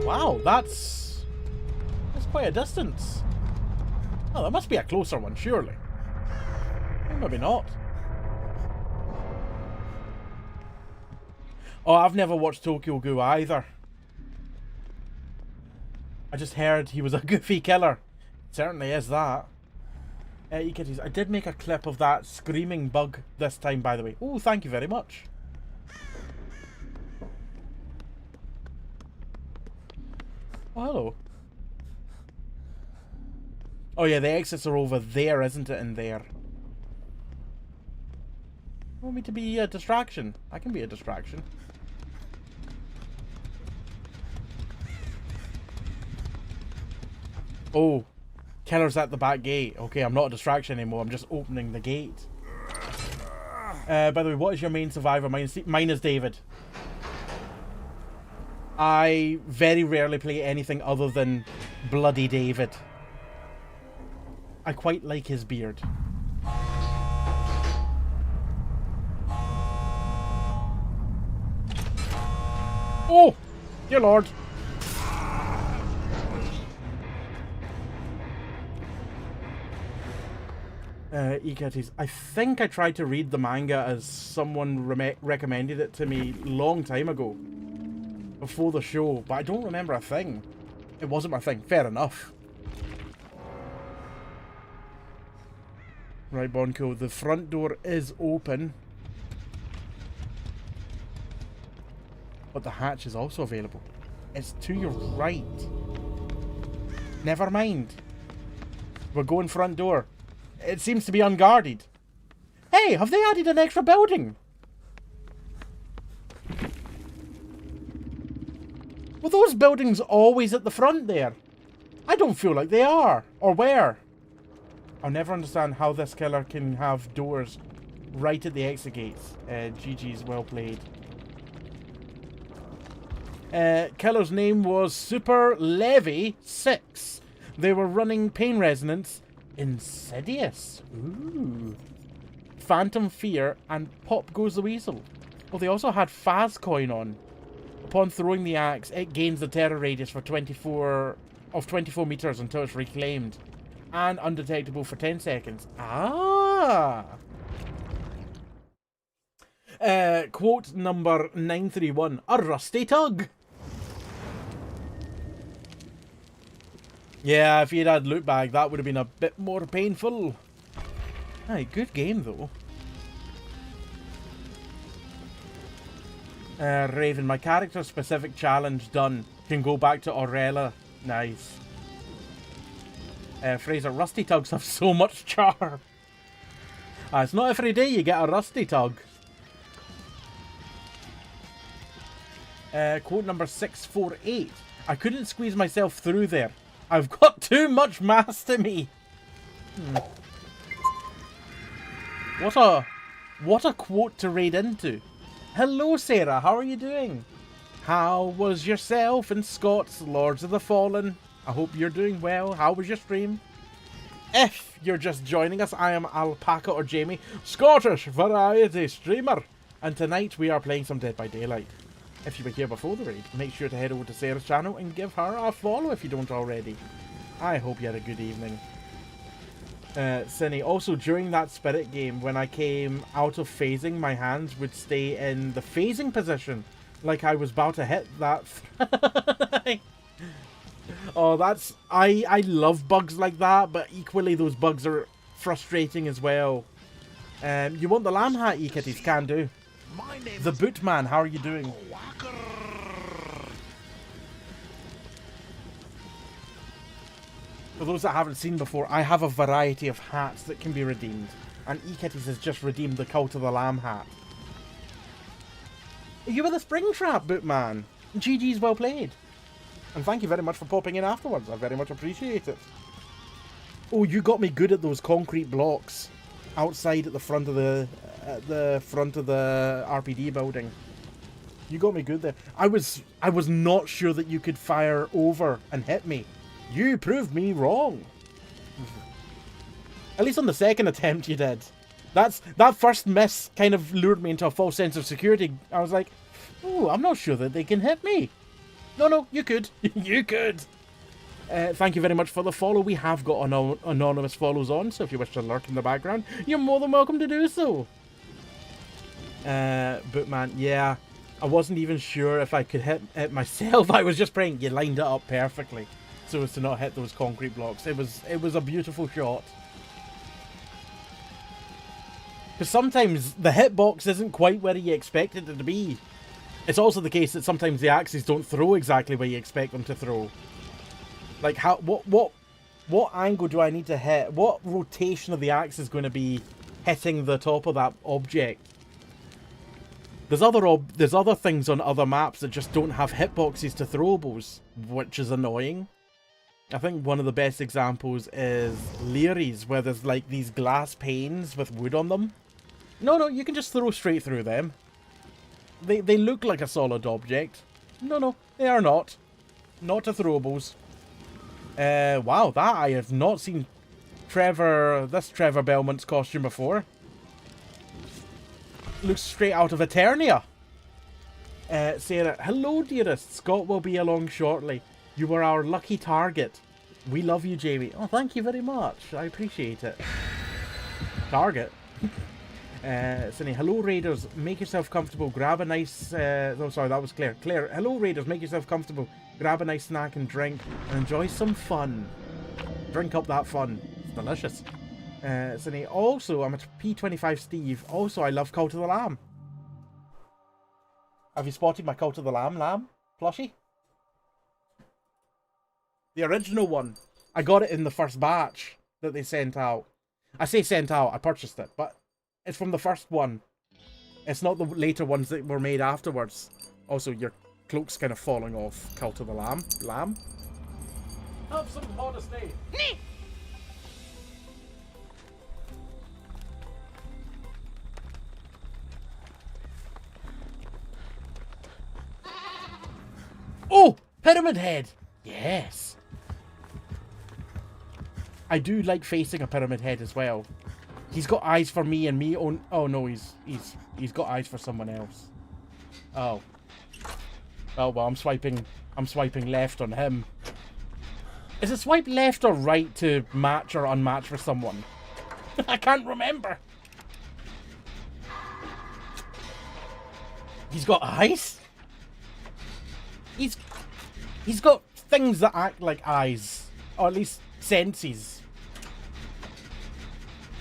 Wow, that's quite a distance. Oh, that must be a closer one, surely. Or maybe not. Oh, I've never watched Tokyo Ghoul either. I just heard he was a goofy killer. Certainly is that. I did make a clip of that screaming bug this time, by the way. Oh, thank you very much. Oh, hello. Oh yeah, the exits are over there, isn't it, in there? You want me to be a distraction? I can be a distraction. Oh, killer's at the back gate. Okay, I'm not a distraction anymore. I'm just opening the gate. By the way, what is your main survivor? Mine is David. I very rarely play anything other than Bloody David. I quite like his beard. Oh! Dear Lord! Ekatis. I think I tried to read the manga as someone recommended it to me long time ago. Before the show, but I don't remember a thing. It wasn't my thing. Fair enough. Right, Bonko, the front door is open. But the hatch is also available. It's to your right. Never mind. We're going front door. It seems to be unguarded. Hey, have they added an extra building? Were those buildings always at the front there? I don't feel like they are. Or were. I'll never understand how this killer can have doors right at the exit gates. GG's, well played. Killer's name was Super Levy 6. They were running Pain Resonance. Insidious. Ooh. Phantom Fear, and Pop Goes the Weasel. Oh, they also had Fazcoin on. Upon throwing the axe, it gains the terror radius for 24 meters until it's reclaimed, and undetectable for 10 seconds. Ah! Quote number 931. A rusty tug! Yeah, if you'd had loot bag, that would have been a bit more painful. Aye, good game though. Raven, my character specific challenge done. Can go back to Aurela. Nice. Fraser, rusty tugs have so much charm. It's not every day you get a rusty tug. Quote number 648. I couldn't squeeze myself through there. I've got too much mass to me. What a quote to raid into. Hello, Sarah. How are you doing? How was yourself and Scott's Lords of the Fallen? I hope you're doing well. How was your stream? If you're just joining us, I am Alpaca or Jamie, Scottish variety streamer. And tonight we are playing some Dead by Daylight. If you were here before the raid, make sure to head over to Sarah's channel and give her a follow if you don't already. I hope you had a good evening. Cinny, also during that spirit game, when I came out of phasing, my hands would stay in the phasing position, like I was about to hit that. Oh, that's... I love bugs like that, but equally those bugs are frustrating as well. You want the lamb hat, e-kitties? Can do. The Bootman, how are you doing? For those that haven't seen before, I have a variety of hats that can be redeemed. And e-kitties has just redeemed the Cult of the Lamb hat. You were the Springtrap, Bootman. GG's well played. And thank you very much for popping in afterwards. I very much appreciate it. Oh, you got me good at those concrete blocks outside at the front of the RPD building. You got me good there. I was not sure that you could fire over and hit me. You proved me wrong. At least on the second attempt you did. That first miss kind of lured me into a false sense of security. I was like, oh, I'm not sure that they can hit me. No, you could. You could. Thank you very much for the follow. We have got anonymous follows on, so if you wish to lurk in the background, you're more than welcome to do so. Bootman, yeah, I wasn't even sure if I could hit it myself. I was just praying you lined it up perfectly so as to not hit those concrete blocks. It was a beautiful shot. Because sometimes the hitbox isn't quite where you expect it to be. It's also the case that sometimes the axes don't throw exactly where you expect them to throw. Like what angle do I need to hit? What rotation of the axe is going to be hitting the top of that object? There's other things on other maps that just don't have hitboxes to throwables, which is annoying. I think one of the best examples is Leary's, where there's like these glass panes with wood on them. No, you can just throw straight through them. They look like a solid object. No, they are not. Not to throwables. Wow, that I have not seen this Trevor Belmont's costume before. Looks straight out of Eternia. Sarah, hello dearest. Scott will be along shortly. You were our lucky target. We love you, Jamie. Oh, thank you very much. I appreciate it. Target. Sunny, hello Raiders, make yourself comfortable, grab a nice, oh sorry, that was Claire. Claire, hello Raiders, make yourself comfortable, grab a nice snack and drink, and enjoy some fun. Drink up that fun. It's delicious. Sunny, also, I'm a P25 Steve. Also, I love Cult of the Lamb. Have you spotted my Cult of the Lamb plushie? The original one. I got it in the first batch that they sent out. I say sent out, I purchased it, but it's from the first one. It's not the later ones that were made afterwards. Also, your cloak's kind of falling off, Cult of the Lamb. Have some modesty. Oh! Pyramid Head! Yes! I do like facing a Pyramid Head as well. He's got eyes for me and me on. Oh no, he's got eyes for someone else. Oh. Oh well, I'm swiping left on him. Is it swipe left or right to match or unmatch for someone? I can't remember. He's got eyes? He's got things that act like eyes. Or at least senses.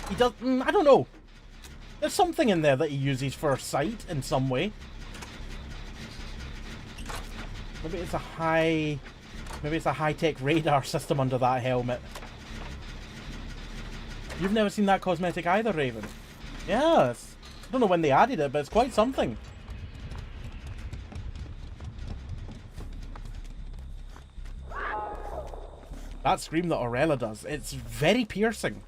He does... I don't know. There's something in there that he uses for sight in some way. Maybe it's a high-tech radar system under that helmet. You've never seen that cosmetic either, Raven? Yes. I don't know when they added it, but it's quite something. That scream that Aurella does, it's very piercing.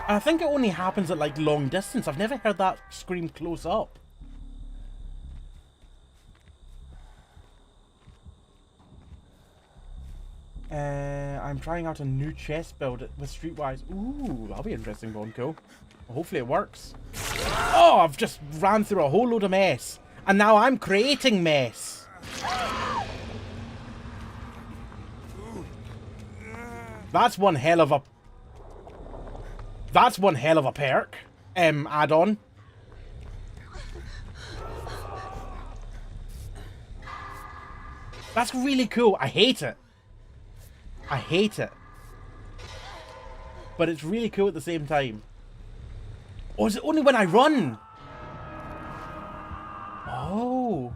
I think it only happens at like long distance. I've never heard that scream close up. I'm trying out a new chest build with Streetwise. Ooh, that'll be interesting, Bonko. Well, hopefully it works. Oh, I've just ran through a whole load of mess. And now I'm creating mess. That's one hell of a... That's one hell of a perk. Add-on. That's really cool. I hate it. I hate it. But it's really cool at the same time. Or is it only when I run? Oh.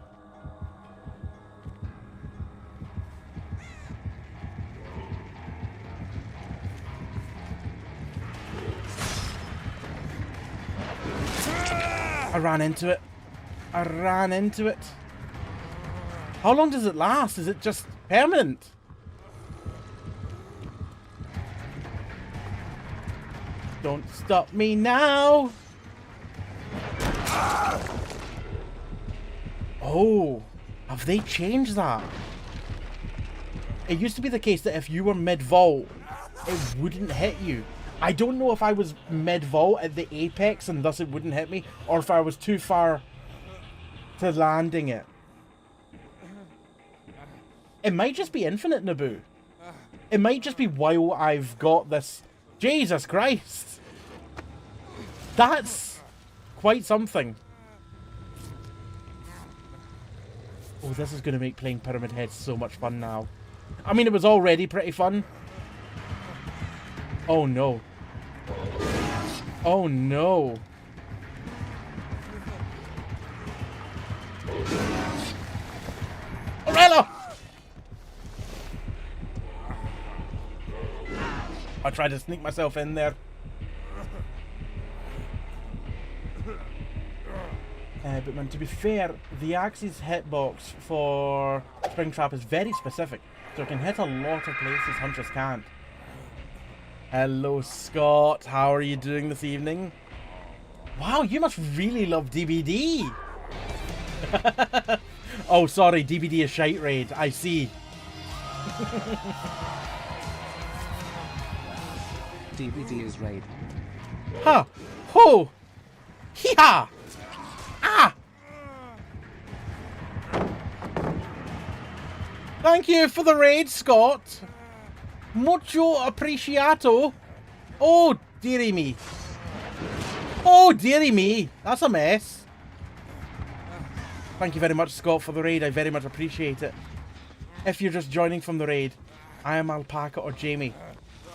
I ran into it. I ran into it. How long does it last? Is it just permanent? Don't stop me now. Oh, have they changed that? It used to be the case that if you were mid-vault, it wouldn't hit you. I don't know if I was mid-vault at the apex and thus it wouldn't hit me, or if I was too far to landing it. It might just be infinite, Naboo. It might just be while I've got this... Jesus Christ! That's quite something. Oh, this is going to make playing Pyramid Head so much fun now. I mean, it was already pretty fun. Oh no. Oh no. Aurella! I tried to sneak myself in there. But man, to be fair, the Axe's hitbox for Springtrap is very specific, so it can hit a lot of places Huntress can't. Hello, Scott. How are you doing this evening? Wow, you must really love DBD. Oh, sorry, DBD is shite raid. I see. DBD is raid. Ha! Ho! Hee-ha! Ah! Thank you for the raid, Scott. Mucho appreciato. Oh, dearie me. Oh, dearie me. That's a mess. Thank you very much, Scott, for the raid. I very much appreciate it. If you're just joining from the raid, I am Alpaca or Jamie.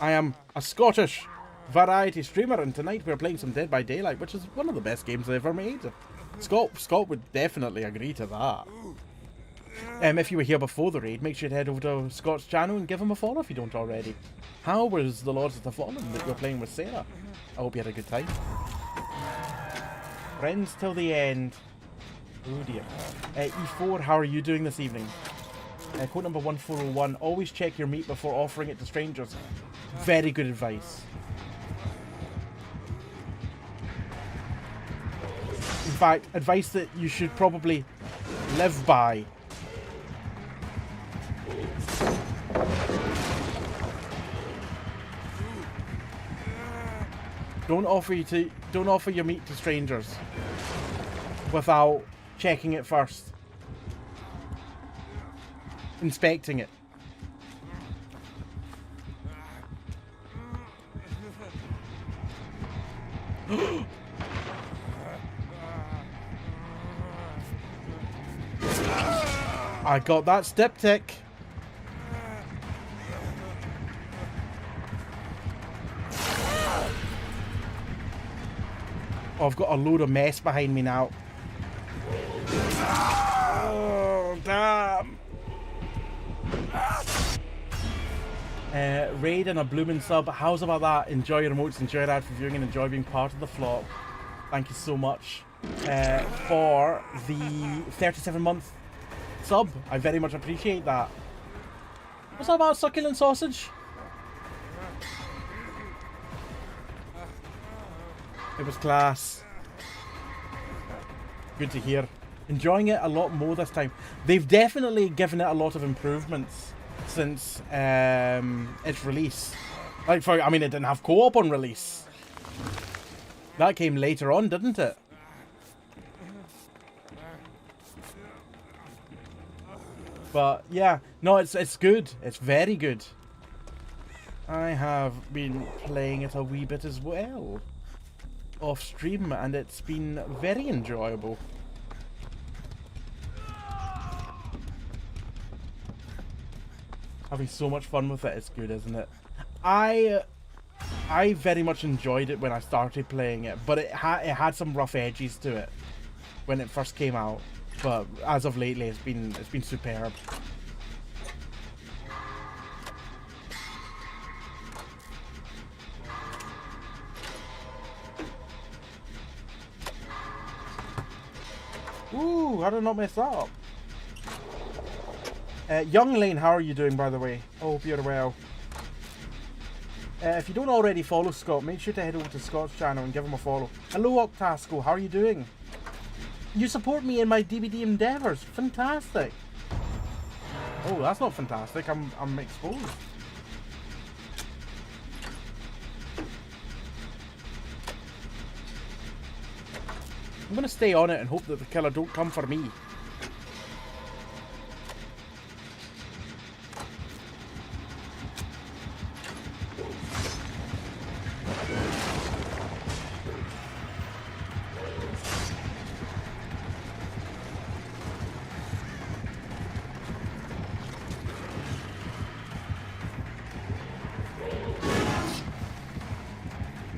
I am a Scottish variety streamer, and tonight we're playing some Dead by Daylight, which is one of the best games I've ever made. Scott would definitely agree to that. If you were here before the raid, make sure to head over to Scott's channel and give him a follow if you don't already. How was the Lords of the Fallen that you're playing with Sarah? I hope you had a good time. Friends till the end. Oh dear. E4, how are you doing this evening? Quote number 1401, always check your meat before offering it to strangers. Very good advice. In fact, advice that you should probably live by. Don't offer your meat to strangers without checking it first. Inspecting it. I got that step tick. Oh, I've got a load of mess behind me now. Oh, damn. Raid and a blooming sub. How's about that? Enjoy your emotes, enjoy that for viewing, and enjoy being part of the flock. Thank you so much for the 37-month sub. I very much appreciate that. What's that about succulent sausage? It was class. Good to hear. Enjoying it a lot more this time. They've definitely given it a lot of improvements since its release. Like, I mean, it didn't have co-op on release. That came later on, didn't it? But yeah, no, it's good. It's very good. I have been playing it a wee bit as well off stream, and it's been very enjoyable. Having so much fun with it. It's good, isn't it? I very much enjoyed it when I started playing it, but it had some rough edges to it when it first came out. But as of lately, it's been superb. Ooh, how did I not mess that up? Young Lane, how are you doing, by the way? Hope you're well. If you don't already follow Scott, make sure to head over to Scott's channel and give him a follow. Hello, Octasco, how are you doing? You support me in my DBD endeavours. Fantastic. Oh, that's not fantastic. I'm exposed. I'm gonna stay on it and hope that the killer don't come for me.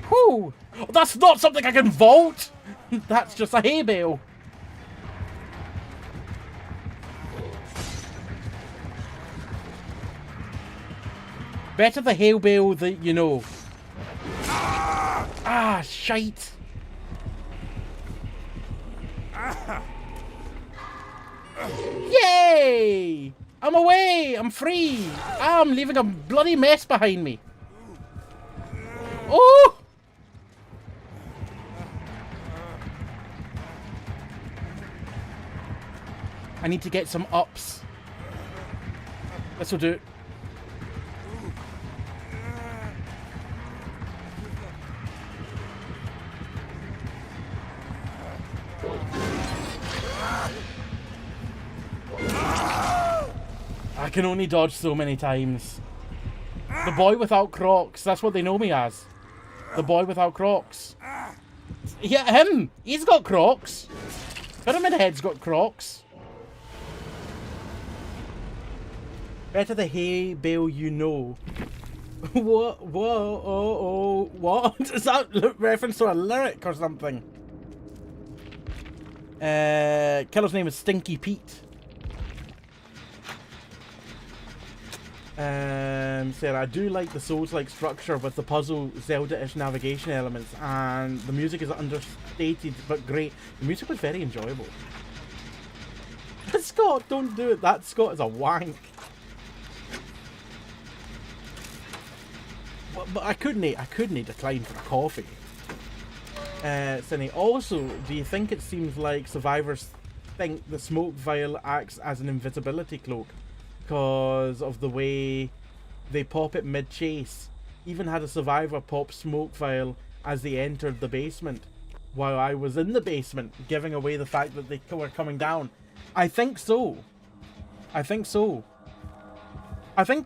Whew! That's not something I can vault! That's just a hay bale. Better the hay bale that you know. Ah, shite. Yay! I'm away! I'm free! I'm leaving a bloody mess behind me. Oh! I need to get some ups. This will do it. I can only dodge so many times. The boy without Crocs. That's what they know me as. The boy without Crocs. Yeah, him. He's got Crocs. Pyramid Head's got Crocs. Better the hay bale you know. What? Whoa, oh, what? Is that reference to a lyric or something? Killer's name is Stinky Pete. Sarah, I do like the Souls-like structure with the puzzle Zelda-ish navigation elements, and the music is understated but great. The music was very enjoyable. Scott, don't do it. That Scott is a wank. But I couldn't decline for a coffee. Cindy, also, do you think it seems like survivors think the smoke vial acts as an invisibility cloak? because of the way they pop it mid-chase. Even had a survivor pop smoke vial as they entered the basement while I was in the basement, giving away the fact that they were coming down. I think so. I think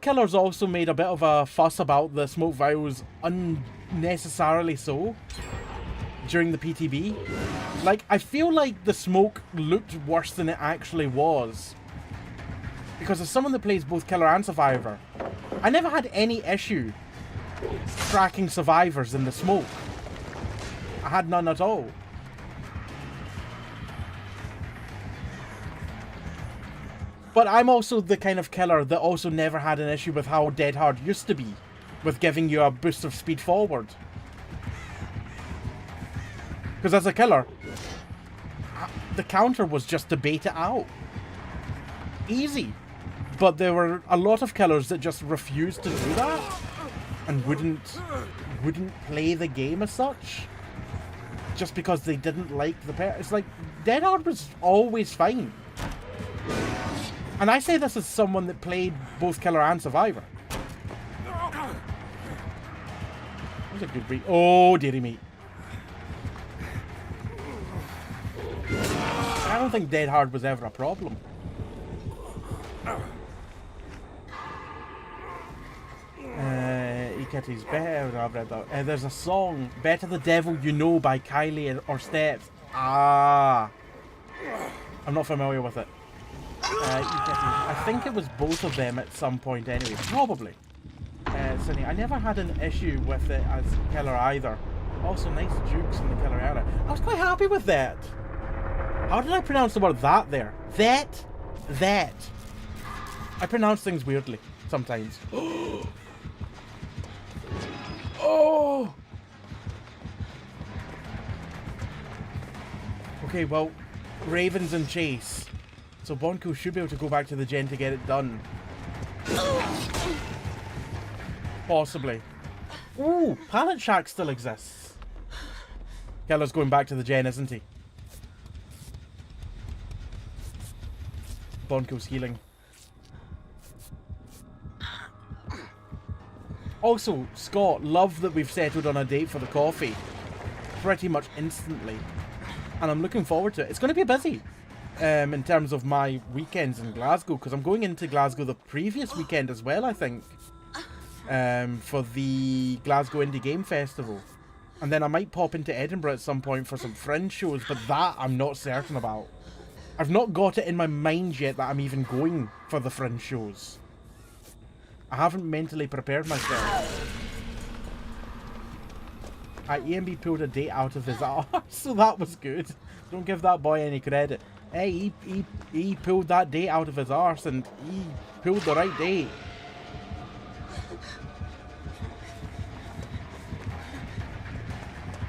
Killers also made a bit of a fuss about the smoke vials unnecessarily so during the PTB. Like, I feel like the smoke looked worse than it actually was. Because as someone that plays both Killer and Survivor, I never had any issue tracking survivors in the smoke. I had none at all. But I'm also the kind of killer that also never had an issue with how Dead Hard used to be, with giving you a boost of speed forward. Because as a killer, the counter was just to bait it out. Easy. But there were a lot of killers that just refused to do that and wouldn't play the game as such, just because they didn't like the pair. It's like, Dead Hard was always fine. And I say this as someone that played both Killer and Survivor. That was a good breed. Oh, dearie me. I don't think Dead Hard was ever a problem. Kitty's better. I've read that. There's a song, Better the Devil You Know by Kylie or Steps. Ah. I'm not familiar with it. I think it was both of them at some point anyway. Probably. Sydney, I never had an issue with it as Killer either. Also, nice jukes in the Killer era. I was quite happy with that. How did I pronounce the word that there? That. I pronounce things weirdly sometimes. Oh! Okay, well, Raven's in chase. So Bonko should be able to go back to the gen to get it done. Possibly. Ooh, Pallet Shack still exists. Keller's going back to the gen, isn't he? Bonko's healing. Also, Scott, love that we've settled on a date for the coffee. Pretty much instantly. And I'm looking forward to it. It's going to be busy. In terms of my weekends in Glasgow, because I'm going into Glasgow the previous weekend as well, I think, for the Glasgow Indie Game Festival, and then I might pop into Edinburgh at some point for some Fringe shows, but that I'm not certain about. I've not got it in my mind yet that I'm even going for the Fringe shows. I haven't mentally prepared myself. EMB pulled a date out of his arse, so that was good. Don't give that boy any credit. Hey, he pulled that date out of his arse, and he pulled the right date.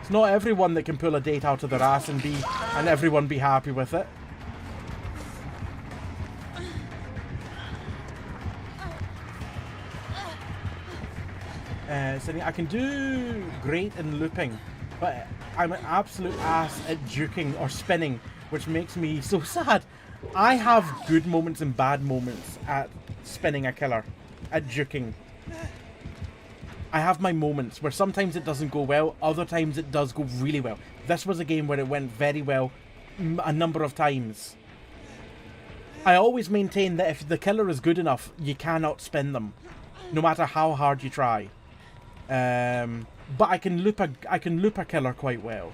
It's not everyone that can pull a date out of their ass and everyone be happy with it. Sydney, I can do great in looping, but I'm an absolute ass at juking or spinning, which makes me so sad. I have good moments and bad moments at spinning a killer, at juking. I have my moments where sometimes it doesn't go well, other times it does go really well. This was a game where it went very well a number of times. I always maintain that if the killer is good enough, you cannot spin them, no matter how hard you try. But I can loop a killer quite well.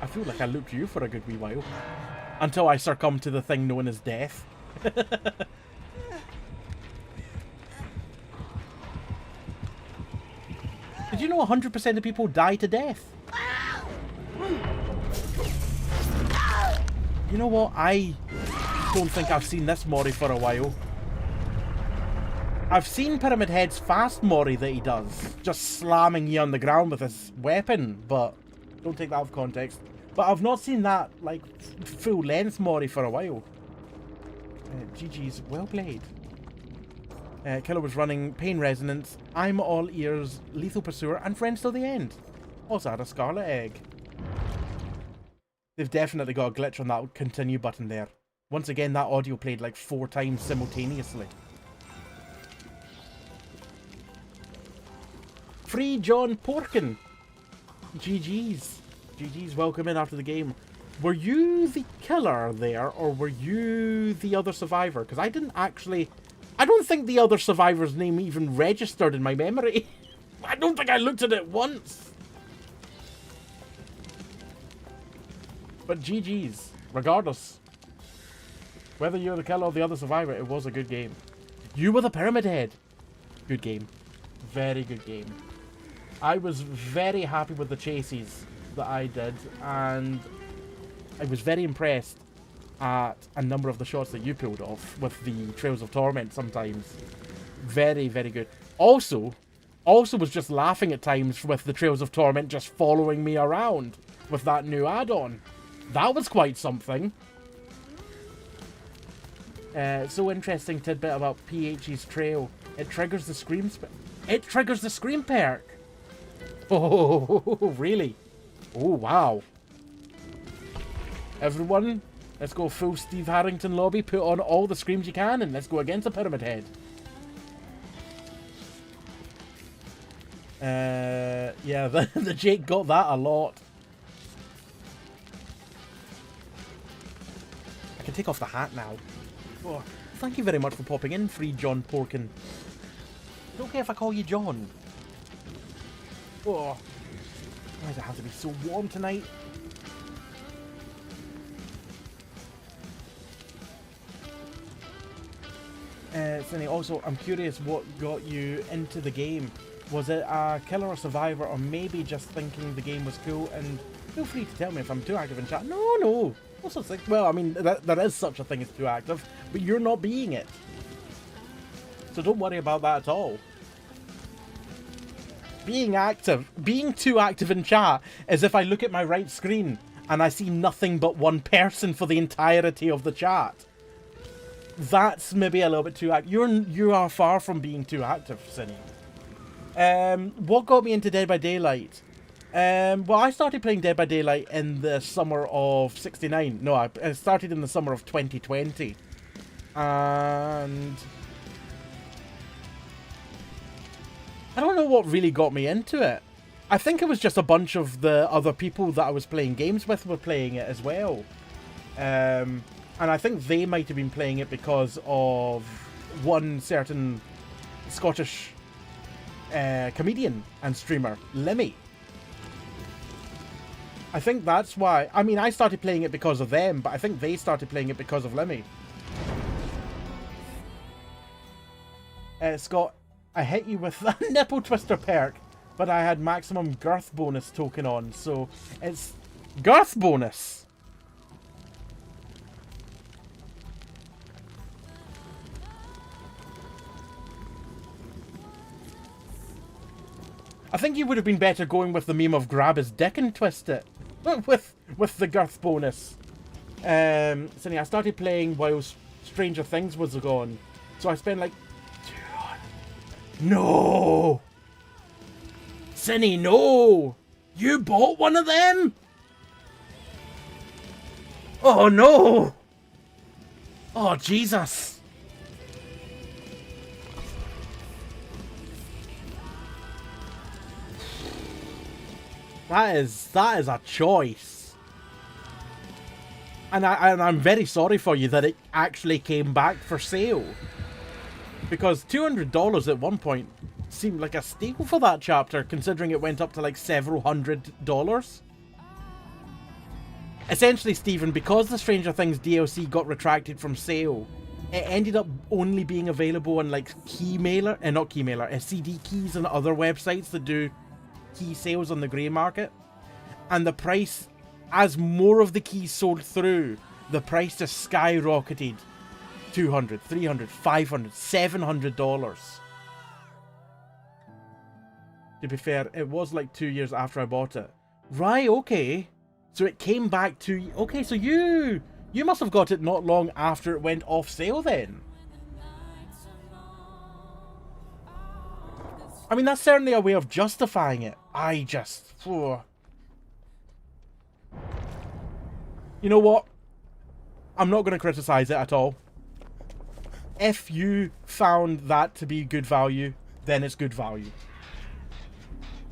I feel like I looped you for a good wee while. Until I succumb to the thing known as death. Did you know 100% of people die to death? You know what? I don't think I've seen this Mori for a while. I've seen Pyramid Head's fast Mori that he does, just slamming you on the ground with his weapon, but don't take that out of context. But I've not seen that, like, full-length Mori for a while. GG's, well played. Killer was running Pain Resonance, I'm All Ears, Lethal Pursuer, and Friends Till the End. Also had a Scarlet Egg. They've definitely got a glitch on that continue button there. Once again, that audio played like 4 times simultaneously. Free John Porkin. GG's. GG's, welcome in after the game. Were you the killer there, or were you the other survivor? Because I didn't actually... I don't think the other survivor's name even registered in my memory. I don't think I looked at it once. But GG's. Regardless. Whether you're the killer or the other survivor, it was a good game. You were the Pyramid Head. Good game. Very good game. I was very happy with the chases that I did, and I was very impressed at a number of the shots that you pulled off with the Trails of Torment sometimes. Very, very good. Also was just laughing at times with the Trails of Torment just following me around with that new add-on. That was quite something. So interesting tidbit about PHE's Trail. It triggers the Scream It triggers the Scream perk. Oh, really? Oh, wow. Everyone, let's go full Steve Harrington lobby, put on all the screams you can, and let's go against the Pyramid Head. Yeah, the Jake got that a lot. I can take off the hat now. Oh, thank you very much for popping in, Free John Porkin. Is it okay if I call you John? Oh, why does it have to be so warm tonight? Cindy, also, I'm curious what got you into the game. Was it a killer or survivor, or maybe just thinking the game was cool? And feel free to tell me if I'm too active in chat. No. Also, it's like, well, I mean, there is such a thing as too active, but you're not being it. So don't worry about that at all. Being active, being too active in chat is if I look at my right screen and I see nothing but one person for the entirety of the chat. That's maybe a little bit too active. You are far from being too active, Cindy. What got me into Dead by Daylight? Well, I started playing Dead by Daylight in the summer of '69. No, I started in the summer of 2020. And I don't know what really got me into it. I think it was just a bunch of the other people that I was playing games with were playing it as well. And I think they might have been playing it because of one certain Scottish comedian and streamer, Lemmy. I think that's why. I mean, I started playing it because of them, but I think they started playing it because of Lemmy. Scott, I hit you with a nipple twister perk, but I had maximum girth bonus token on, so it's girth bonus. I think you would have been better going with the meme of grab his dick and twist it. with the girth bonus. Cindy, I started playing while Stranger Things was gone. So I spent like... No! Cindy, no! You bought one of them? Oh no! Oh Jesus! That is a choice. And I'm very sorry for you that it actually came back for sale. Because $200 at one point seemed like a steal for that chapter, considering it went up to like several $100s. Essentially, Stephen, because the Stranger Things DLC got retracted from sale, it ended up only being available on like CD Keys and other websites that do key sales on the grey market. And the price, as more of the keys sold through, the price just skyrocketed. $200, $300, $500, $700. To be fair, it was like 2 years after I bought it. Right, okay. So it came back to... Okay, so you must have got it not long after it went off sale then. I mean, that's certainly a way of justifying it. I just... You know what? I'm not going to criticize it at all. If you found that to be good value, then it's good value.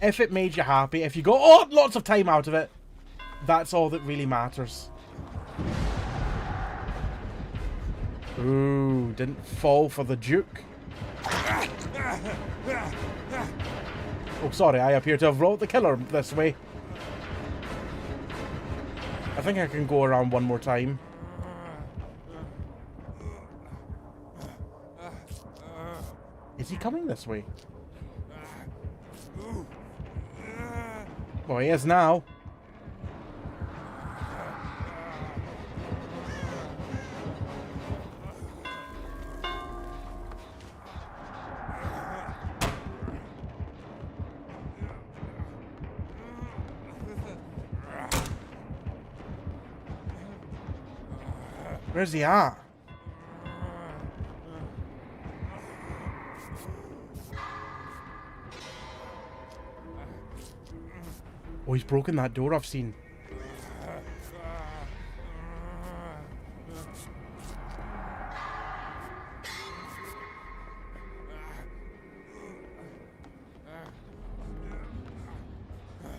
If it made you happy, if you got lots of time out of it, that's all that really matters. Ooh, didn't fall for the Duke. Oh, sorry, I appear to have brought the killer this way. I think I can go around one more time. Is he coming this way? Well, he is now. Where's he at? Oh, he's broken that door I've seen.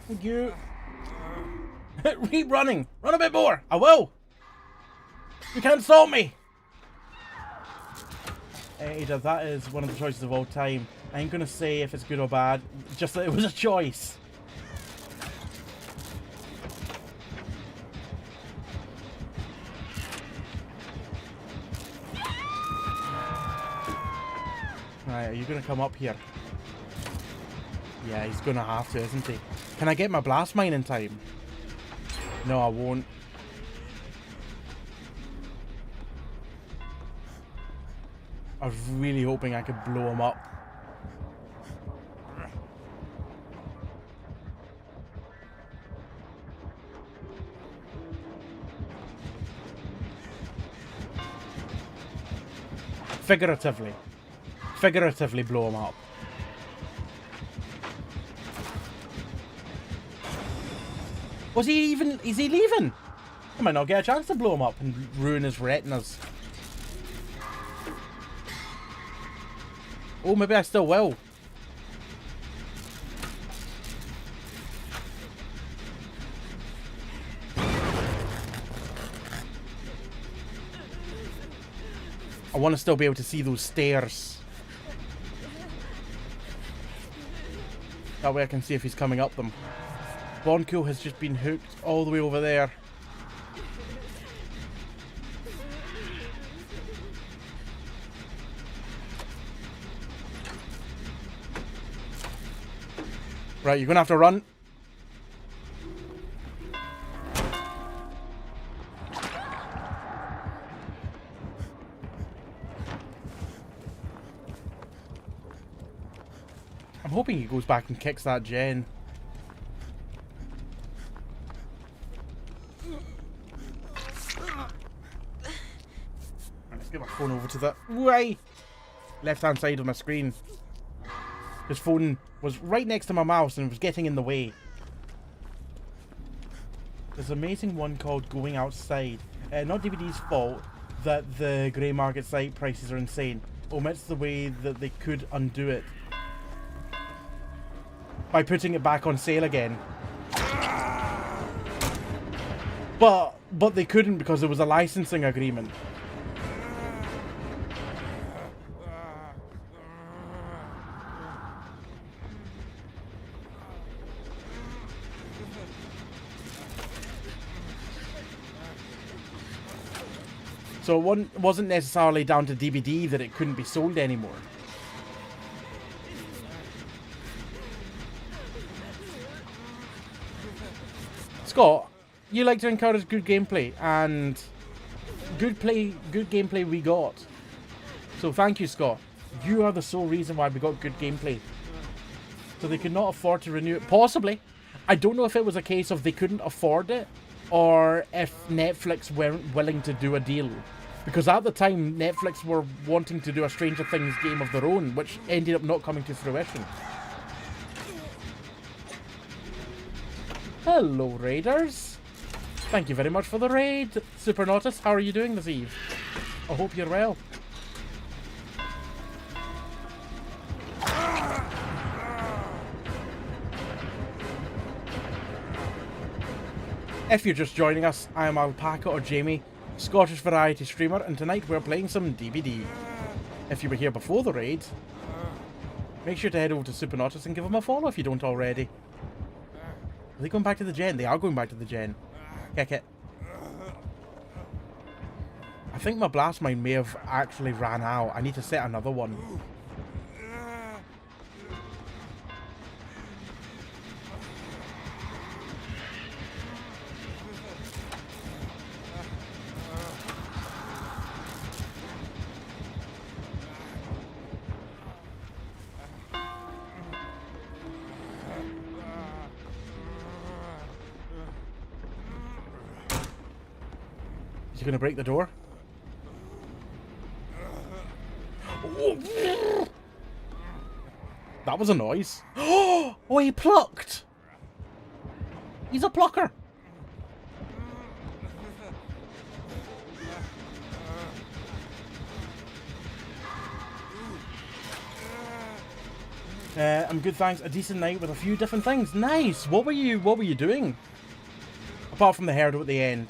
Thank you. Keep running. Run a bit more. I will. You can't stop me. Ada, that is one of the choices of all time. I ain't gonna say if it's good or bad, just that it was a choice. Right, are you gonna come up here? Yeah, he's gonna have to, isn't he? Can I get my blast mine in time? No, I won't. I was really hoping I could blow him up. Figuratively. Figuratively blow him up. Was he even... Is he leaving? I might not get a chance to blow him up and ruin his retinas. Oh, maybe I still will. I want to still be able to see those stairs. That way I can see if he's coming up them. Bonko has just been hooked all the way over there. Right, you're gonna have to run. I'm hoping he goes back and kicks that gen. Let's get my phone over to the left-hand side of my screen. His phone was right next to my mouse and it was getting in the way. There's an amazing one called Going Outside. Not DVD's fault that the grey market site prices are insane. Omits the way that they could undo it by putting it back on sale again. But they couldn't because there was a licensing agreement. So it wasn't necessarily down to DVD that it couldn't be sold anymore. Scott, you like to encourage good gameplay, and good gameplay we got. So thank you, Scott. You are the sole reason why we got good gameplay. So they could not afford to renew it. Possibly. I don't know if it was a case of they couldn't afford it, or if Netflix weren't willing to do a deal. Because at the time, Netflix were wanting to do a Stranger Things game of their own, which ended up not coming to fruition. Hello, Raiders. Thank you very much for the raid, Supernotus. How are you doing this eve? I hope you're well. If you're just joining us, I am Alpaca or Jamie, Scottish variety streamer, and tonight we're playing some DBD. If you were here before the raid, make sure to head over to Supernotus and give him a follow if you don't already. Are they going back to the gen? They are going back to the gen. Kick it. I think my blast mine may have actually ran out. I need to set another one. Is he going to break the door? That was a noise. Oh, he plucked. He's a plucker. I'm good, thanks. A decent night with a few different things. Nice. What were you doing? Apart from the hairdo at the end.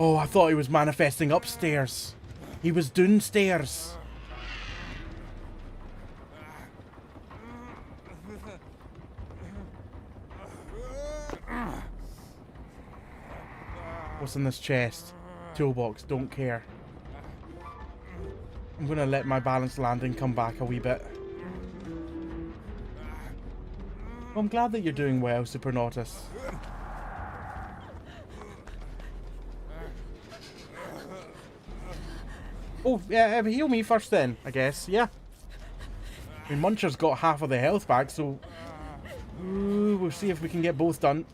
Oh, I thought he was manifesting upstairs. He was downstairs. What's in this chest? Toolbox, don't care. I'm gonna let my balanced landing come back a wee bit. Well, I'm glad that you're doing well, Supernotus. Oh, yeah, heal me first then, I guess. Yeah. I mean, Muncher's got half of the health back, so... Ooh, we'll see if we can get both done.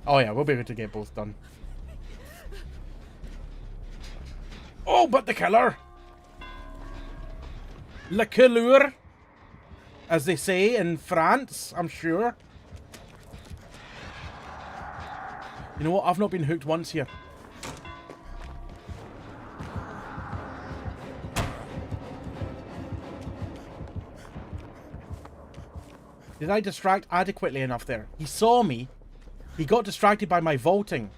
Oh yeah, we'll be able to get both done. Oh, but the killer! Le killer! As they say in France, I'm sure. You know what? I've not been hooked once here. Did I distract adequately enough there? He saw me. He got distracted by my vaulting.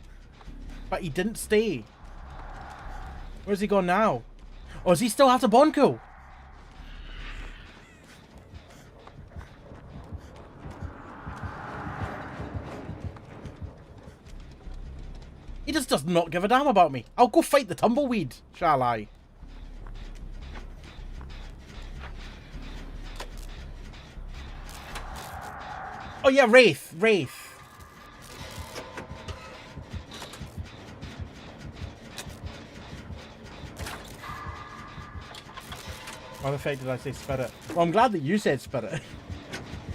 But he didn't stay. Where's he gone now? Oh, does he still have the Bonko? He just does not give a damn about me. I'll go fight the tumbleweed, shall I? Oh yeah, Wraith. Why the fuck did I say spirit? Well, I'm glad that you said spirit.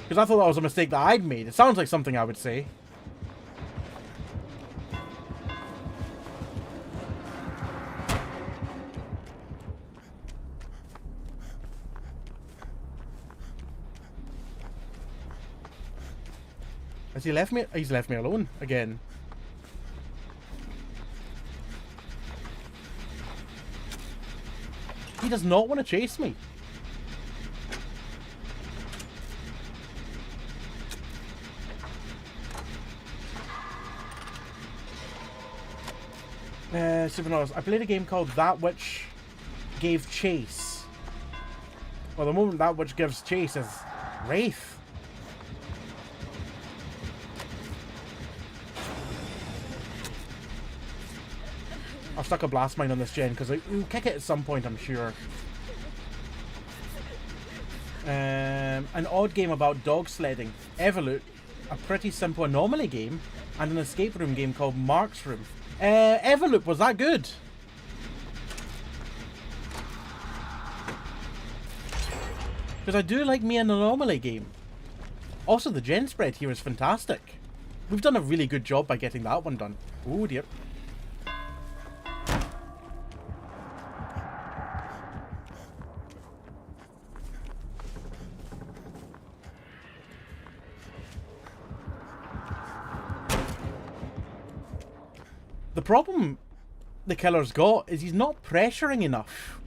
Because I thought that was a mistake that I'd made. It sounds like something I would say. Has he left me? He's left me alone again. He does not want to chase me. Supernovas. I played a game called That Which Gave Chase. Well, the moment That Which Gives Chase is Wraith. I've stuck a blast mine on this gen because we'll kick it at some point, I'm sure. An odd game about dog sledding. Evolute, a pretty simple anomaly game, and an escape room game called Mark's Room. Evolute, was that good? Because I do like me an anomaly game. Also, the gen spread here is fantastic. We've done a really good job by getting that one done. Oh dear. problem the killer's got is he's not pressuring enough.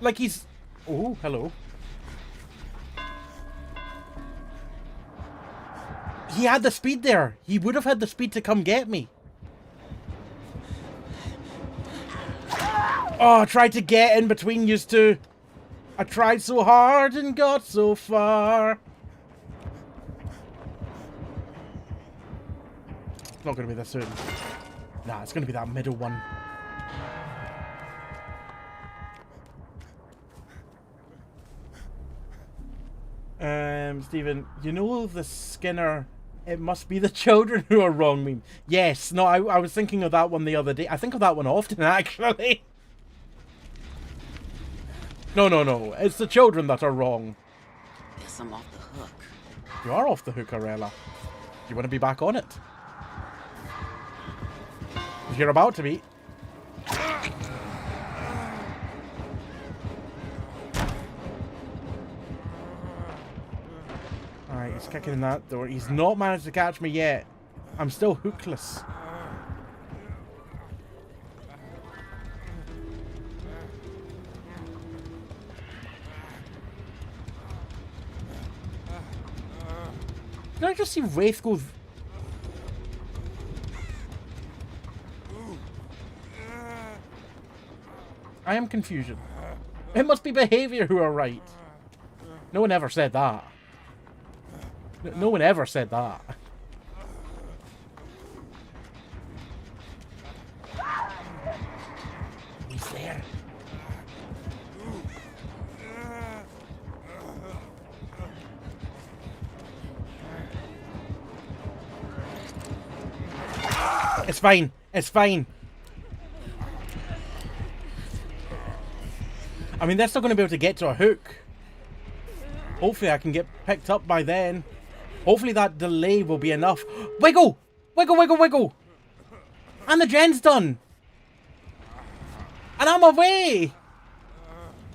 Like he's... Oh, hello. He had the speed there. He would have had the speed to come get me. Oh, I tried to get in between yous two. I tried so hard and got so far. It's not going to be this soon. Nah, it's going to be that middle one. Stephen, you know the Skinner, it must be the children who are wrong meme. Yes, no, I was thinking of that one the other day. I think of that one often, actually. No, it's the children that are wrong. Guess I'm off the hook. You are off the hook, Arella. You want to be back on it? You're about to be. Alright, he's kicking in that door. He's not managed to catch me yet. I'm still hookless. Did I just see Wraith go... I am confusion. It must be behavior who are right. No one ever said that. No one ever said that. He's there. It's fine. It's fine. I mean, they're still going to be able to get to a hook. Hopefully I can get picked up by then. Hopefully that delay will be enough. Wiggle! Wiggle, wiggle, wiggle! And the gen's done! And I'm away!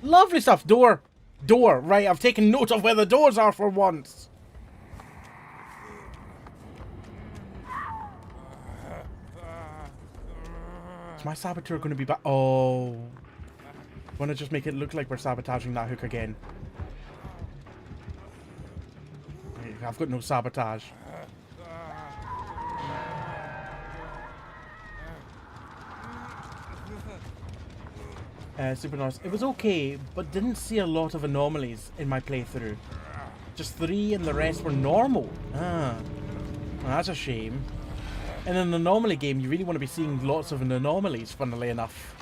Lovely stuff. Door. Door. Right, I've taken note of where the doors are for once. Is my saboteur going to be back? Oh. Want to just make it look like we're sabotaging that hook again. I've got no sabotage. Super nice. It was okay, but didn't see a lot of anomalies in my playthrough. Just 3 and the rest were normal. Ah. Well, that's a shame. In an anomaly game, you really want to be seeing lots of anomalies, funnily enough.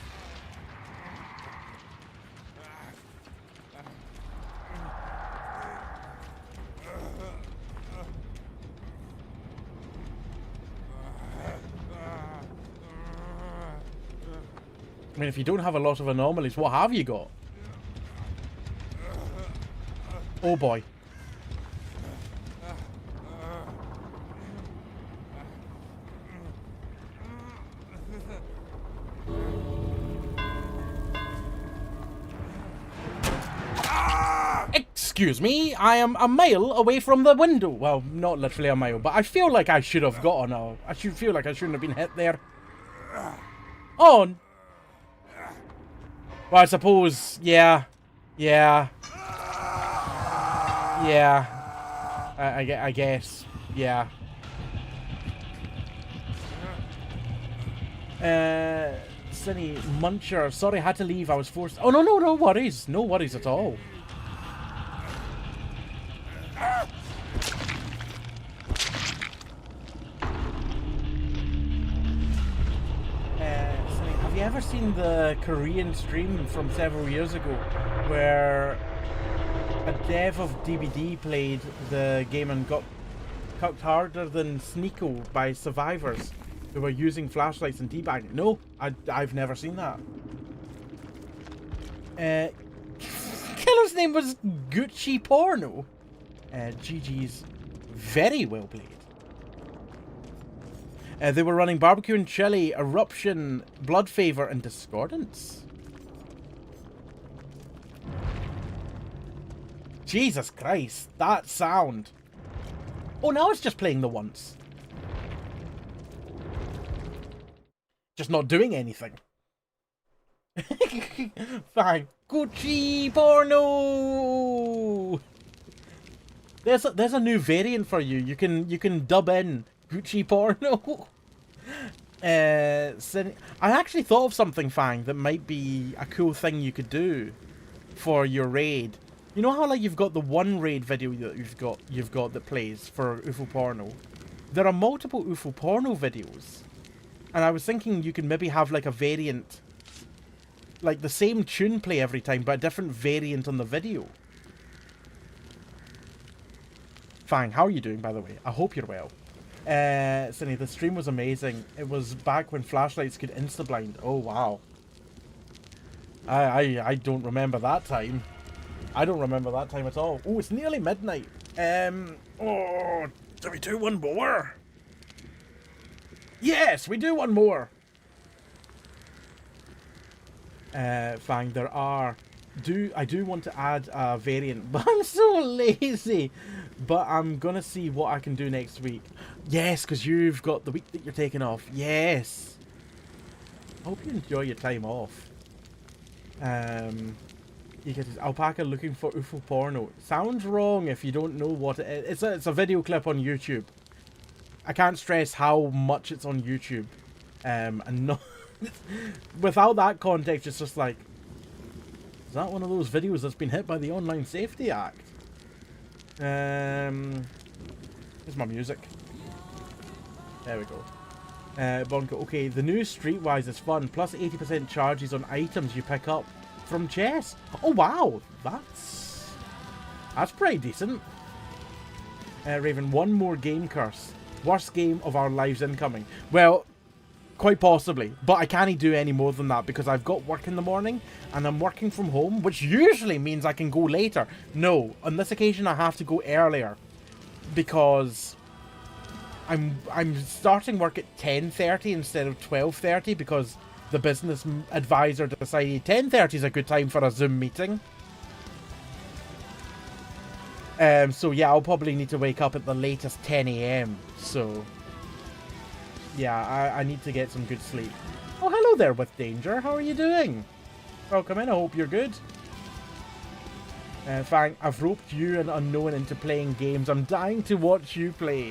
I mean, if you don't have a lot of anomalies, what have you got? Oh boy. Excuse me, I am a mile away from the window. Well, not literally a mile, but I feel like I should have gotten a... I should feel like I shouldn't have been hit there. Oh. Well, I suppose, yeah. I guess, yeah. Sunny Muncher, sorry, I had to leave. I was forced. Oh no worries, no worries at all. Have you ever seen the Korean stream from several years ago where a dev of DBD played the game and got cucked harder than Sneeko by survivors who were using flashlights and debagging? No, I've never seen that. Killer's name was Gucci Porno. GG's very well played. They were running Barbecue and Chili, Eruption, Blood Favor, and Discordance. Jesus Christ, that sound. Oh, now it's just playing the once. just not doing anything. Fine. Gucci porno. There's a new variant for you. You can dub in Gucci porno. I actually thought of something, Fang, that might be a cool thing you could do for your raid. You know how like you've got the one raid video that you've got that plays for UFO porno. There are multiple UFO porno videos, and I was thinking you could maybe have like a variant, like the same tune play every time, but a different variant on the video. Fang, how are you doing, by the way? I hope you're well. Cindy, the stream was amazing. It was back when flashlights could insta-blind. Oh, wow. I don't remember that time. I don't remember that time at all. Oh, it's nearly midnight. Oh, do we do one more? Yes, we do one more. Fang, there are... I do want to add a variant, but I'm so lazy. But I'm gonna see what I can do next week. Yes, because you've got the week that you're taking off. Yes. I hope you enjoy your time off. You get this alpaca looking for UFO porno. Sounds wrong if you don't know what it is. It's a video clip on YouTube. I can't stress how much it's on YouTube. And not without that context, it's just like, is that one of those videos that's been hit by the Online Safety Act? Here's my music. There we go. Bonko. Okay, the new Streetwise is fun. Plus 80% charges on items you pick up from Jess. Oh wow, that's pretty decent. Raven, one more game curse. Worst game of our lives incoming. Well, quite possibly, but I can't do any more than that because I've got work in the morning and I'm working from home, which usually means I can go later. No, on this occasion I have to go earlier because I'm starting work at 10:30 instead of 12:30 because the business advisor decided 10:30 is a good time for a Zoom meeting. So yeah, I'll probably need to wake up at the latest 10 AM. So yeah, I need to get some good sleep. Oh, hello there with Danger. How are you doing? Welcome in. I hope you're good. Fang, I've roped you and Unknown into playing games. I'm dying to watch you play.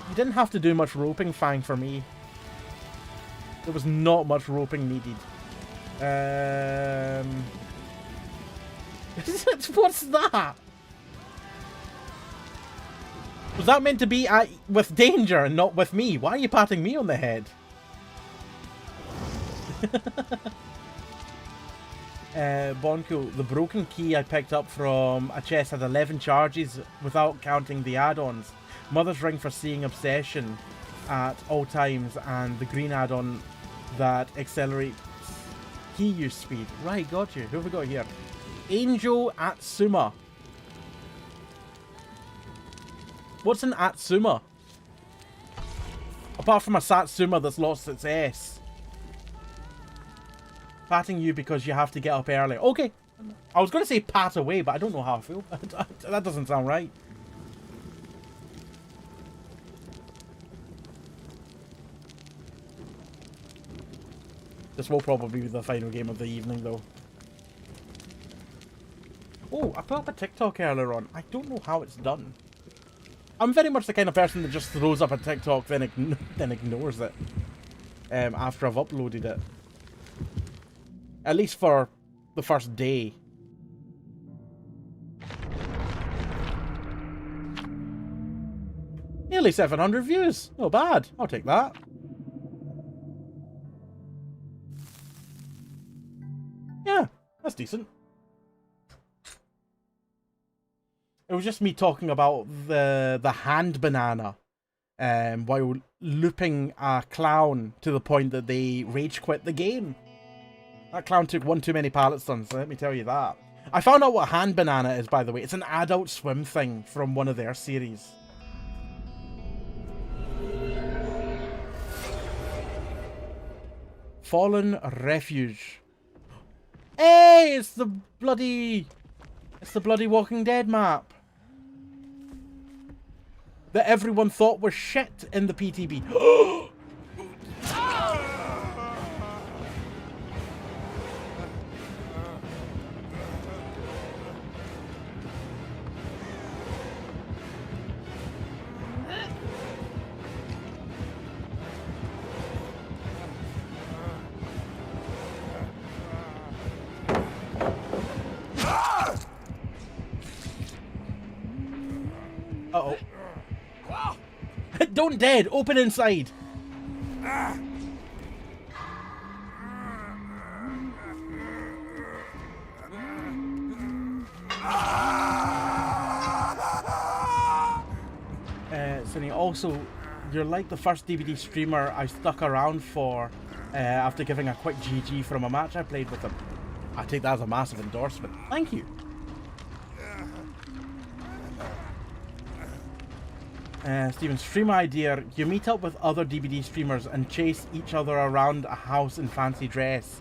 You didn't have to do much roping, Fang, for me. There was not much roping needed. What's that? Was that meant to be with Danger and not with me? Why are you patting me on the head? Bonko, the broken key I picked up from a chest had 11 charges without counting the add-ons. Mother's Ring for Seeing Obsession at all times, and the green add-on that accelerates key use speed. Right, got you. Who have we got here? Angel Atsuma. What's an Atsuma? Apart from a Satsuma that's lost its S. Patting you because you have to get up early. Okay. I was going to say pat away, but I don't know how I feel. That doesn't sound right. This will probably be the final game of the evening, though. Oh, I put up a TikTok earlier on. I don't know how it's done. I'm very much the kind of person that just throws up a TikTok, then ignores it after I've uploaded it. At least for the first day. Nearly 700 views. Not bad. I'll take that. Yeah, that's decent. It was just me talking about the hand banana while looping a clown to the point that they rage quit the game. That clown took one too many pallet stuns, let me tell you that. I found out what hand banana is, by the way. It's an Adult Swim thing from one of their series. Fallen Refuge. Hey, it's the bloody Walking Dead map that everyone thought was shit in the PTB. Uh-oh. Don't dead! Open inside! Sunny, also, you're like the first DBD streamer I stuck around for after giving a quick GG from a match I played with him. I take that as a massive endorsement. Thank you. Steven, stream idea. You meet up with other DBD streamers and chase each other around a house in fancy dress.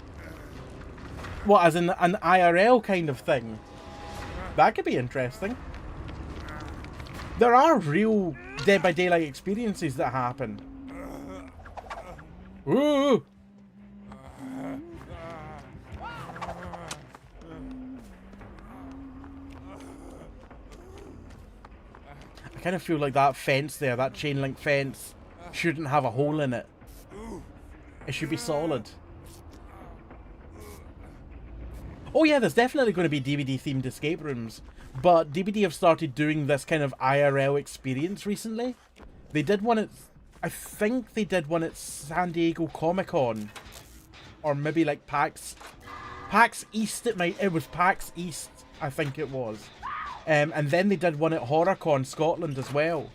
What, as in an IRL kind of thing? That could be interesting. There are real Dead by Daylight experiences that happen. Ooh! I kind of feel like that fence there, that chain link fence, shouldn't have a hole in it. It should be solid. Oh yeah, there's definitely going to be DBD themed escape rooms. But DBD have started doing this kind of IRL experience recently. They did one at... I think they did one at San Diego Comic-Con. Or maybe like PAX East it was PAX East, I think it was. And then they did one at HorrorCon Scotland as well.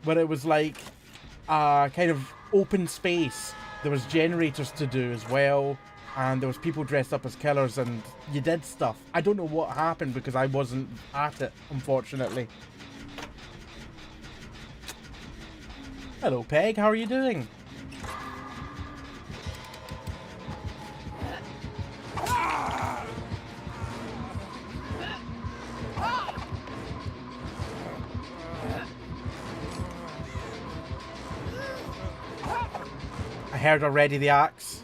Where it was like a kind of open space. There was generators to do as well. And there was people dressed up as killers and you did stuff. I don't know what happened because I wasn't at it, unfortunately. Hello, Peg. How are you doing? I heard already the axe.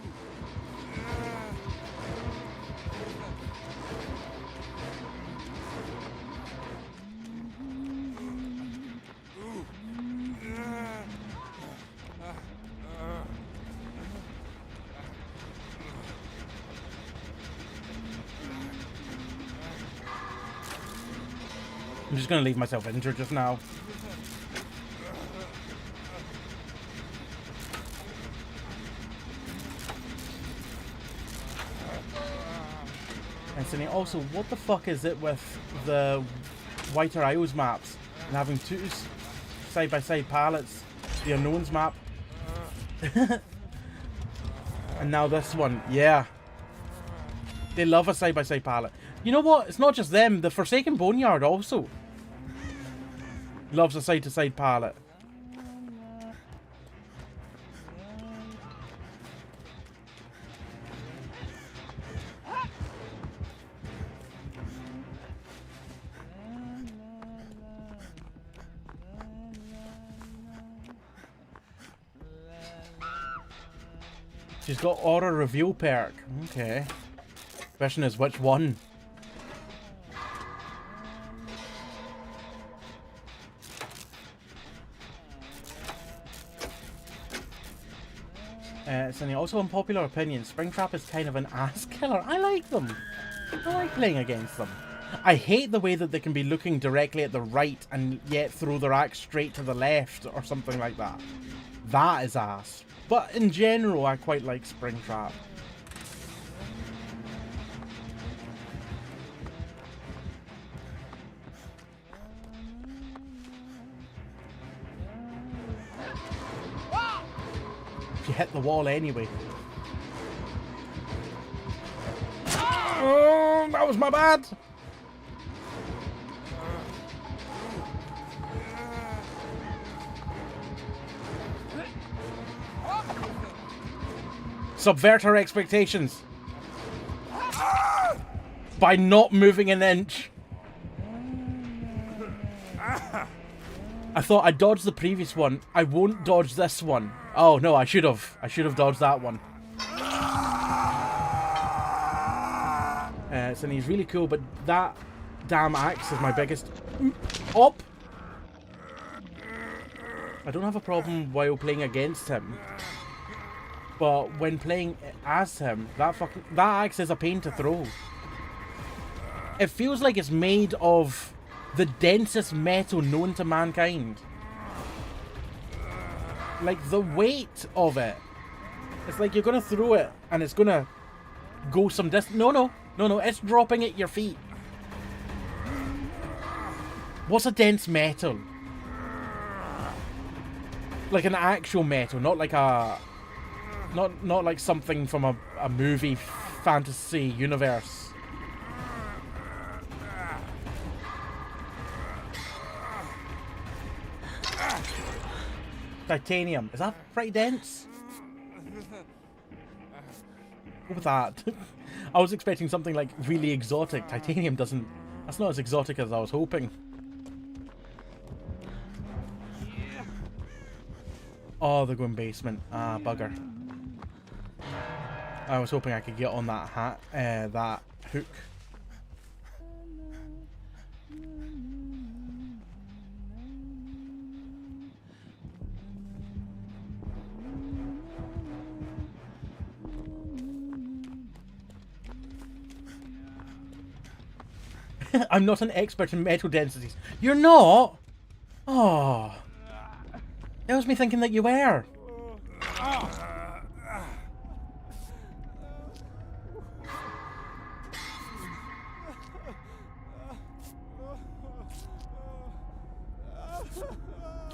I'm just going to leave myself injured just now. And Cindy, also, what the fuck is it with the Whiter Isles maps and having two side-by-side pallets? The Unknowns map. And now this one. Yeah. They love a side-by-side pallet. You know what? It's not just them. The Forsaken Boneyard also loves a side-to-side pallet. She's got Aura Reveal perk. Okay. Question is which one? Sunny, also unpopular opinion, Springtrap is kind of an ass killer. I like them. I like playing against them. I hate the way that they can be looking directly at the right and yet throw their axe straight to the left or something like that. That is ass. But in general, I quite like Springtrap. You hit the wall anyway. Oh, that was my bad. Subvert her expectations by not moving an inch. I thought I dodged the previous one. I won't dodge this one. Oh no, I should have. I should have dodged that one. So he's really cool, but that damn axe is my biggest op. I don't have a problem while playing against him, but when playing as him, that axe is a pain to throw. It feels like it's made of the densest metal known to mankind. Like, the weight of it. It's like you're gonna throw it and it's gonna go some distance. No, it's dropping at your feet. What's a dense metal? Like an actual metal, not like a... Not like something from a movie fantasy universe. Titanium. Is that pretty dense? Go with that. I was expecting something like really exotic. Titanium doesn't... That's not as exotic as I was hoping. Oh, they're going basement. Ah, bugger. I was hoping I could get on that that hook. I'm not an expert in metal densities. You're not? Oh. That was me thinking that you were.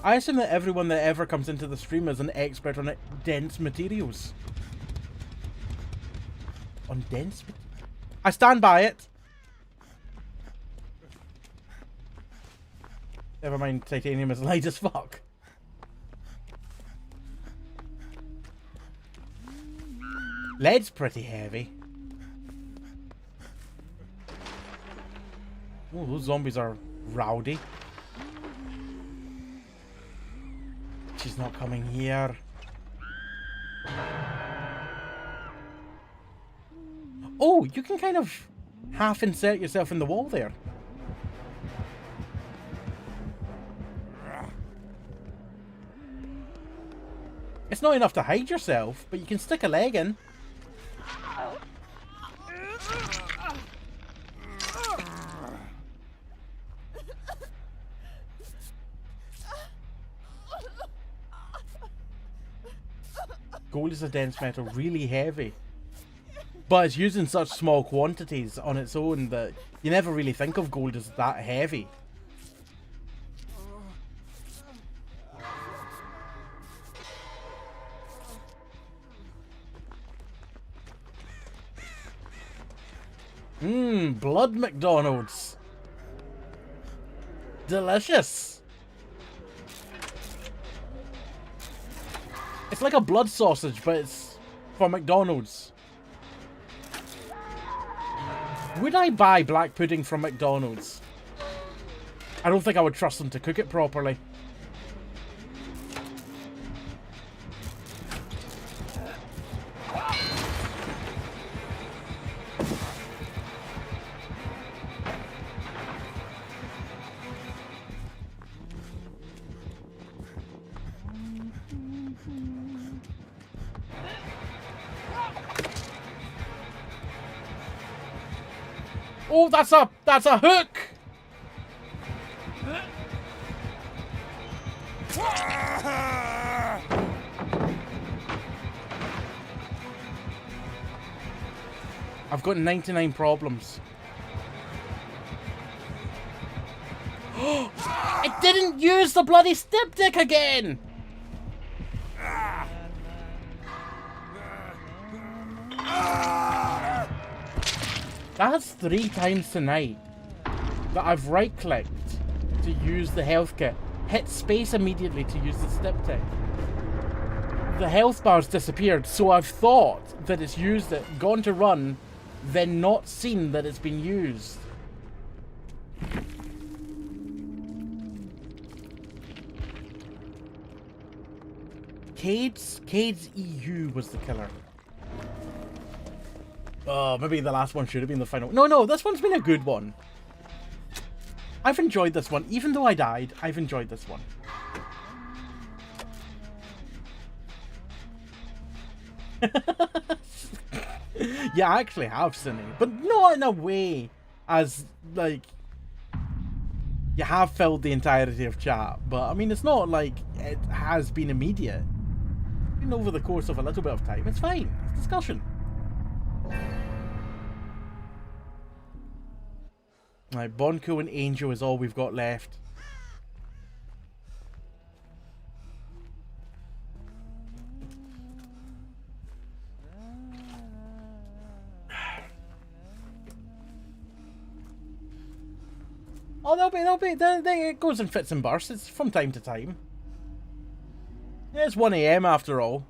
I assume that everyone that ever comes into the stream is an expert on dense materials. On dense materials? I stand by it. Never mind, titanium is light as fuck. Lead's pretty heavy. Oh, those zombies are rowdy. She's not coming here. Oh, you can kind of half insert yourself in the wall there. It's not enough to hide yourself, but you can stick a leg in. Gold is a dense metal, really heavy. But it's used in such small quantities on its own that you never really think of gold as that heavy. Mmm, blood McDonald's. Delicious. It's like a blood sausage, but it's for McDonald's. Would I buy black pudding from McDonald's? I don't think I would trust them to cook it properly. Oh, that's a hook. I've got 99 problems. It didn't use the bloody styptic again. That's 3 times tonight that I've right-clicked to use the health kit, hit space immediately to use the styptic. The health bar's disappeared, so I've thought that it's used it, gone to run, then not seen that it's been used. Cades EU was the killer. Oh, maybe the last one should have been the final. No, this one's been a good one. I've enjoyed this one. Even though I died, I've enjoyed this one. Yeah, I actually have, Cinny. But not in a way as like you have filled the entirety of chat, but I mean it's not like it has been immediate. It's been over the course of a little bit of time. It's fine. It's discussion. Right, Bonko and Angel is all we've got left. Oh, it goes in fits and bursts. It's from time to time. Yeah, it's 1 AM after all.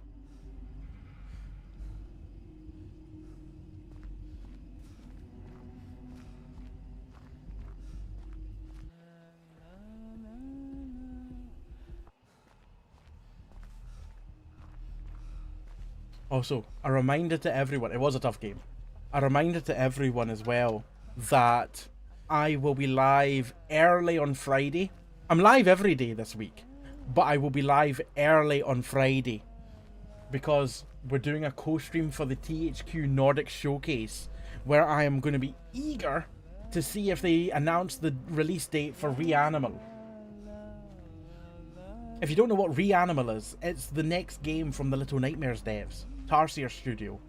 Also, a reminder to everyone, it was a tough game. A reminder to everyone as well that I will be live early on Friday. I'm live every day this week, but I will be live early on Friday because we're doing a co-stream for the THQ Nordic Showcase where I am going to be eager to see if they announce the release date for Reanimal. If you don't know what Reanimal is, it's the next game from the Little Nightmares devs, Tarsier Studio.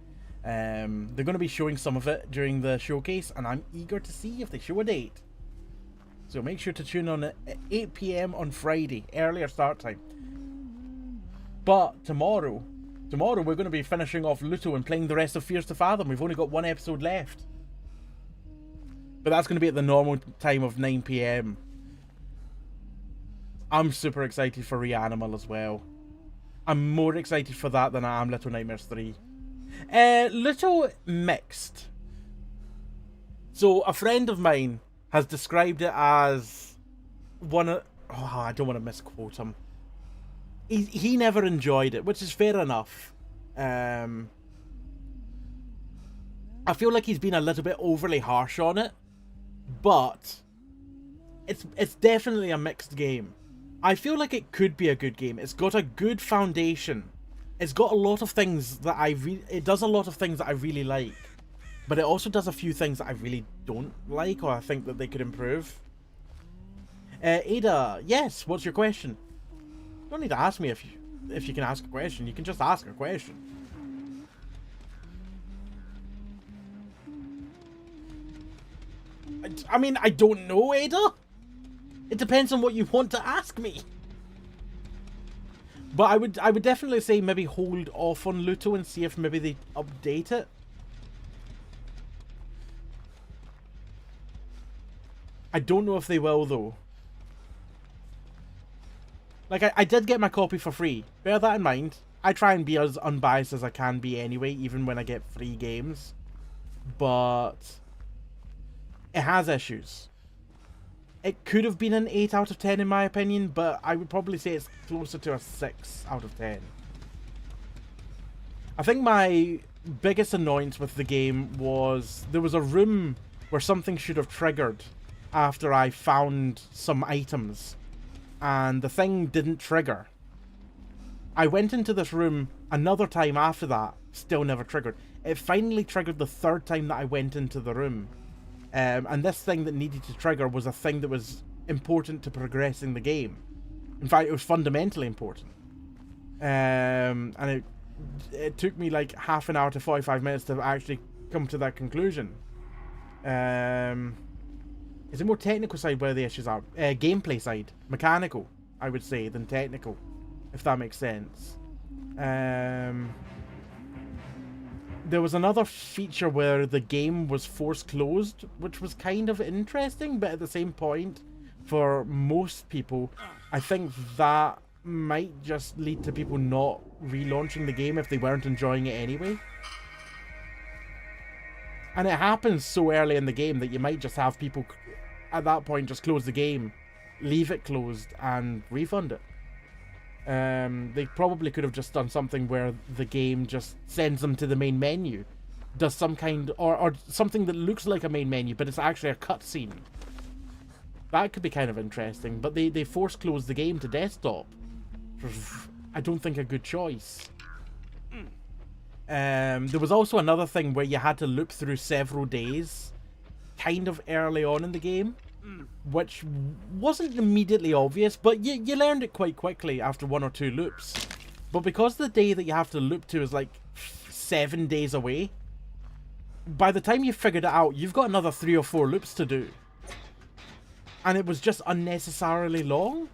They're going to be showing some of it during the showcase, and I'm eager to see if they show a date. So make sure to tune on at 8 PM on Friday, earlier start time. But tomorrow we're going to be finishing off Luto and playing the rest of Fears to Fathom. We've only got one episode left. But that's going to be at the normal time of 9 PM. I'm super excited for Reanimal as well. I'm more excited for that than I am Little Nightmares 3. Little mixed. So a friend of mine has described it as one of... Oh, I don't want to misquote him. He never enjoyed it, which is fair enough. I feel like he's been a little bit overly harsh on it, but it's definitely a mixed game. I feel like it could be a good game. It's got a good foundation. It's got a lot of things that it does a lot of things that I really like, but it also does a few things that I really don't like, or I think that they could improve. Ada, yes, what's your question? You don't need to ask me if you can ask a question. You can just ask a question. I mean, I don't know, Ada. It depends on what you want to ask me. But I would definitely say maybe hold off on Luto and see if maybe they update it. I don't know if they will though. Like I did get my copy for free. Bear that in mind. I try and be as unbiased as I can be anyway, even when I get free games. But it has issues. It could have been an 8 out of 10 in my opinion, but I would probably say it's closer to a 6 out of 10. I think my biggest annoyance with the game was there was a room where something should have triggered after I found some items, and the thing didn't trigger. I went into this room another time after that, still never triggered. It finally triggered the third time that I went into the room. And this thing that needed to trigger was a thing that was important to progressing the game. In fact, it was fundamentally important. And it took me like half an hour to 45 minutes to actually come to that conclusion. Is it more technical side where the issues are? Gameplay side. Mechanical, I would say, than technical. If that makes sense. There was another feature where the game was force closed, which was kind of interesting, but at the same point, for most people, I think that might just lead to people not relaunching the game if they weren't enjoying it anyway. And it happens so early in the game that you might just have people at that point just close the game, leave it closed, and refund it. They probably could have just done something where the game just sends them to the main menu, does some kind, or something that looks like a main menu, but it's actually a cutscene. That could be kind of interesting, but they force closed the game to desktop. I don't think a good choice. There was also another thing where you had to loop through several days. kind of early on in the game, which wasn't immediately obvious, but you learned it quite quickly after 1 or 2 loops. But because the day that you have to loop to is like 7 days away, by the time you figured it out, you've got another 3 or 4 loops to do. And it was just unnecessarily long.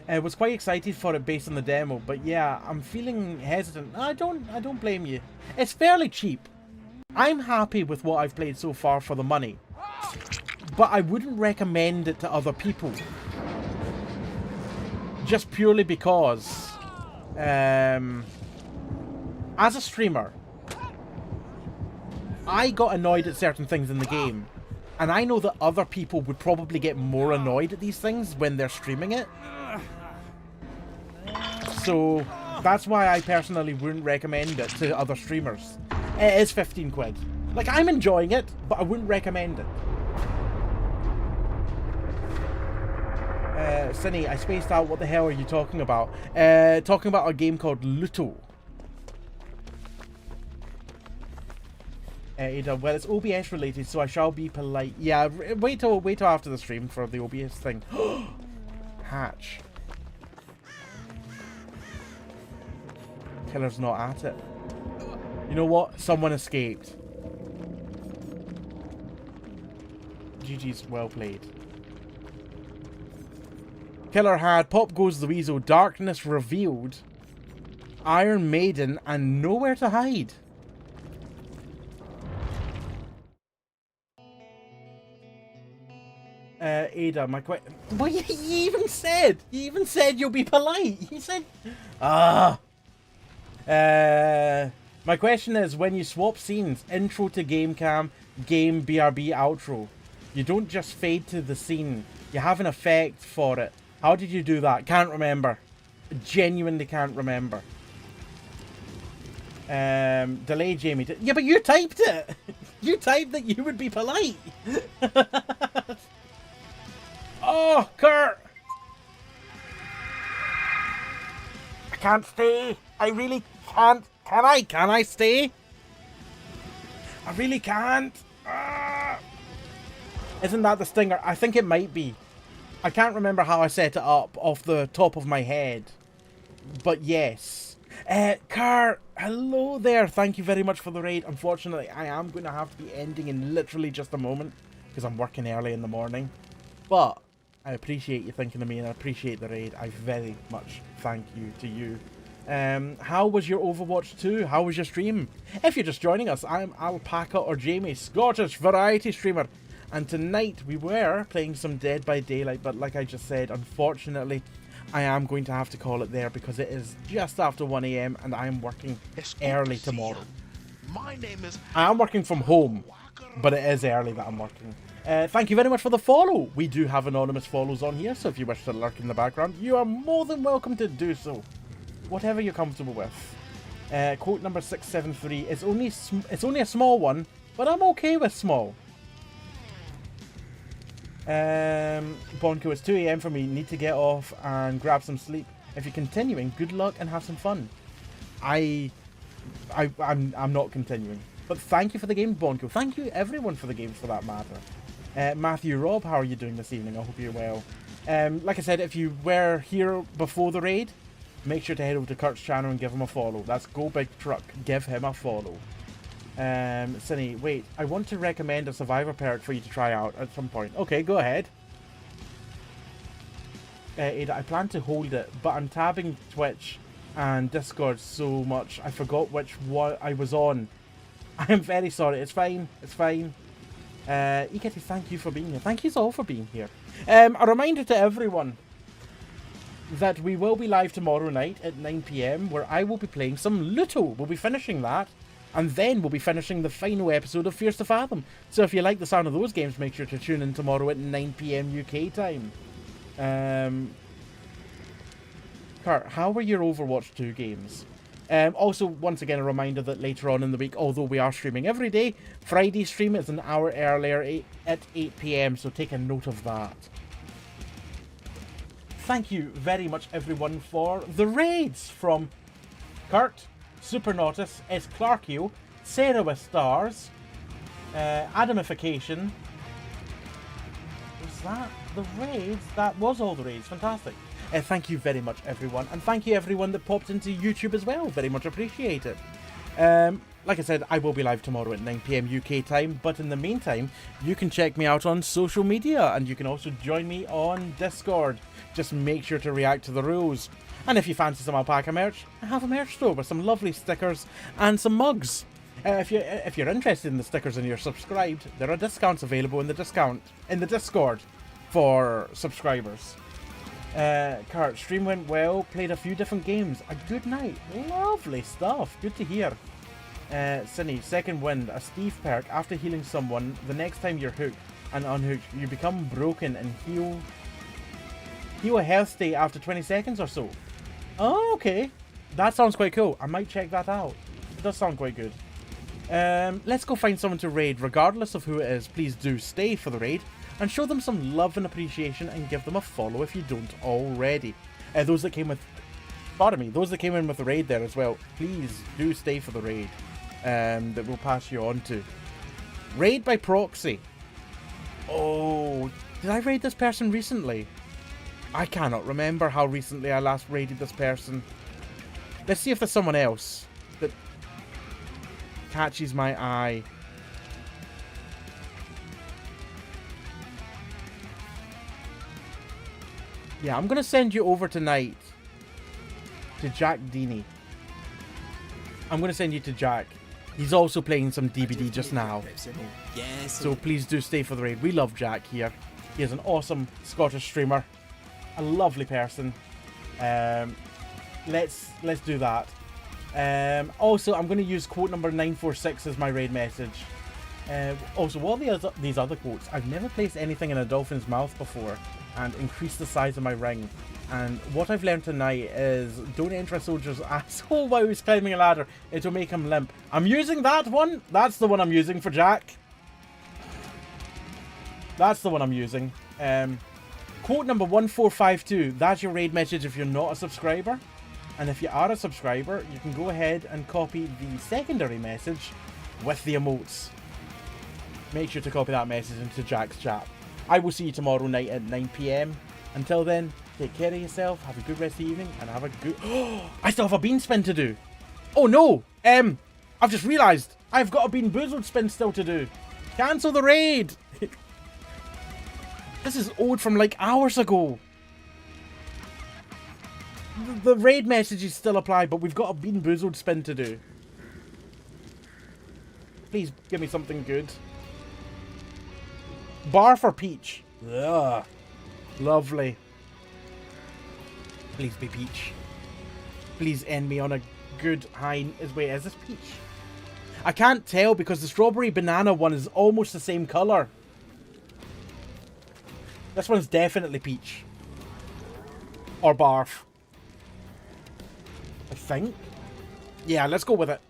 I was quite excited for it based on the demo, but yeah, I'm feeling hesitant. I don't blame you. It's fairly cheap. I'm happy with what I've played so far for the money, but I wouldn't recommend it to other people. Just purely because, as a streamer, I got annoyed at certain things in the game, and I know that other people would probably get more annoyed at these things when they're streaming it. So that's why I personally wouldn't recommend it to other streamers. It is 15 quid. Like, I'm enjoying it, but I wouldn't recommend it. Cinny, I spaced out. What the hell are you talking about? Talking about a game called Luto. Ada, well, it's OBS related, so I shall be polite. Yeah, wait till after the stream for the OBS thing. Hatch. Killer's not at it. You know what? Someone escaped. GG's, well played. Killer had Pop Goes the Weasel, Darkness Revealed, Iron Maiden, and Nowhere to Hide. Ada, my question. Well, he even said you'll be polite. He said, my question is, when you swap scenes, intro to game cam, game BRB outro, you don't just fade to the scene. You have an effect for it. How did you do that? Can't remember. Genuinely can't remember. Delay Jamie. Yeah, but you typed it. You typed that you would be polite. Oh, Kurt. I can't stay. I really can't. Can I? Can I stay? I really can't. Isn't that the stinger? I think it might be. I can't remember how I set it up off the top of my head. But yes. Kurt, hello there. Thank you very much for the raid. Unfortunately, I am going to have to be ending in literally just a moment because I'm working early in the morning. But I appreciate you thinking of me and I appreciate the raid. I very much thank you to you. How was your Overwatch 2? How was your stream? If you're just joining us, I'm Alpaca or Jamie, Scottish variety streamer. And tonight we were playing some Dead by Daylight, but like I just said, unfortunately, I am going to have to call it there because it is just after 1 AM and I am working early tomorrow. My name is... I am working from home, but it is early that I'm working. Thank you very much for the follow. We do have anonymous follows on here, so if you wish to lurk in the background, you are more than welcome to do so. Whatever you're comfortable with. Quote number 673. It's only a small one, but I'm okay with small. Bonko, it's 2 AM for me. Need to get off and grab some sleep. If you're continuing, good luck and have some fun. I'm not continuing. But thank you for the game, Bonko. Thank you everyone for the games for that matter. Matthew Rob, how are you doing this evening? I hope you're well. Like I said, if you were here before the raid, make sure to head over to Kurt's channel and give him a follow. That's Go Big Truck. Give him a follow. Cinny, wait, I want to recommend a Survivor perk for you to try out at some point. Okay, go ahead. Ada, I plan to hold it, but I'm tabbing Twitch and Discord so much I forgot which one I was on. I'm very sorry. It's fine. It's fine. Iketi, thank you for being here. Thank you all for being here. A reminder to everyone that we will be live tomorrow night at 9 PM where I will be playing some Luto. We'll be finishing that. And then we'll be finishing the final episode of Fierce to Fathom. So if you like the sound of those games, make sure to tune in tomorrow at 9 PM UK time. Kurt, how were your Overwatch 2 games? Also, once again, a reminder that later on in the week, although we are streaming every day, Friday stream is an hour earlier at 8 PM, so take a note of that. Thank you very much, everyone, for the raids from Kurt, Supernotus, S. Clarkio, Sarah with Stars, Adamification. Was that the raids? That was all the raids. Fantastic. Thank you very much, everyone. And thank you, everyone that popped into YouTube as well. Very much appreciate it. Like I said, I will be live tomorrow at 9 PM UK time. But in the meantime, you can check me out on social media. And you can also join me on Discord. Just make sure to react to the rules. And if you fancy some alpaca merch, I have a merch store with some lovely stickers and some mugs. If you're interested in the stickers and you're subscribed, there are discounts available in the Discord for subscribers. Kurt, stream went well, played a few different games. A good night. Lovely stuff. Good to hear. Cinny, second wind, a Steve perk. After healing someone, the next time you're hooked and unhooked, you become broken and heal a health state after 20 seconds or so. Oh, okay. That sounds quite cool. I might check that out. It does sound quite good. Let's go find someone to raid. Regardless of who it is, please do stay for the raid and show them some love and appreciation and give them a follow if you don't already. Those that came in with the raid there as well, please do stay for the raid that we'll pass you on to. Raid by proxy. Oh, did I raid this person recently? I cannot remember how recently I last raided this person. Let's see if there's someone else that catches my eye. Yeah, I'm going to send you over tonight to Jack Deeney. I'm going to send you to Jack. He's also playing some DBD just now. So please do stay for the raid. We love Jack here. He is an awesome Scottish streamer. A lovely person. Let's do that. Also, I'm going to use quote number 946 as my raid message. Also, what are these other quotes? I've never placed anything in a dolphin's mouth before and increased the size of my ring. And what I've learned tonight is don't enter a soldier's asshole while he's climbing a ladder. It'll make him limp. I'm using that one. That's the one I'm using for Jack. That's the one I'm using. Quote number 1452. That's your raid message if you're not a subscriber. And if you are a subscriber, you can go ahead and copy the secondary message with the emotes. Make sure to copy that message into Jack's chat. I will see you tomorrow night at 9 PM. Until then, take care of yourself, have a good rest of the evening, and have a good... Oh, I still have a bean spin to do. Oh no! I've just realised I've got a Bean Boozled spin still to do. Cancel the raid! This is old from like hours ago. The raid messages still apply, but we've got a Bean Boozled spin to do. Please give me something good. Bar for Peach. Ugh. Lovely. Please be Peach. Please end me on a good high. Wait, is this Peach? I can't tell because the strawberry banana one is almost the same colour. This one's definitely Peach. Or Barf. I think. Yeah, let's go with it.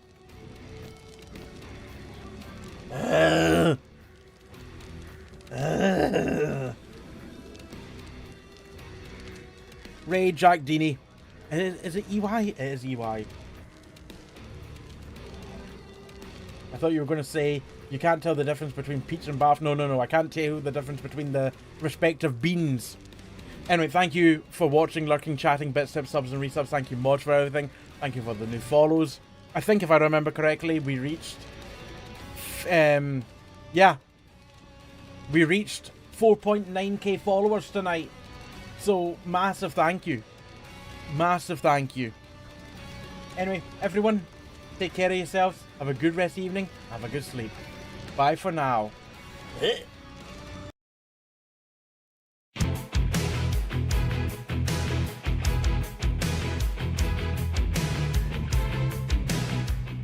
Ray Jack Deeney. Is it EY? It is EY. I thought you were going to say you can't tell the difference between Peach and Barf. No. I can't tell the difference between the respective beans. Anyway, thank you for watching, lurking, chatting, bits, tips, subs, and resubs. Thank you, Mod, for everything. Thank you for the new follows. I think if I remember correctly, we reached... yeah. We reached 4.9k followers tonight. So, massive thank you. Massive thank you. Anyway, everyone, take care of yourselves. Have a good rest of the evening. Have a good sleep. Bye for now.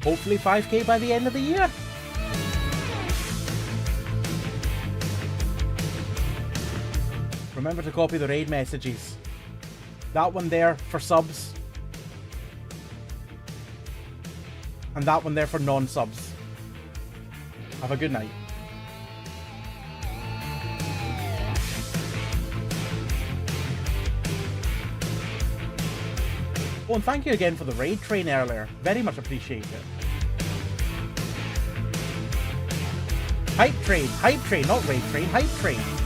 Hopefully 5k by the end of the year. Remember to copy the raid messages. That one there for subs. And that one there for non-subs. Have a good night. Oh, and thank you again for the raid train earlier. Very much appreciate it. Hype train, not raid train, hype train.